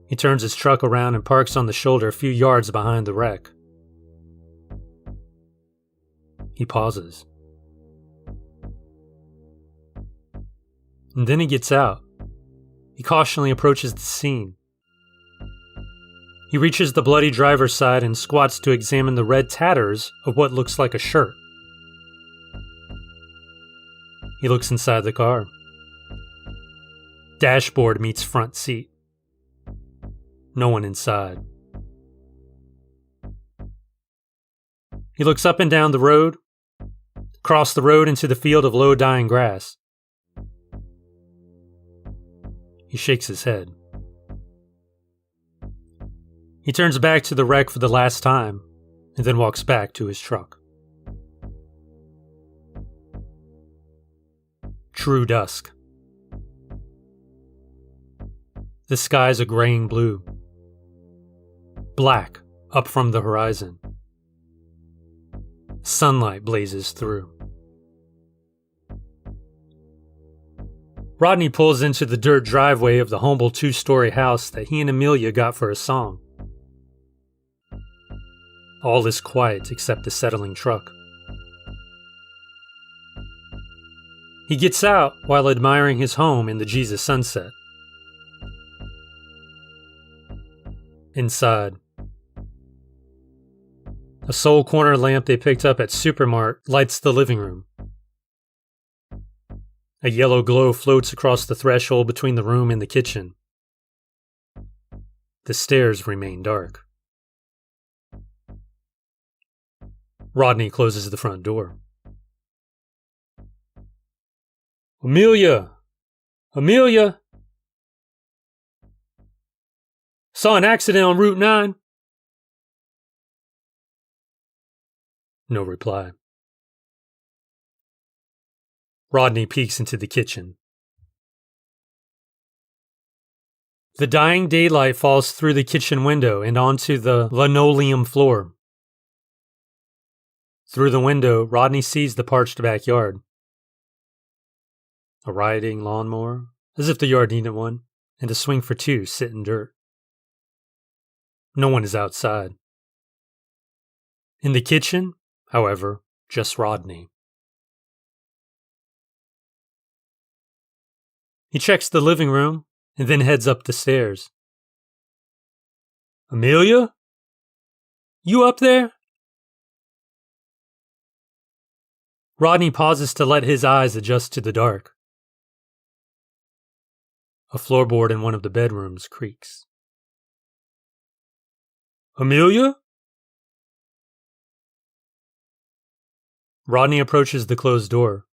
He turns his truck around and parks on the shoulder a few yards behind the wreck. He pauses. And then he gets out. He cautiously approaches the scene. He reaches the bloody driver's side and squats to examine the red tatters of what looks like a shirt. He looks inside the car. Dashboard meets front seat. No one inside. He looks up and down the road, across the road into the field of low dying grass. He shakes his head. He turns back to the wreck for the last time, and then walks back to his truck. True dusk. The sky's a graying blue. Black up from the horizon. Sunlight blazes through. Rodney pulls into the dirt driveway of the humble 2-story house that he and Amelia got for a song. All is quiet except the settling truck. He gets out while admiring his home in the Jesus sunset. Inside, a Soul Corner lamp they picked up at Supermart lights the living room. A yellow glow floats across the threshold between the room and the kitchen. The stairs remain dark. Rodney closes the front door. Amelia! Amelia! Saw an accident on Route 9. No reply. Rodney peeks into the kitchen. The dying daylight falls through the kitchen window and onto the linoleum floor. Through the window, Rodney sees the parched backyard. A riding lawnmower, as if the yard needed one, and a swing for two sit in dirt. No one is outside. In the kitchen, however, just Rodney. He checks the living room and then heads up the stairs. Amelia? You up there? Rodney pauses to let his eyes adjust to the dark. A floorboard in one of the bedrooms creaks. Amelia? Rodney approaches the closed door.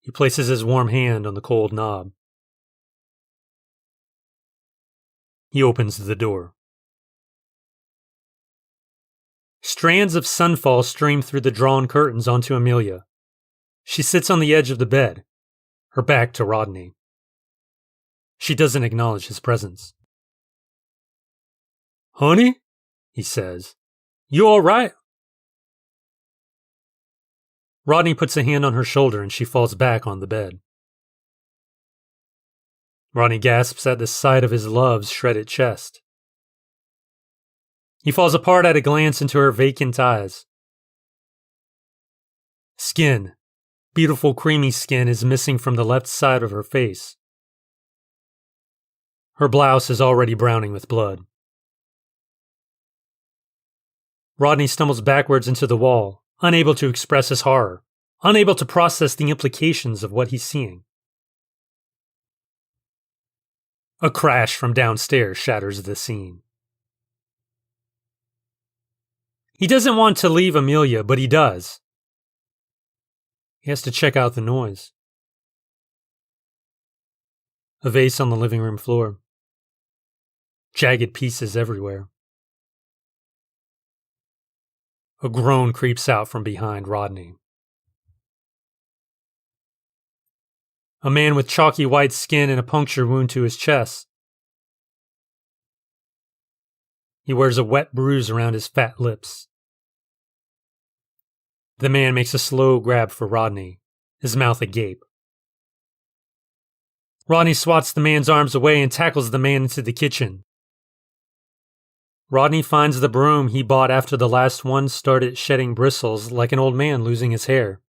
He places his warm hand on the cold knob. He opens the door. Strands of sunfall stream through the drawn curtains onto Amelia. She sits on the edge of the bed, her back to Rodney. She doesn't acknowledge his presence. Honey, he says, you all right? Rodney puts a hand on her shoulder and she falls back on the bed. Rodney gasps at the sight of his love's shredded chest. He falls apart at a glance into her vacant eyes. Skin, beautiful creamy skin, is missing from the left side of her face. Her blouse is already browning with blood. Rodney stumbles backwards into the wall, unable to express his horror, unable to process the implications of what he's seeing. A crash from downstairs shatters the scene. He doesn't want to leave Amelia, but he does. He has to check out the noise. A vase on the living room floor. Jagged pieces everywhere. A groan creeps out from behind Rodney. A man with chalky white skin and a puncture wound to his chest. He wears a wet bruise around his fat lips. The man makes a slow grab for Rodney, his mouth agape. Rodney swats the man's arms away and tackles the man into the kitchen. Rodney finds the broom he bought after the last one started shedding bristles like an old man losing his hair.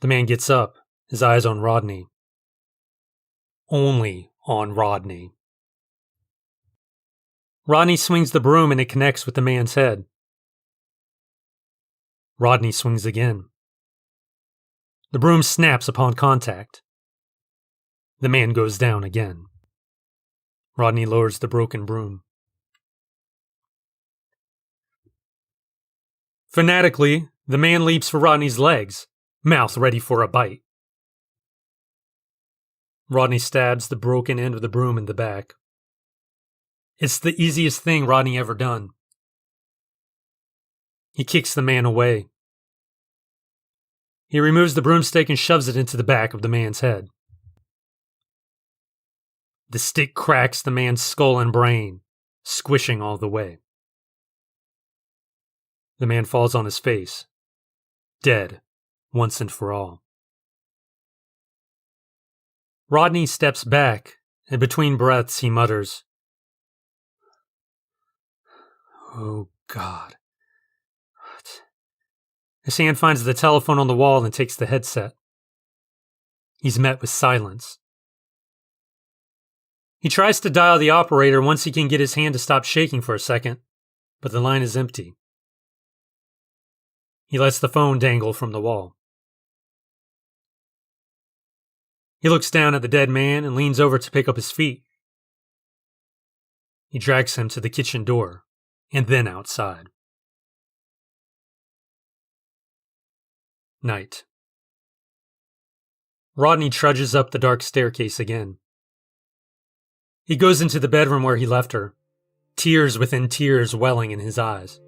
The man gets up, his eyes on Rodney. Only on Rodney. Rodney swings the broom and it connects with the man's head. Rodney swings again. The broom snaps upon contact. The man goes down again. Rodney lowers the broken broom. Fanatically, the man leaps for Rodney's legs, mouth ready for a bite. Rodney stabs the broken end of the broom in the back. It's the easiest thing Rodney ever done. He kicks the man away. He removes the broomstick and shoves it into the back of the man's head. The stick cracks the man's skull and brain, squishing all the way. The man falls on his face, dead, once and for all. Rodney steps back, and between breaths he mutters, "Oh, God." His hand finds the telephone on the wall and takes the headset. He's met with silence. He tries to dial the operator once he can get his hand to stop shaking for a second, but the line is empty. He lets the phone dangle from the wall. He looks down at the dead man and leans over to pick up his feet. He drags him to the kitchen door and then outside. Night. Rodney trudges up the dark staircase again. He goes into the bedroom where he left her, tears within tears welling in his eyes.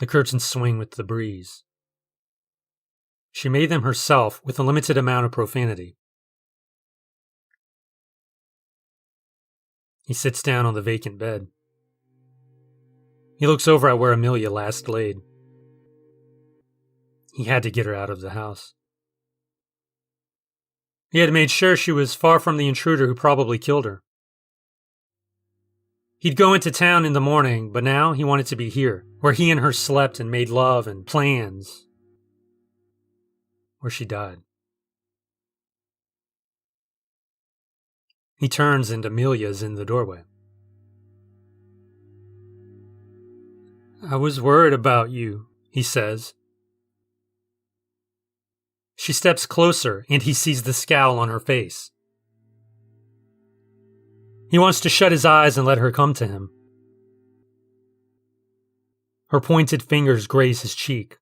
The curtains swing with the breeze. She made them herself with a limited amount of profanity. He sits down on the vacant bed. He looks over at where Amelia last laid. He had to get her out of the house. He had made sure she was far from the intruder who probably killed her. He'd go into town in the morning, but now he wanted to be here, where he and her slept and made love and plans. Where she died. He turns and Amelia's in the doorway. "I was worried about you," he says. She steps closer and he sees the scowl on her face. He wants to shut his eyes and let her come to him. Her pointed fingers graze his cheek.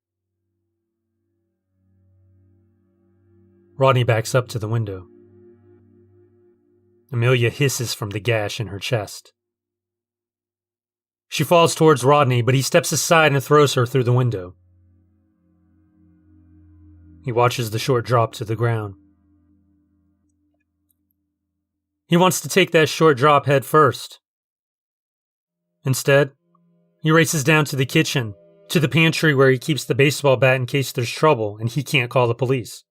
Rodney backs up to the window. Amelia hisses from the gash in her chest. She falls towards Rodney, but he steps aside and throws her through the window. He watches the short drop to the ground. He wants to take that short drop head first. Instead, he races down to the kitchen to the pantry where he keeps the baseball bat in case there's trouble and he can't call the police.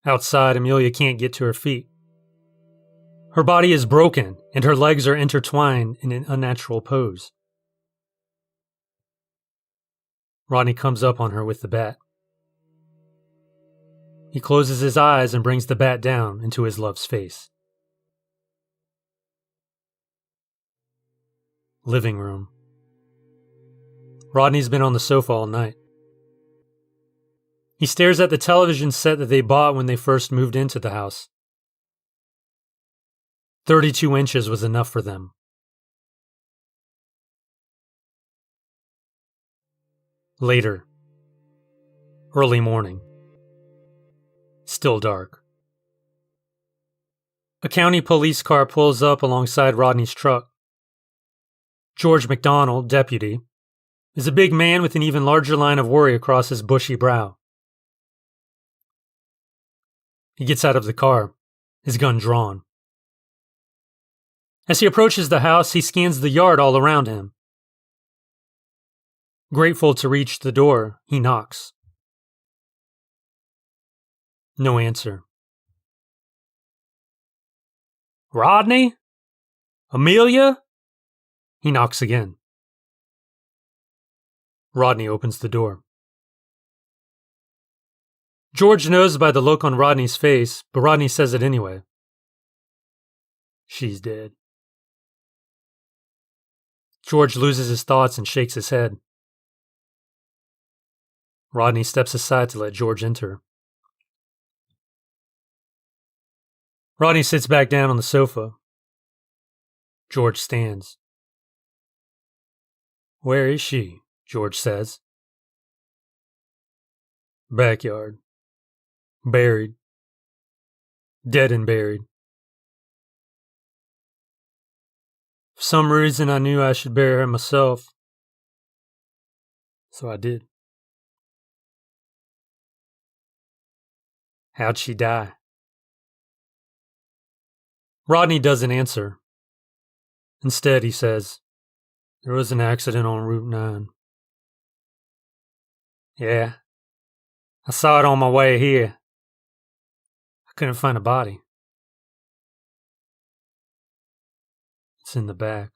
Outside, Amelia can't get to her feet. Her body is broken and her legs are intertwined in an unnatural pose. Rodney comes up on her with the bat. He closes his eyes and brings the bat down into his love's face. Living room. Rodney's been on the sofa all night. He stares at the television set that they bought when they first moved into the house. 32 inches was enough for them. Later. Early morning. Still dark. A county police car pulls up alongside Rodney's truck. George McDonald, deputy, is a big man with an even larger line of worry across his bushy brow. He gets out of the car, his gun drawn. As he approaches the house, he scans the yard all around him. Grateful to reach the door, he knocks. No answer. Rodney? Amelia? He knocks again. Rodney opens the door. George knows by the look on Rodney's face, but Rodney says it anyway. She's dead. George loses his thoughts and shakes his head. Rodney steps aside to let George enter. Rodney sits back down on the sofa. George stands. Where is she? George says. Backyard. Buried. Dead and buried. For some reason I knew I should bury her myself. So I did. How'd she die? Rodney doesn't answer. Instead, he says, there was an accident on Route 9. Yeah. I saw it on my way here. I couldn't find a body. It's in the back.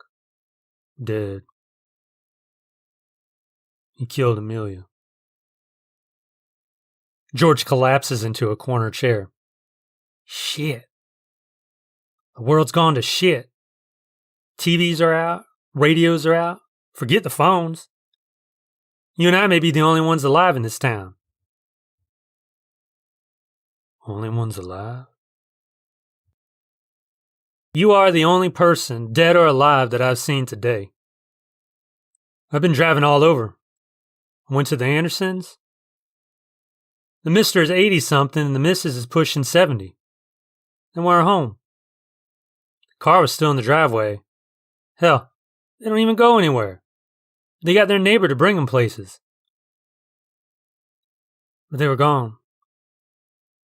Dead. He killed Amelia. George collapses into a corner chair. Shit. The world's gone to shit. TVs are out. Radios are out. Forget the phones. You and I may be the only ones alive in this town. Only ones alive? You are the only person, dead or alive, that I've seen today. I've been driving all over. I went to the Andersons. The mister is 80-something and the missus is pushing 70. And we're home. The car was still in the driveway. Hell, they don't even go anywhere. They got their neighbor to bring them places. But they were gone.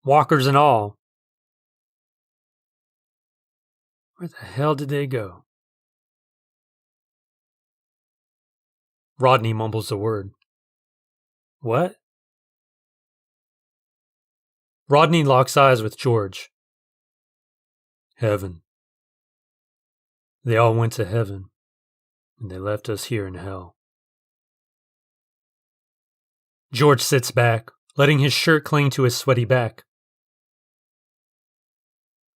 Walkers and all. Where the hell did they go? Rodney mumbles a word. What? Rodney locks eyes with George. Heaven. They all went to heaven, and they left us here in hell. George sits back, letting his shirt cling to his sweaty back.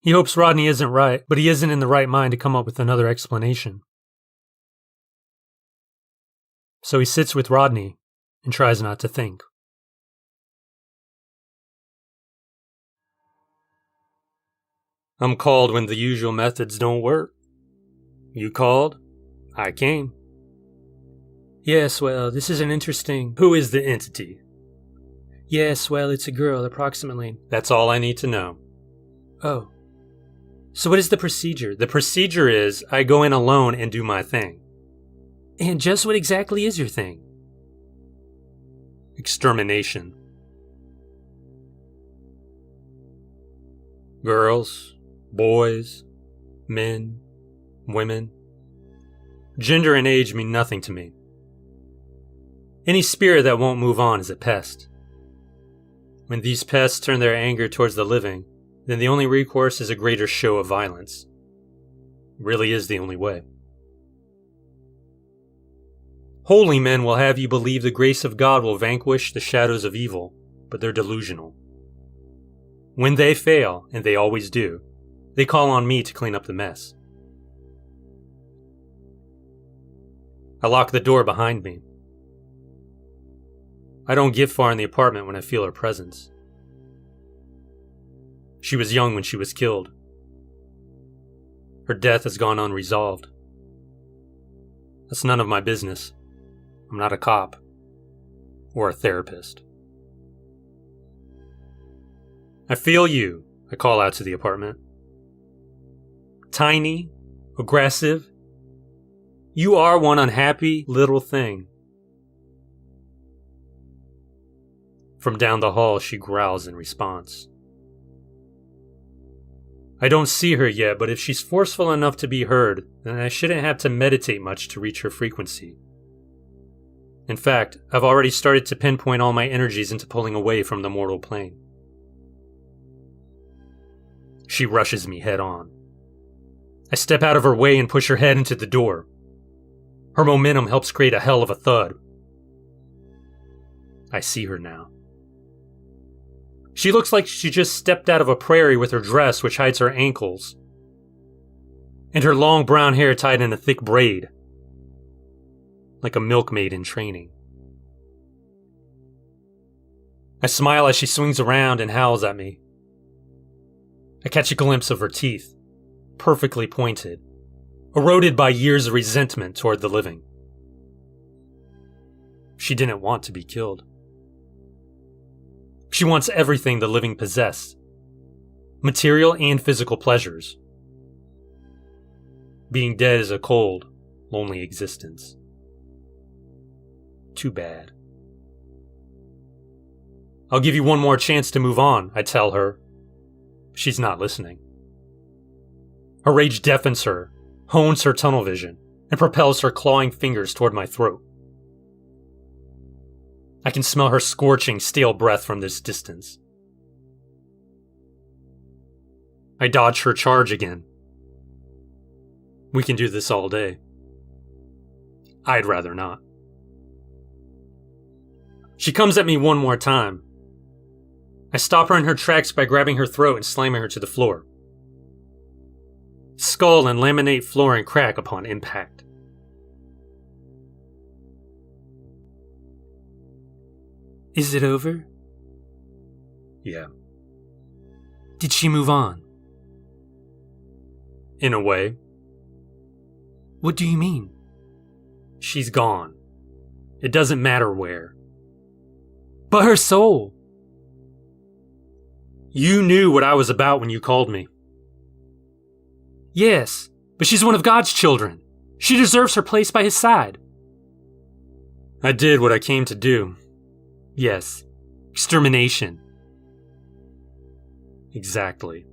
He hopes Rodney isn't right, but he isn't in the right mind to come up with another explanation. So he sits with Rodney and tries not to think. I'm called when the usual methods don't work. You called, I came. Yes, well, this is an interesting... Who is the entity? Yes, well, it's a girl, approximately. That's all I need to know. Oh. So what is the procedure? The procedure is I go in alone and do my thing. And just what exactly is your thing? Extermination. Girls, boys, men, women. Gender and age mean nothing to me. Any spirit that won't move on is a pest. When these pests turn their anger towards the living, then the only recourse is a greater show of violence. It really is the only way. Holy men will have you believe the grace of God will vanquish the shadows of evil, but they're delusional. When they fail, and they always do, they call on me to clean up the mess. I lock the door behind me. I don't get far in the apartment when I feel her presence. She was young when she was killed. Her death has gone unresolved. That's none of my business. I'm not a cop or a therapist. I feel you, I call out to the apartment. Tiny, aggressive. You are one unhappy little thing. From down the hall, she growls in response. I don't see her yet, but if she's forceful enough to be heard, then I shouldn't have to meditate much to reach her frequency. In fact, I've already started to pinpoint all my energies into pulling away from the mortal plane. She rushes me head on. I step out of her way and push her head into the door. Her momentum helps create a hell of a thud. I see her now. She looks like she just stepped out of a prairie with her dress which hides her ankles, and her long brown hair tied in a thick braid, like a milkmaid in training. I smile as she swings around and howls at me. I catch a glimpse of her teeth, perfectly pointed, eroded by years of resentment toward the living. She didn't want to be killed. She wants everything the living possess, material and physical pleasures. Being dead is a cold, lonely existence. Too bad. I'll give you one more chance to move on, I tell her. She's not listening. Her rage deafens her, hones her tunnel vision, and propels her clawing fingers toward my throat. I can smell her scorching, stale breath from this distance. I dodge her charge again. We can do this all day. I'd rather not. She comes at me one more time. I stop her in her tracks by grabbing her throat and slamming her to the floor. Skull and laminate flooring crack upon impact. Is it over? Yeah. Did she move on? In a way. What do you mean? She's gone. It doesn't matter where. But her soul! You knew what I was about when you called me. Yes, but she's one of God's children. She deserves her place by his side. I did what I came to do. Yes, extermination. Exactly.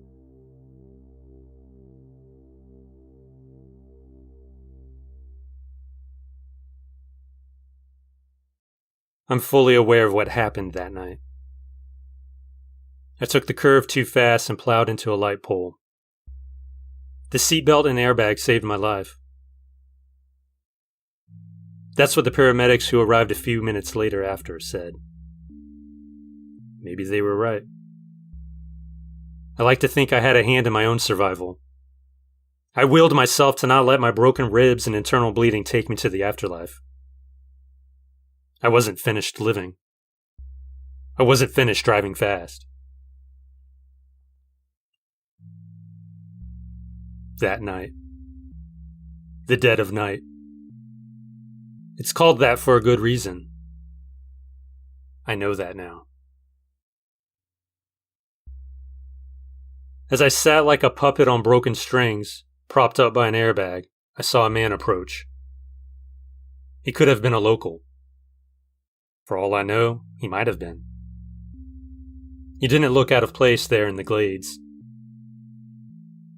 I'm fully aware of what happened that night. I took the curve too fast and plowed into a light pole. The seatbelt and airbag saved my life. That's what the paramedics who arrived a few minutes later after said. Maybe they were right. I like to think I had a hand in my own survival. I willed myself to not let my broken ribs and internal bleeding take me to the afterlife. I wasn't finished living. I wasn't finished driving fast. That night. The dead of night. It's called that for a good reason. I know that now. As I sat like a puppet on broken strings, propped up by an airbag, I saw a man approach. He could have been a local. For all I know, he might have been. He didn't look out of place there in the glades.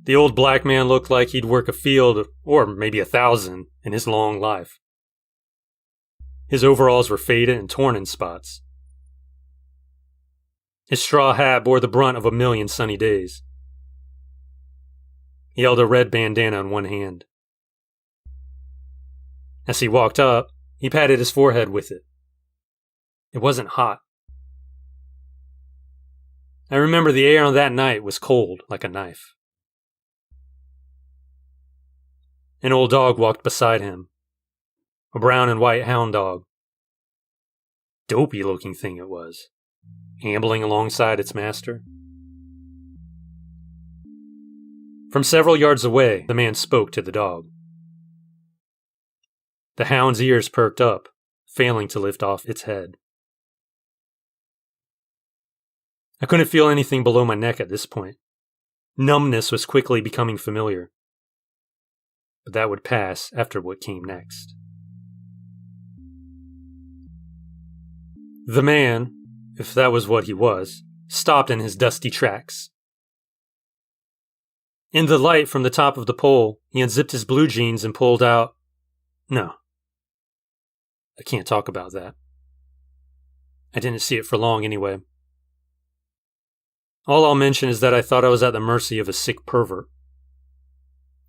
The old black man looked like he'd work a field, or maybe 1,000, in his long life. His overalls were faded and torn in spots. His straw hat bore the brunt of a million sunny days. He held a red bandana in one hand. As he walked up, he patted his forehead with it. It wasn't hot. I remember the air on that night was cold like a knife. An old dog walked beside him. A brown and white hound dog. Dopey-looking thing it was, ambling alongside its master. From several yards away, the man spoke to the dog. The hound's ears perked up, failing to lift off its head. I couldn't feel anything below my neck at this point. Numbness was quickly becoming familiar. But that would pass after what came next. The man, if that was what he was, stopped in his dusty tracks. In the light from the top of the pole, he unzipped his blue jeans and pulled out... No. I can't talk about that. I didn't see it for long anyway. All I'll mention is that I thought I was at the mercy of a sick pervert.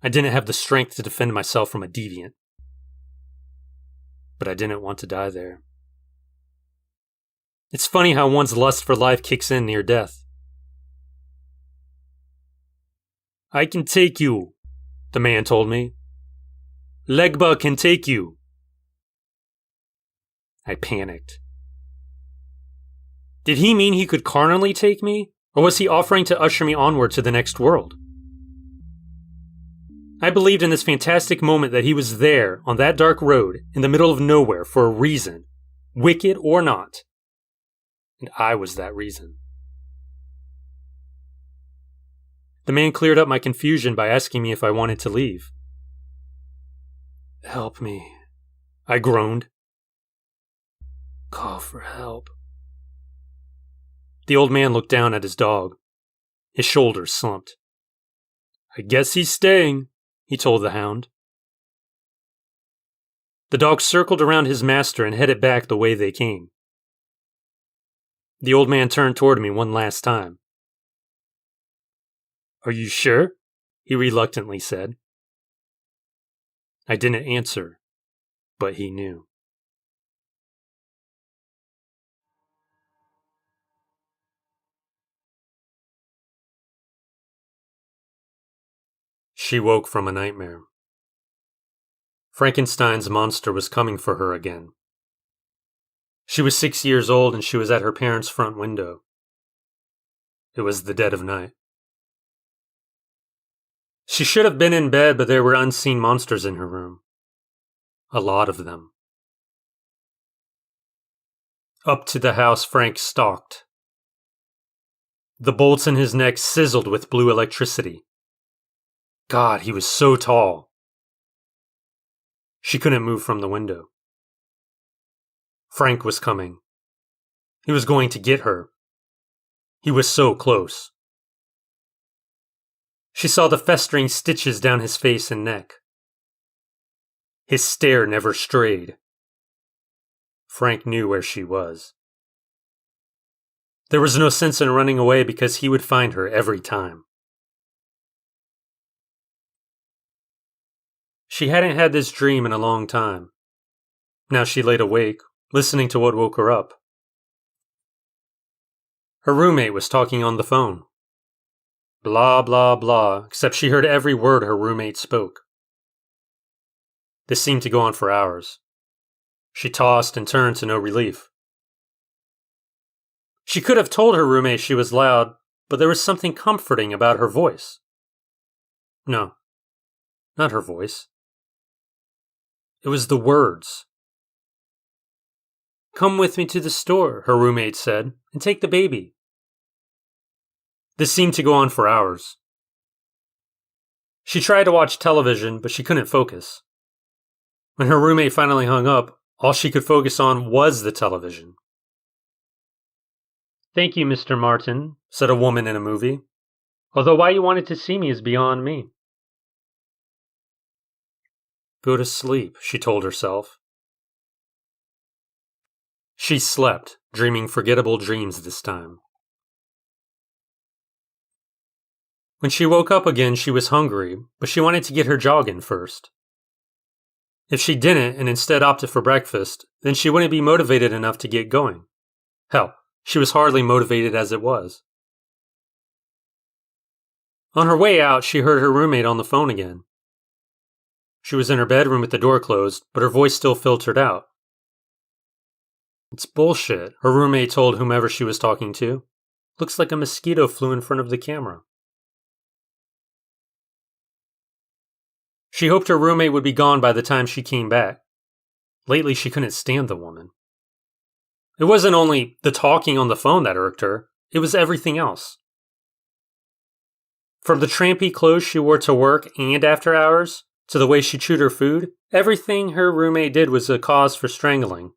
I didn't have the strength to defend myself from a deviant. But I didn't want to die there. It's funny how one's lust for life kicks in near death. I can take you, the man told me. Legba can take you. I panicked. Did he mean he could carnally take me, or was he offering to usher me onward to the next world? I believed in this fantastic moment that he was there on that dark road in the middle of nowhere for a reason, wicked or not. And I was that reason. The man cleared up my confusion by asking me if I wanted to leave. Help me, I groaned. Call for help. The old man looked down at his dog. His shoulders slumped. I guess he's staying, he told the hound. The dog circled around his master and headed back the way they came. The old man turned toward me one last time. Are you sure? He reluctantly said. I didn't answer, but he knew. She woke from a nightmare. Frankenstein's monster was coming for her again. She was 6 years old and she was at her parents' front window. It was the dead of night. She should have been in bed, but there were unseen monsters in her room. A lot of them. Up to the house Frank stalked. The bolts in his neck sizzled with blue electricity. God, he was so tall. She couldn't move from the window. Frank was coming. He was going to get her. He was so close. She saw the festering stitches down his face and neck. His stare never strayed. Frank knew where she was. There was no sense in running away because he would find her every time. She hadn't had this dream in a long time. Now she laid awake, listening to what woke her up. Her roommate was talking on the phone. Blah, blah, blah, except she heard every word her roommate spoke. This seemed to go on for hours. She tossed and turned to no relief. She could have told her roommate she was loud, but there was something comforting about her voice. No, not her voice. It was the words. Come with me to the store, her roommate said, and take the baby. This seemed to go on for hours. She tried to watch television, but she couldn't focus. When her roommate finally hung up, all she could focus on was the television. Thank you, Mr. Martin, said a woman in a movie. Although why you wanted to see me is beyond me. Go to sleep, she told herself. She slept, dreaming forgettable dreams this time. When she woke up again, she was hungry, but she wanted to get her jog in first. If she didn't and instead opted for breakfast, then she wouldn't be motivated enough to get going. Hell, she was hardly motivated as it was. On her way out, she heard her roommate on the phone again. She was in her bedroom with the door closed, but her voice still filtered out. It's bullshit, her roommate told whomever she was talking to. Looks like a mosquito flew in front of the camera. She hoped her roommate would be gone by the time she came back. Lately, she couldn't stand the woman. It wasn't only the talking on the phone that irked her, it was everything else. From the trampy clothes she wore to work and after hours, to the way she chewed her food, everything her roommate did was a cause for strangling.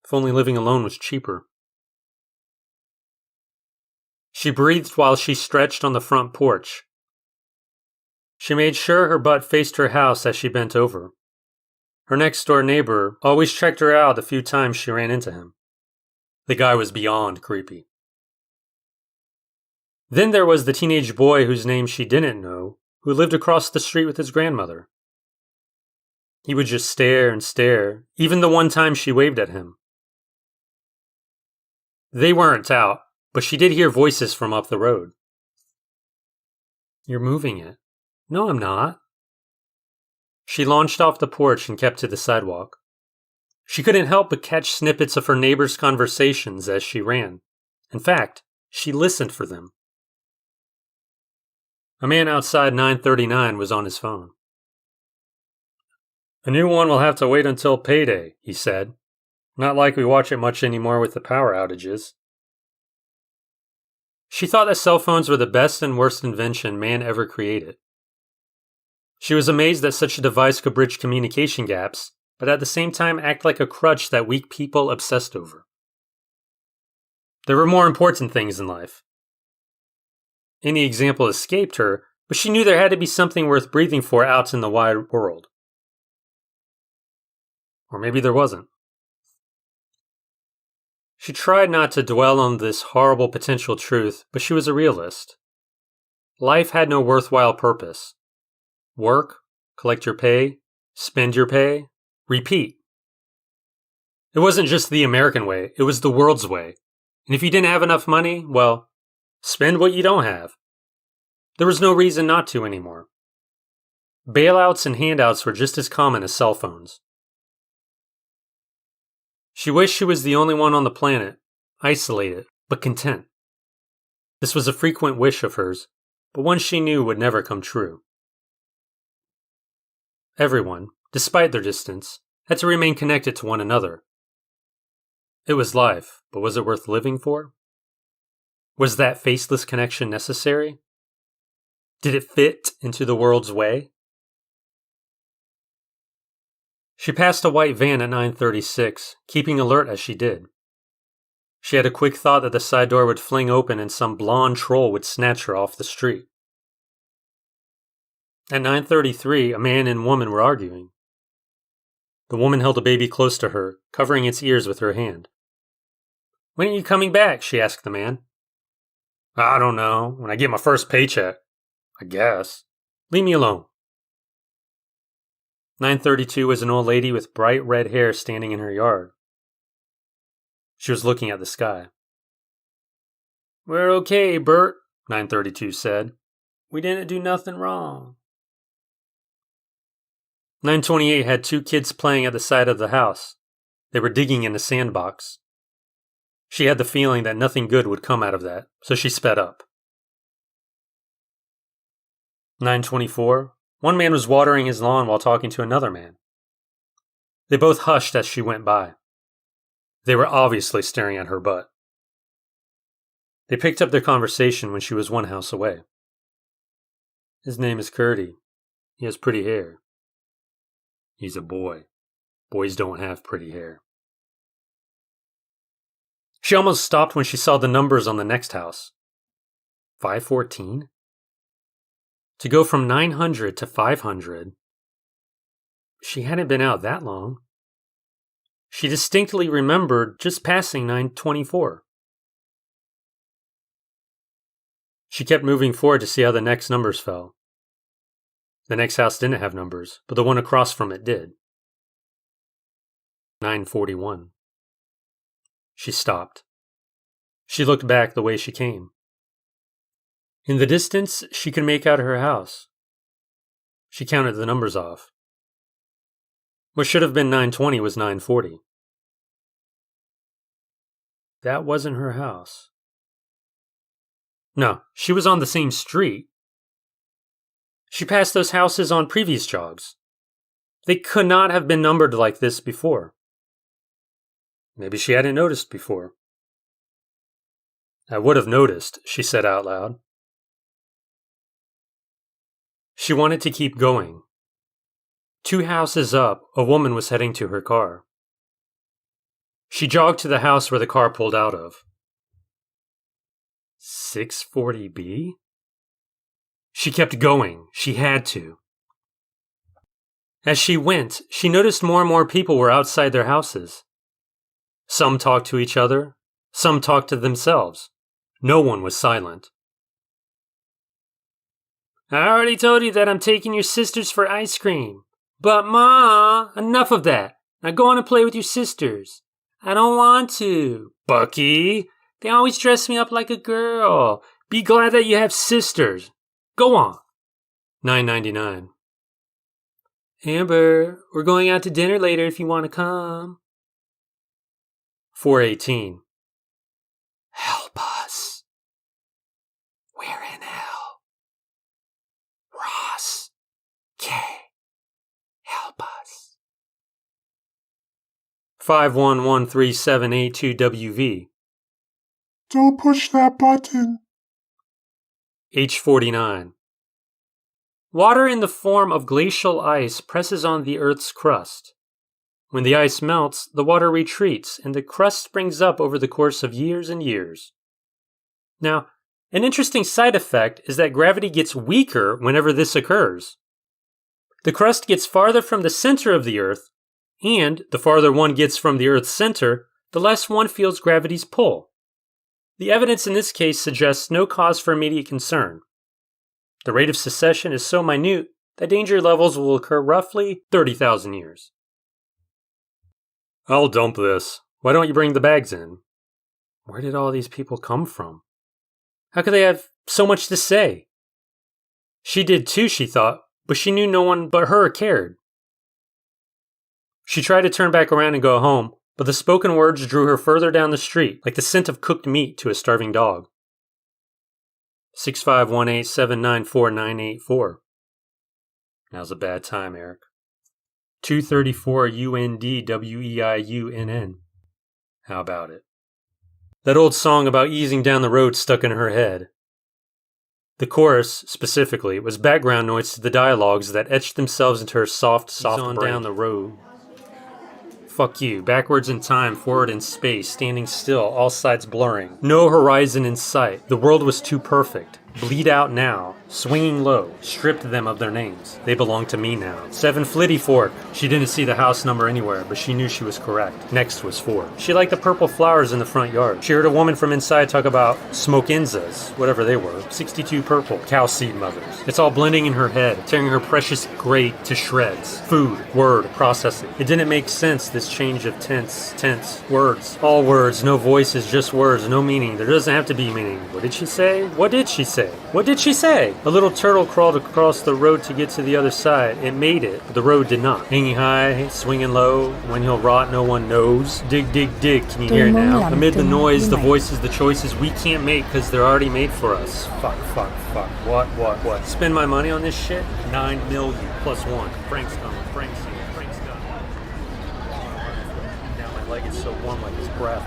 If only living alone was cheaper. She breathed while she stretched on the front porch. She made sure her butt faced her house as she bent over. Her next-door neighbor always checked her out the few times she ran into him. The guy was beyond creepy. Then there was the teenage boy whose name she didn't know, who lived across the street with his grandmother. He would just stare and stare, even the one time she waved at him. They weren't out, but she did hear voices from up the road. You're moving it. No, I'm not. She launched off the porch and kept to the sidewalk. She couldn't help but catch snippets of her neighbors' conversations as she ran. In fact, she listened for them. A man outside 939 was on his phone. A new one will have to wait until payday, he said. Not like we watch it much anymore with the power outages. She thought that cell phones were the best and worst invention man ever created. She was amazed that such a device could bridge communication gaps, but at the same time act like a crutch that weak people obsessed over. There were more important things in life. Any example escaped her, but she knew there had to be something worth breathing for out in the wide world. Or maybe there wasn't. She tried not to dwell on this horrible potential truth, but she was a realist. Life had no worthwhile purpose. Work, collect your pay, spend your pay, repeat. It wasn't just the American way, it was the world's way. And if you didn't have enough money, well, spend what you don't have. There was no reason not to anymore. Bailouts and handouts were just as common as cell phones. She wished she was the only one on the planet, isolated, but content. This was a frequent wish of hers, but one she knew would never come true. Everyone, despite their distance, had to remain connected to one another. It was life, but was it worth living for? Was that faceless connection necessary? Did it fit into the world's way? She passed a white van at 9:36, keeping alert as she did. She had a quick thought that the side door would fling open and some blonde troll would snatch her off the street. At 9:33, a man and woman were arguing. The woman held a baby close to her, covering its ears with her hand. When are you coming back? She asked the man. I don't know. When I get my first paycheck. I guess. Leave me alone. 9:32 was an old lady with bright red hair standing in her yard. She was looking at the sky. We're okay, Bert, 9:32 said. We didn't do nothing wrong. 9:28 had two kids playing at the side of the house. They were digging in a sandbox. She had the feeling that nothing good would come out of that, so she sped up. 9:24, one man was watering his lawn while talking to another man. They both hushed as she went by. They were obviously staring at her butt. They picked up their conversation when she was one house away. His name is Curdy. He has pretty hair. He's a boy. Boys don't have pretty hair. She almost stopped when she saw the numbers on the next house. 514? To go from 900 to 500. She hadn't been out that long. She distinctly remembered just passing 924. She kept moving forward to see how the next numbers fell. The next house didn't have numbers, but the one across from it did. 941. She stopped. She looked back the way she came. In the distance, she could make out her house. She counted the numbers off. What should have been 920 was 940. That wasn't her house. No, she was on the same street. She passed those houses on previous jogs. They could not have been numbered like this before. Maybe she hadn't noticed before. I would have noticed, she said out loud. She wanted to keep going. 2 houses up, a woman was heading to her car. She jogged to the house where the car pulled out of. 640B? She kept going. She had to. As she went, she noticed more and more people were outside their houses. Some talked to each other. Some talked to themselves. No one was silent. I already told you that I'm taking your sisters for ice cream. But Ma, enough of that. Now go on and play with your sisters. I don't want to. Bucky, they always dress me up like a girl. Be glad that you have sisters. Go on. 999. Amber, we're going out to dinner later if you want to come. 418. Help us. We're in hell. Ross. K. Help us. 5113782WV. Don't push that button. H49. Water in the form of glacial ice presses on the Earth's crust. When the ice melts, the water retreats and the crust springs up over the course of years and years. Now, an interesting side effect is that gravity gets weaker whenever this occurs. The crust gets farther from the center of the Earth, and the farther one gets from the Earth's center, the less one feels gravity's pull. The evidence in this case suggests no cause for immediate concern. The rate of secession is so minute that danger levels will occur roughly 30,000 years. I'll dump this. Why don't you bring the bags in? Where did all these people come from? How could they have so much to say? She did too, she thought, but she knew no one but her cared. She tried to turn back around and go home, but the spoken words drew her further down the street, like the scent of cooked meat to a starving dog. 65187949884. Now's a bad time, Eric. 234 UNDWEIUNN. How about it? That old song about easing down the road stuck in her head. The chorus, specifically, was background noise to the dialogues that etched themselves into her soft brain. Down the road. Fuck you. Backwards in time, forward in space, standing still, all sides blurring. No horizon in sight. The world was too perfect. Bleed out now. Swinging low. Stripped them of their names. They belong to me now. 7 Flitty Fork. She didn't see the house number anywhere, but she knew she was correct. Next was 4. She liked the purple flowers in the front yard. She heard a woman from inside talk about smoke-inzas, whatever they were. 62 purple. Cow seed mothers. It's all blending in her head, tearing her precious grate to shreds. Food. Word. Processing. It didn't make sense, this change of tense, words. All words, no voices, just words, no meaning. There doesn't have to be meaning. What did she say? What did she say? What did she say? A little turtle crawled across the road to get to the other side. It made it, but the road did not. Hanging high, swinging low, when he'll rot no one knows. Dig, dig, dig, can you hear it now? Amid the noise, the voices, the choices we can't make because they're already made for us. Fuck. What? Spend my money on this shit? 9 million plus 1. Frank's coming. Like it's so warm like his breath.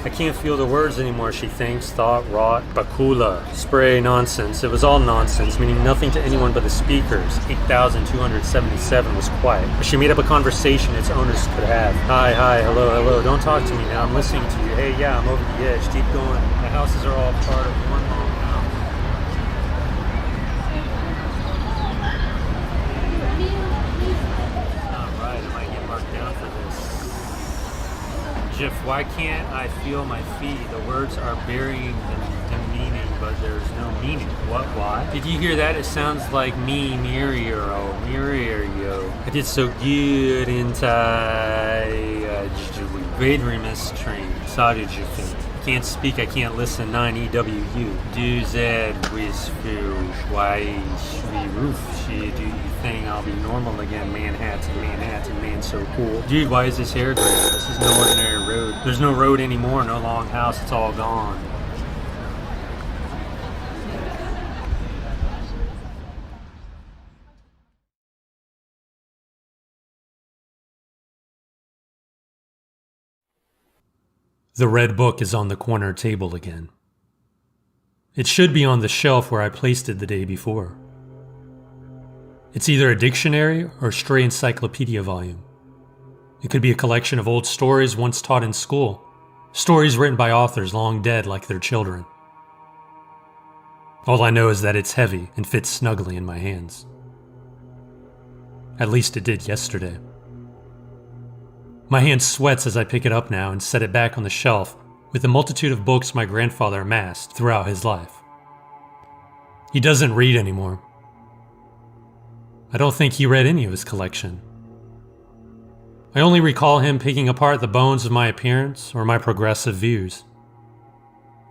I can't feel the words anymore, she thinks. Thought, rot, bakula, spray, nonsense. It was all nonsense, meaning nothing to anyone but the speakers. 8,277 was quiet. But she made up a conversation its owners could have. Hi, hello. Don't talk to me now. I'm listening to you. Hey, yeah, I'm over the edge. Keep going. The houses are all part of one long house. Not right. I might get marked down for this. Jeff, why can't I feel my feet? The words are burying the meaning, but there's no meaning. What? Why? Did you hear that? It sounds like me, Mirio. I did so good inside. Great remiss train. Saudi Jafin. Can't speak, I can't listen. 9EWU. Do Z with why we roof. She do you think I'll be normal again? Manhattan, man, so cool. Dude, why is this hair gray? This is no ordinary road. There's no road anymore, no long house, it's all gone. The red book is on the corner table again. It should be on the shelf where I placed it the day before. It's either a dictionary or a stray encyclopedia volume. It could be a collection of old stories once taught in school, stories written by authors long dead like their children. All I know is that it's heavy and fits snugly in my hands. At least it did yesterday. My hand sweats as I pick it up now and set it back on the shelf with the multitude of books my grandfather amassed throughout his life. He doesn't read anymore. I don't think he read any of his collection. I only recall him picking apart the bones of my appearance or my progressive views.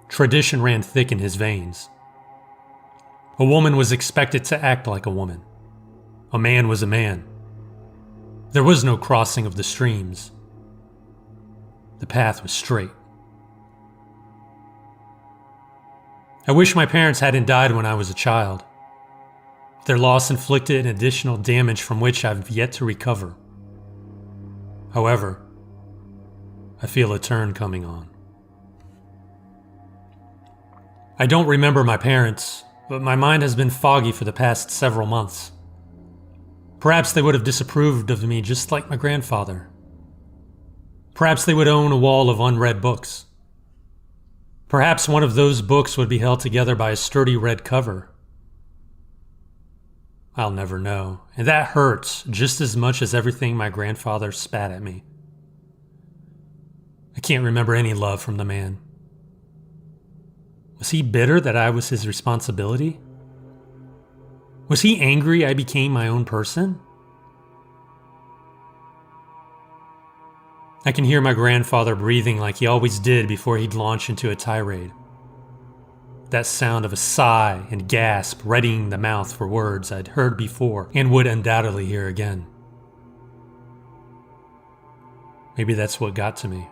Tradition ran thick in his veins. A woman was expected to act like a woman. A man was a man. There was no crossing of the streams. The path was straight. I wish my parents hadn't died when I was a child. Their loss inflicted an additional damage from which I've yet to recover. However, I feel a turn coming on. I don't remember my parents, but my mind has been foggy for the past several months. Perhaps they would have disapproved of me just like my grandfather. Perhaps they would own a wall of unread books. Perhaps one of those books would be held together by a sturdy red cover. I'll never know, and that hurts just as much as everything my grandfather spat at me. I can't remember any love from the man. Was he bitter that I was his responsibility? Was he angry I became my own person? I can hear my grandfather breathing like he always did before he'd launch into a tirade. That sound of a sigh and gasp readying the mouth for words I'd heard before and would undoubtedly hear again. Maybe that's what got to me.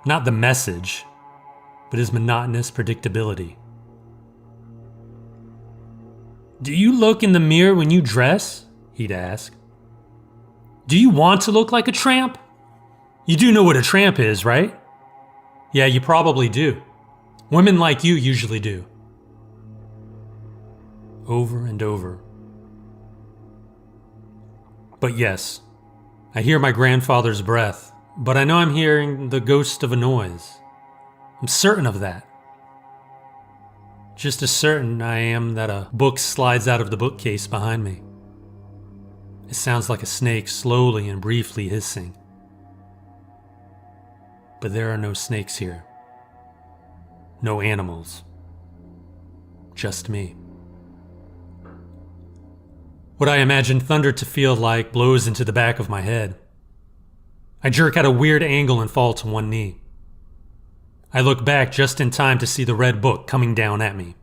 Not the message, but his monotonous predictability. "Do you look in the mirror when you dress?" he'd ask. "Do you want to look like a tramp? You do know what a tramp is, right?" "Yeah, you probably do. Women like you usually do." Over and over. But yes, I hear my grandfather's breath, but I know I'm hearing the ghost of a noise. I'm certain of that. Just as certain I am that a book slides out of the bookcase behind me. It sounds like a snake slowly and briefly hissing. But there are no snakes here. No animals. Just me. What I imagine thunder to feel like blows into the back of my head. I jerk at a weird angle and fall to one knee. I look back just in time to see the red book coming down at me.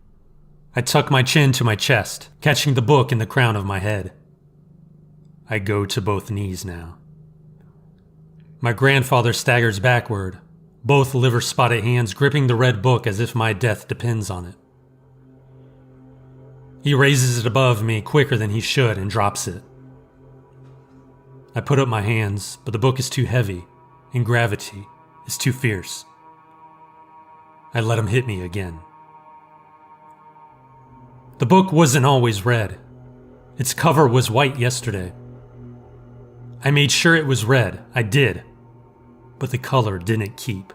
I tuck my chin to my chest, catching the book in the crown of my head. I go to both knees now. My grandfather staggers backward, both liver-spotted hands gripping the red book as if my death depends on it. He raises it above me quicker than he should and drops it. I put up my hands, but the book is too heavy, and gravity is too fierce. I let him hit me again. The book wasn't always red. Its cover was white yesterday. I made sure it was red, I did, but the color didn't keep.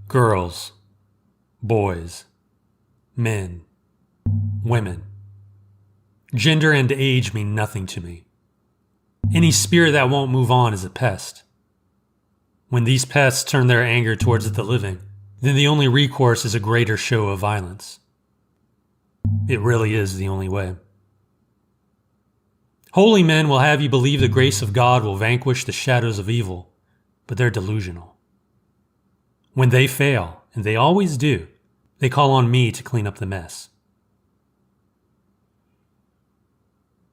Girls, boys, Men. Women. Gender and age mean nothing to me. Any spirit that won't move on is a pest. When these pests turn their anger towards the living, then the only recourse is a greater show of violence. It really is the only way. Holy men will have you believe the grace of God will vanquish the shadows of evil, but they're delusional. When they fail, and they always do, they call on me to clean up the mess.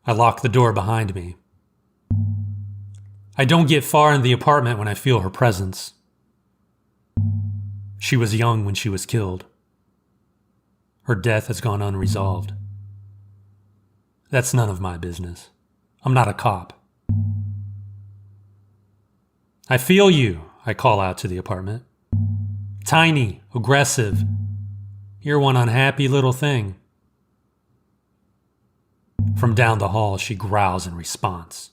I lock the door behind me. I don't get far in the apartment when I feel her presence. She was young when she was killed. Her death has gone unresolved. That's none of my business. I'm not a cop. I feel you, I call out to the apartment. Tiny, aggressive. You're one unhappy little thing. From down the hall, she growls in response.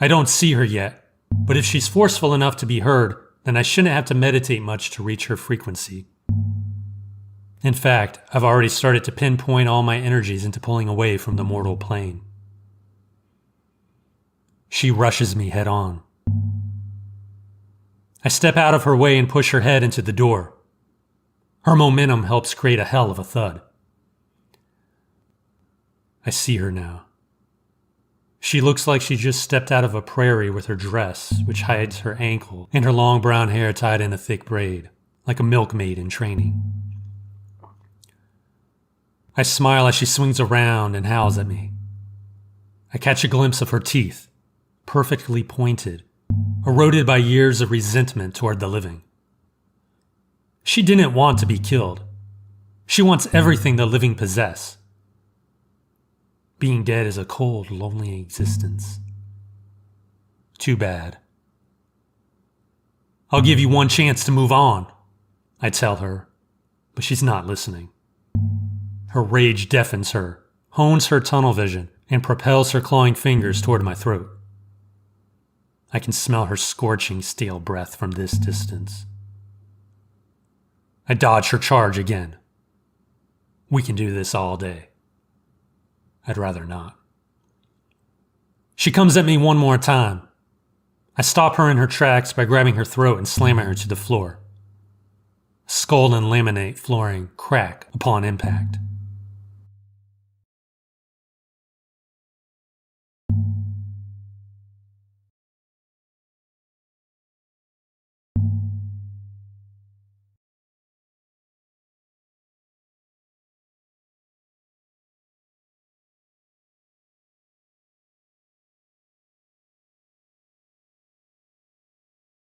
I don't see her yet, but if she's forceful enough to be heard, then I shouldn't have to meditate much to reach her frequency. In fact, I've already started to pinpoint all my energies into pulling away from the mortal plane. She rushes me head on. I step out of her way and push her head into the door. Her momentum helps create a hell of a thud. I see her now. She looks like she just stepped out of a prairie with her dress, which hides her ankle, and her long brown hair tied in a thick braid, like a milkmaid in training. I smile as she swings around and howls at me. I catch a glimpse of her teeth, perfectly pointed, eroded by years of resentment toward the living. She didn't want to be killed. She wants everything the living possess. Being dead is a cold, lonely existence. Too bad. I'll give you one chance to move on, I tell her, but she's not listening. Her rage deafens her, hones her tunnel vision, and propels her clawing fingers toward my throat. I can smell her scorching, stale breath from this distance. I dodge her charge again. We can do this all day. I'd rather not. She comes at me one more time. I stop her in her tracks by grabbing her throat and slamming her to the floor. Skull and laminate flooring crack upon impact.